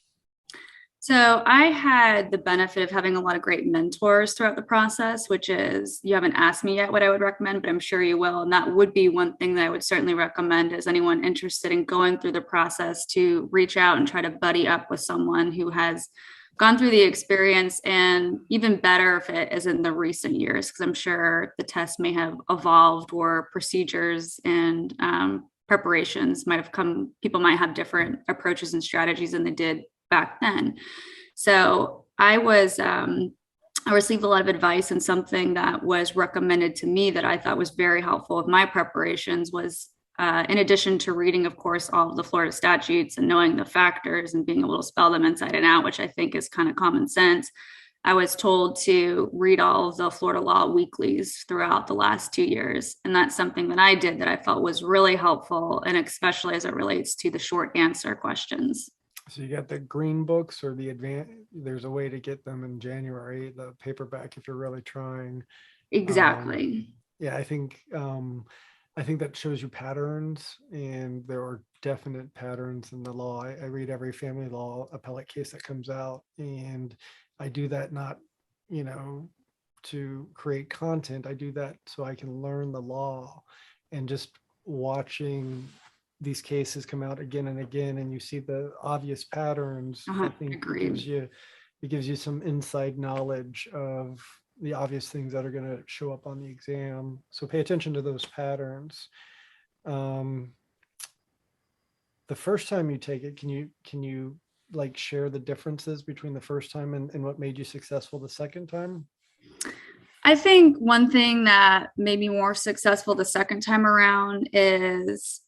So I had the benefit of having a lot of great mentors throughout the process, which is, you haven't asked me yet what I would recommend, but I'm sure you will. And that would be one thing that I would certainly recommend, is anyone interested in going through the process to reach out and try to buddy up with someone who has gone through the experience, and even better if it is in the recent years, because I'm sure the test may have evolved, or procedures and preparations might have come, people might have different approaches and strategies than they did back then. So I received a lot of advice, and something that was recommended to me that I thought was very helpful with my preparations was, in addition to reading, of course, all of the Florida statutes and knowing the factors and being able to spell them inside and out, which I think is kind of common sense, I was told to read all of the Florida law weeklies throughout the last 2 years. And that's something that I did that I felt was really helpful, and especially as it relates to the short answer questions. So you got the green books, or the advanced, there's a way to get them in January, the paperback, if you're really trying. Exactly. Yeah, I think that shows you patterns, and there are definite patterns in the law. I read every family law appellate case that comes out, and I do that not, to create content. I do that so I can learn the law, and just watching these cases come out again and again, and you see the obvious patterns. I think it it gives you some inside knowledge of the obvious things that are going to show up on the exam. So pay attention to those patterns. The first time you take it, can you like share the differences between the first time and what made you successful the second time? I think one thing that made me more successful the second time around is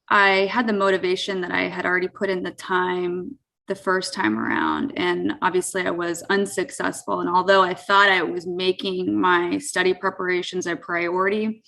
I had the motivation that I had already put in the time the first time around. And obviously I was unsuccessful. And although I thought I was making my study preparations a priority,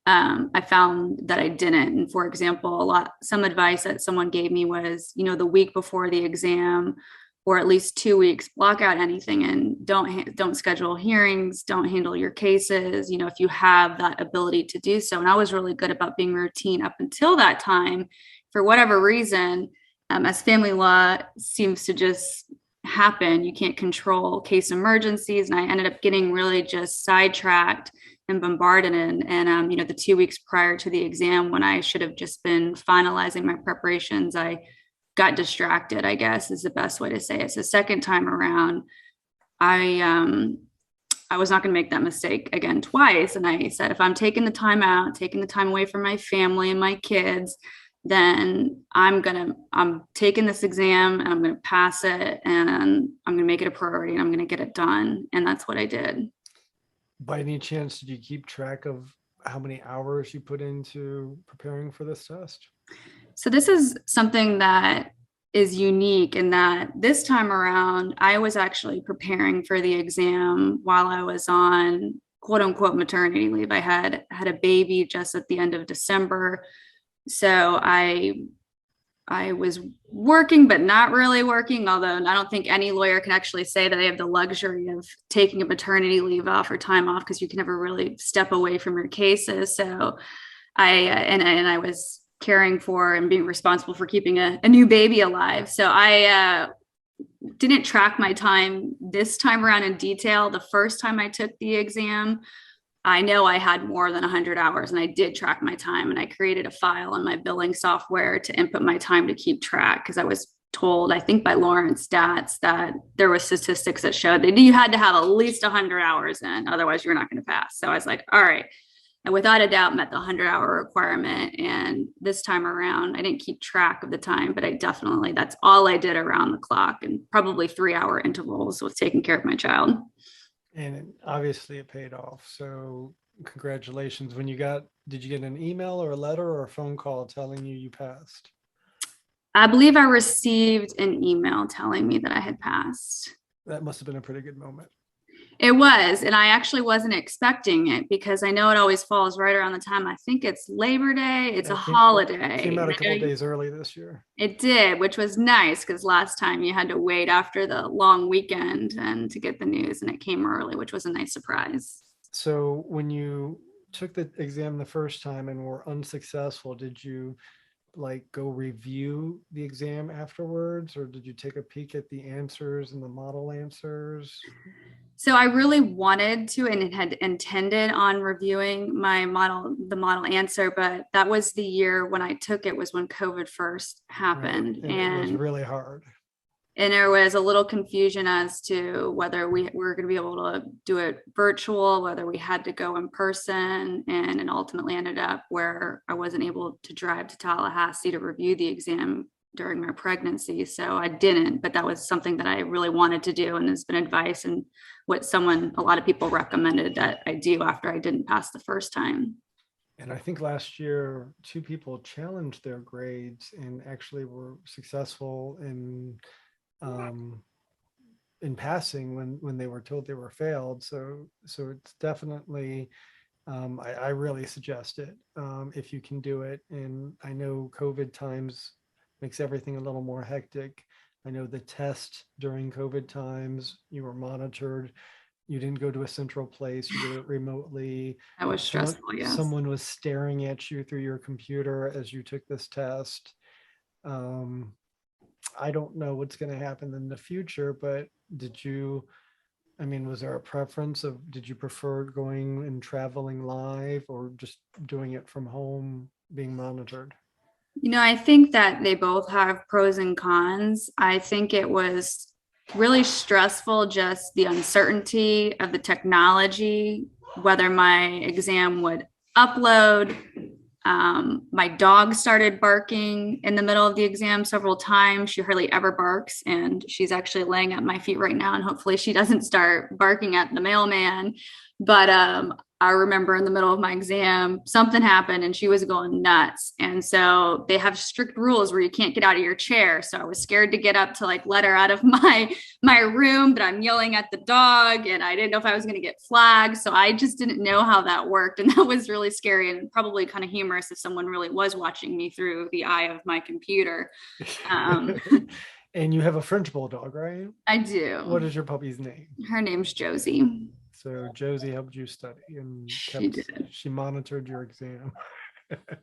I found that I didn't. And for example, some advice that someone gave me was, the week before the exam, or at least 2 weeks, block out anything and don't schedule hearings, don't handle your cases, if you have that ability to do so. And I was really good about being routine up until that time. For whatever reason, as family law seems to just happen, you can't control case emergencies. And I ended up getting really just sidetracked and bombarded. And the 2 weeks prior to the exam, when I should have just been finalizing my preparations, I got distracted, I guess is the best way to say it. So second time around, I was not going to make that mistake again twice. And I said, if I'm taking the time out, taking the time away from my family and my kids, then I'm taking this exam and I'm going to pass it and I'm going to make it a priority and I'm going to get it done. And that's what I did. By any chance, did you keep track of how many hours you put into preparing for this test? So this is something that is unique in that this time around, I was actually preparing for the exam while I was on quote unquote maternity leave. I had a baby just at the end of December. So I was working, but not really working, although I don't think any lawyer can actually say that they have the luxury of taking a maternity leave off or time off because you can never really step away from your cases. So I was caring for and being responsible for keeping a new baby alive. So I didn't track my time this time around in detail. The first time I took the exam, I know I had more than 100 hours and I did track my time and I created a file on my billing software to input my time to keep track because I was told, I think by Lawrence Stats, that there were statistics that showed that you had to have at least 100 hours in, otherwise you're not going to pass. So I was like, all right. And without a doubt met the 100-hour requirement. And this time around, I didn't keep track of the time, but that's all I did around the clock and probably 3-hour intervals with taking care of my child. And obviously it paid off. So congratulations. Did you get an email or a letter or a phone call telling you passed? I believe I received an email telling me that I had passed. That must have been a pretty good moment. It was, and I actually wasn't expecting it because I know it always falls right around the time. I think it's Labor Day. It's a holiday. It came out a couple days early this year. It did, which was nice because last time you had to wait after the long weekend and to get the news, and it came early, which was a nice surprise. So when you took the exam the first time and were unsuccessful, did you go review the exam afterwards, or did you take a peek at the answers and the model answers? So I really wanted to and had intended on reviewing the model answer, but that was the year when I took it was when COVID first happened. Right. And it was really hard. And there was a little confusion as to whether we were going to be able to do it virtual, whether we had to go in person, and it ultimately ended up where I wasn't able to drive to Tallahassee to review the exam during my pregnancy. So I didn't, but that was something that I really wanted to do. And there's been advice and what a lot of people recommended that I do after I didn't pass the first time. And I think last year, 2 people challenged their grades and actually were successful in passing when they were told they were failed. So it's definitely, I really suggest it if you can do it. And I know COVID times makes everything a little more hectic. I know the test during COVID times, you were monitored. You didn't go to a central place, you did it remotely. That was stressful, yes. Someone was staring at you through your computer as you took this test. I don't know what's going to happen in the future, but was there a preference did you prefer going and traveling live or just doing it from home, being monitored? I think that they both have pros and cons. I think it was really stressful, just the uncertainty of the technology, whether my exam would upload. My dog started barking in the middle of the exam several times. She hardly ever barks, and she's actually laying at my feet right now, and hopefully she doesn't start barking at the mailman. But I remember in the middle of my exam, something happened and she was going nuts. And so they have strict rules where you can't get out of your chair. So I was scared to get up to like let her out of my room, but I'm yelling at the dog and I didn't know if I was going to get flagged. So I just didn't know how that worked. And that was really scary and probably kind of humorous if someone really was watching me through the eye of my computer. And you have a French bulldog, right? I do. What is your puppy's name? Her name's Josie. So Josie helped you study and she monitored your exam.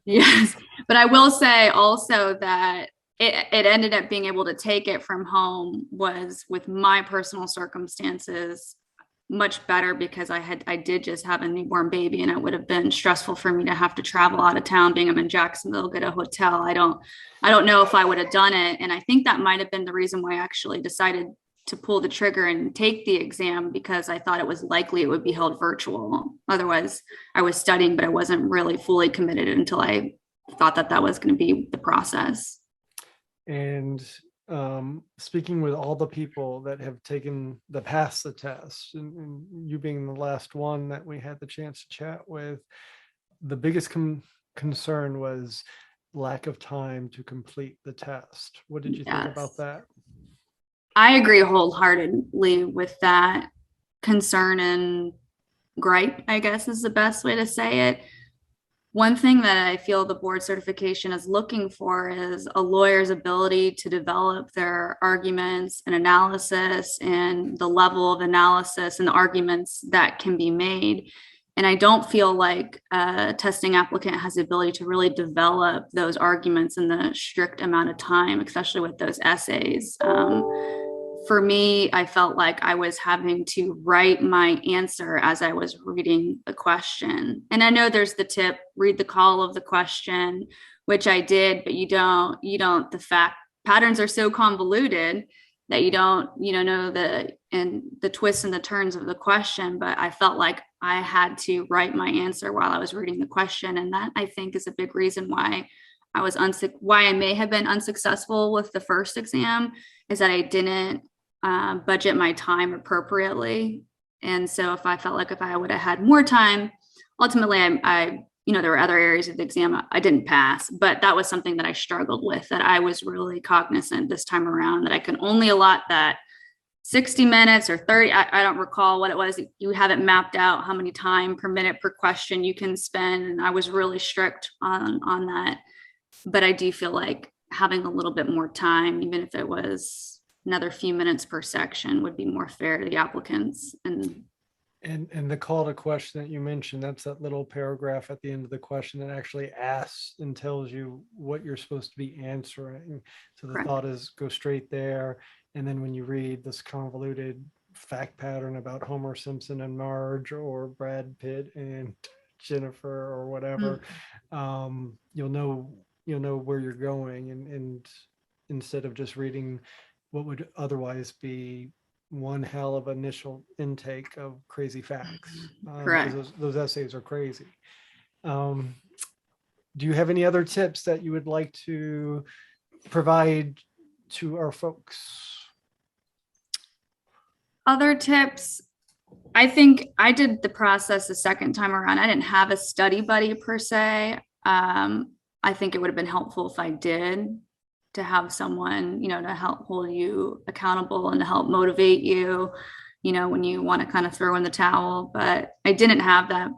Yes, but I will say also that it ended up being able to take it from home was, with my personal circumstances, much better because I did just have a newborn baby, and it would have been stressful for me to have to travel out of town, being I'm in Jacksonville, get a hotel. I don't know if I would have done it. And I think that might have been the reason why I actually decided to pull the trigger and take the exam, because I thought it was likely it would be held virtual. Otherwise, I was studying, but I wasn't really fully committed until I thought that was going to be the process. And speaking with all the people that have passed the test, and you being the last one that we had the chance to chat with, the biggest concern was lack of time to complete the test. What did you think about that? I agree wholeheartedly with that concern and gripe, I guess is the best way to say it. One thing that I feel the board certification is looking for is a lawyer's ability to develop their arguments and analysis and the level of analysis and the arguments that can be made. And I don't feel like a testing applicant has the ability to really develop those arguments in the strict amount of time, especially with those essays. For me, I felt like I was having to write my answer as I was reading the question. And I know there's the tip, read the call of the question, which I did, but you don't, the patterns are so convoluted that you don't, know the twists and the turns of the question. But I felt like I had to write my answer while I was reading the question. And that, I think, is a big reason why why I may have been unsuccessful with the first exam, is that I didn't budget my time appropriately. And so if I felt like if I would have had more time, ultimately I there were other areas of the exam I didn't pass, but that was something that I struggled with, that I was really cognizant this time around that I can only allot that 60 minutes or 30. I don't recall what it was. You have it mapped out how many time per minute per question you can spend. And I was really strict on that. But I do feel like having a little bit more time, even if it was another few minutes per section, would be more fair to the applicants. And the call to question that you mentioned, that's that little paragraph at the end of the question that actually asks and tells you what you're supposed to be answering. So the thought is go straight there. And then when you read this convoluted fact pattern about Homer Simpson and Marge, or Brad Pitt and Jennifer, or whatever, you'll know where you're going. And instead of just reading what would otherwise be one hell of initial intake of crazy facts. Correct. Those essays are crazy. Do you have any other tips that you would like to provide to our folks? Other tips, I think I did the process the second time around. I didn't have a study buddy per se. I think it would have been helpful if I did, to have someone, to help hold you accountable and to help motivate you, when you want to kind of throw in the towel. But I didn't have that.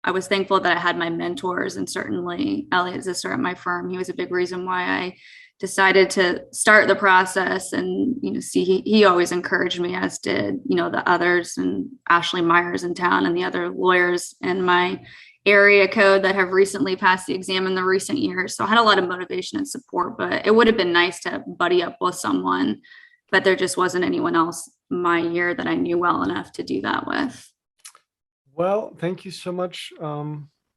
I was thankful that I had my mentors, and certainly Elliot Zister at my firm. He was a big reason why I decided to start the process. And, he always encouraged me, as did, the others, and Ashley Myers in town and the other lawyers in my area code that have recently passed the exam in the recent years. So I had a lot of motivation and support, but it would have been nice to buddy up with someone, but there just wasn't anyone else my year that I knew well enough to do that with. Well, thank you so much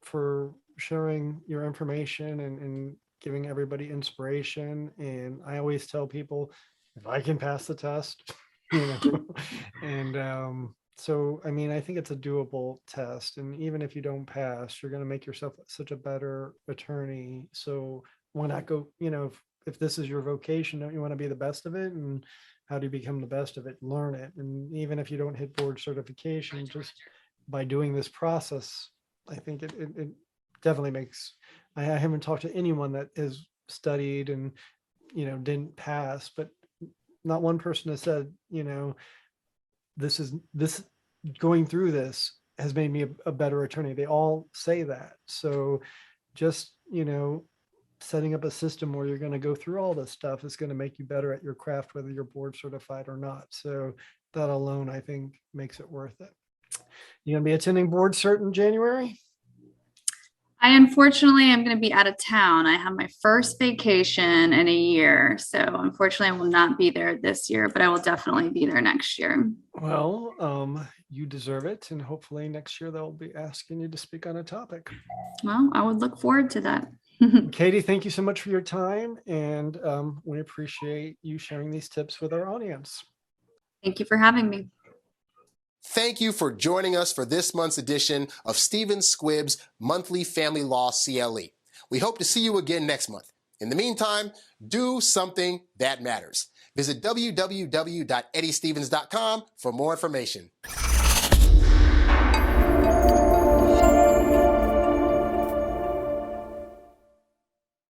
for sharing your information and giving everybody inspiration. And I always tell people, if I can pass the test, you know, and so, I mean, I think it's a doable test. And even if you don't pass, you're going to make yourself such a better attorney. So why not go, you know, if this is your vocation, don't you want to be the best of it? And how do you become the best of it? Learn it. And even if you don't hit board certification, just by doing this process, I think it definitely makes, I haven't talked to anyone that has studied and, you know, didn't pass, but not one person has said, you know, this going through this has made me a better attorney. They all say that. So just, you know, setting up a system where you're going to go through all this stuff is going to make you better at your craft, whether you're board certified or not. So that alone, I think, makes it worth it. You going to be attending board cert in January? I unfortunately am going to be out of town. I have my first vacation in a year. So unfortunately, I will not be there this year, but I will definitely be there next year. Well, you deserve it. And hopefully next year they'll be asking you to speak on a topic. Well, I would look forward to that. Katie, thank you so much for your time. And we appreciate you sharing these tips with our audience. Thank you for having me. Thank you for joining us for this month's edition of Stephen Squibb's Monthly Family Law CLE. We hope to see you again next month. In the meantime, do something that matters. Visit www.eddiestevens.com for more information.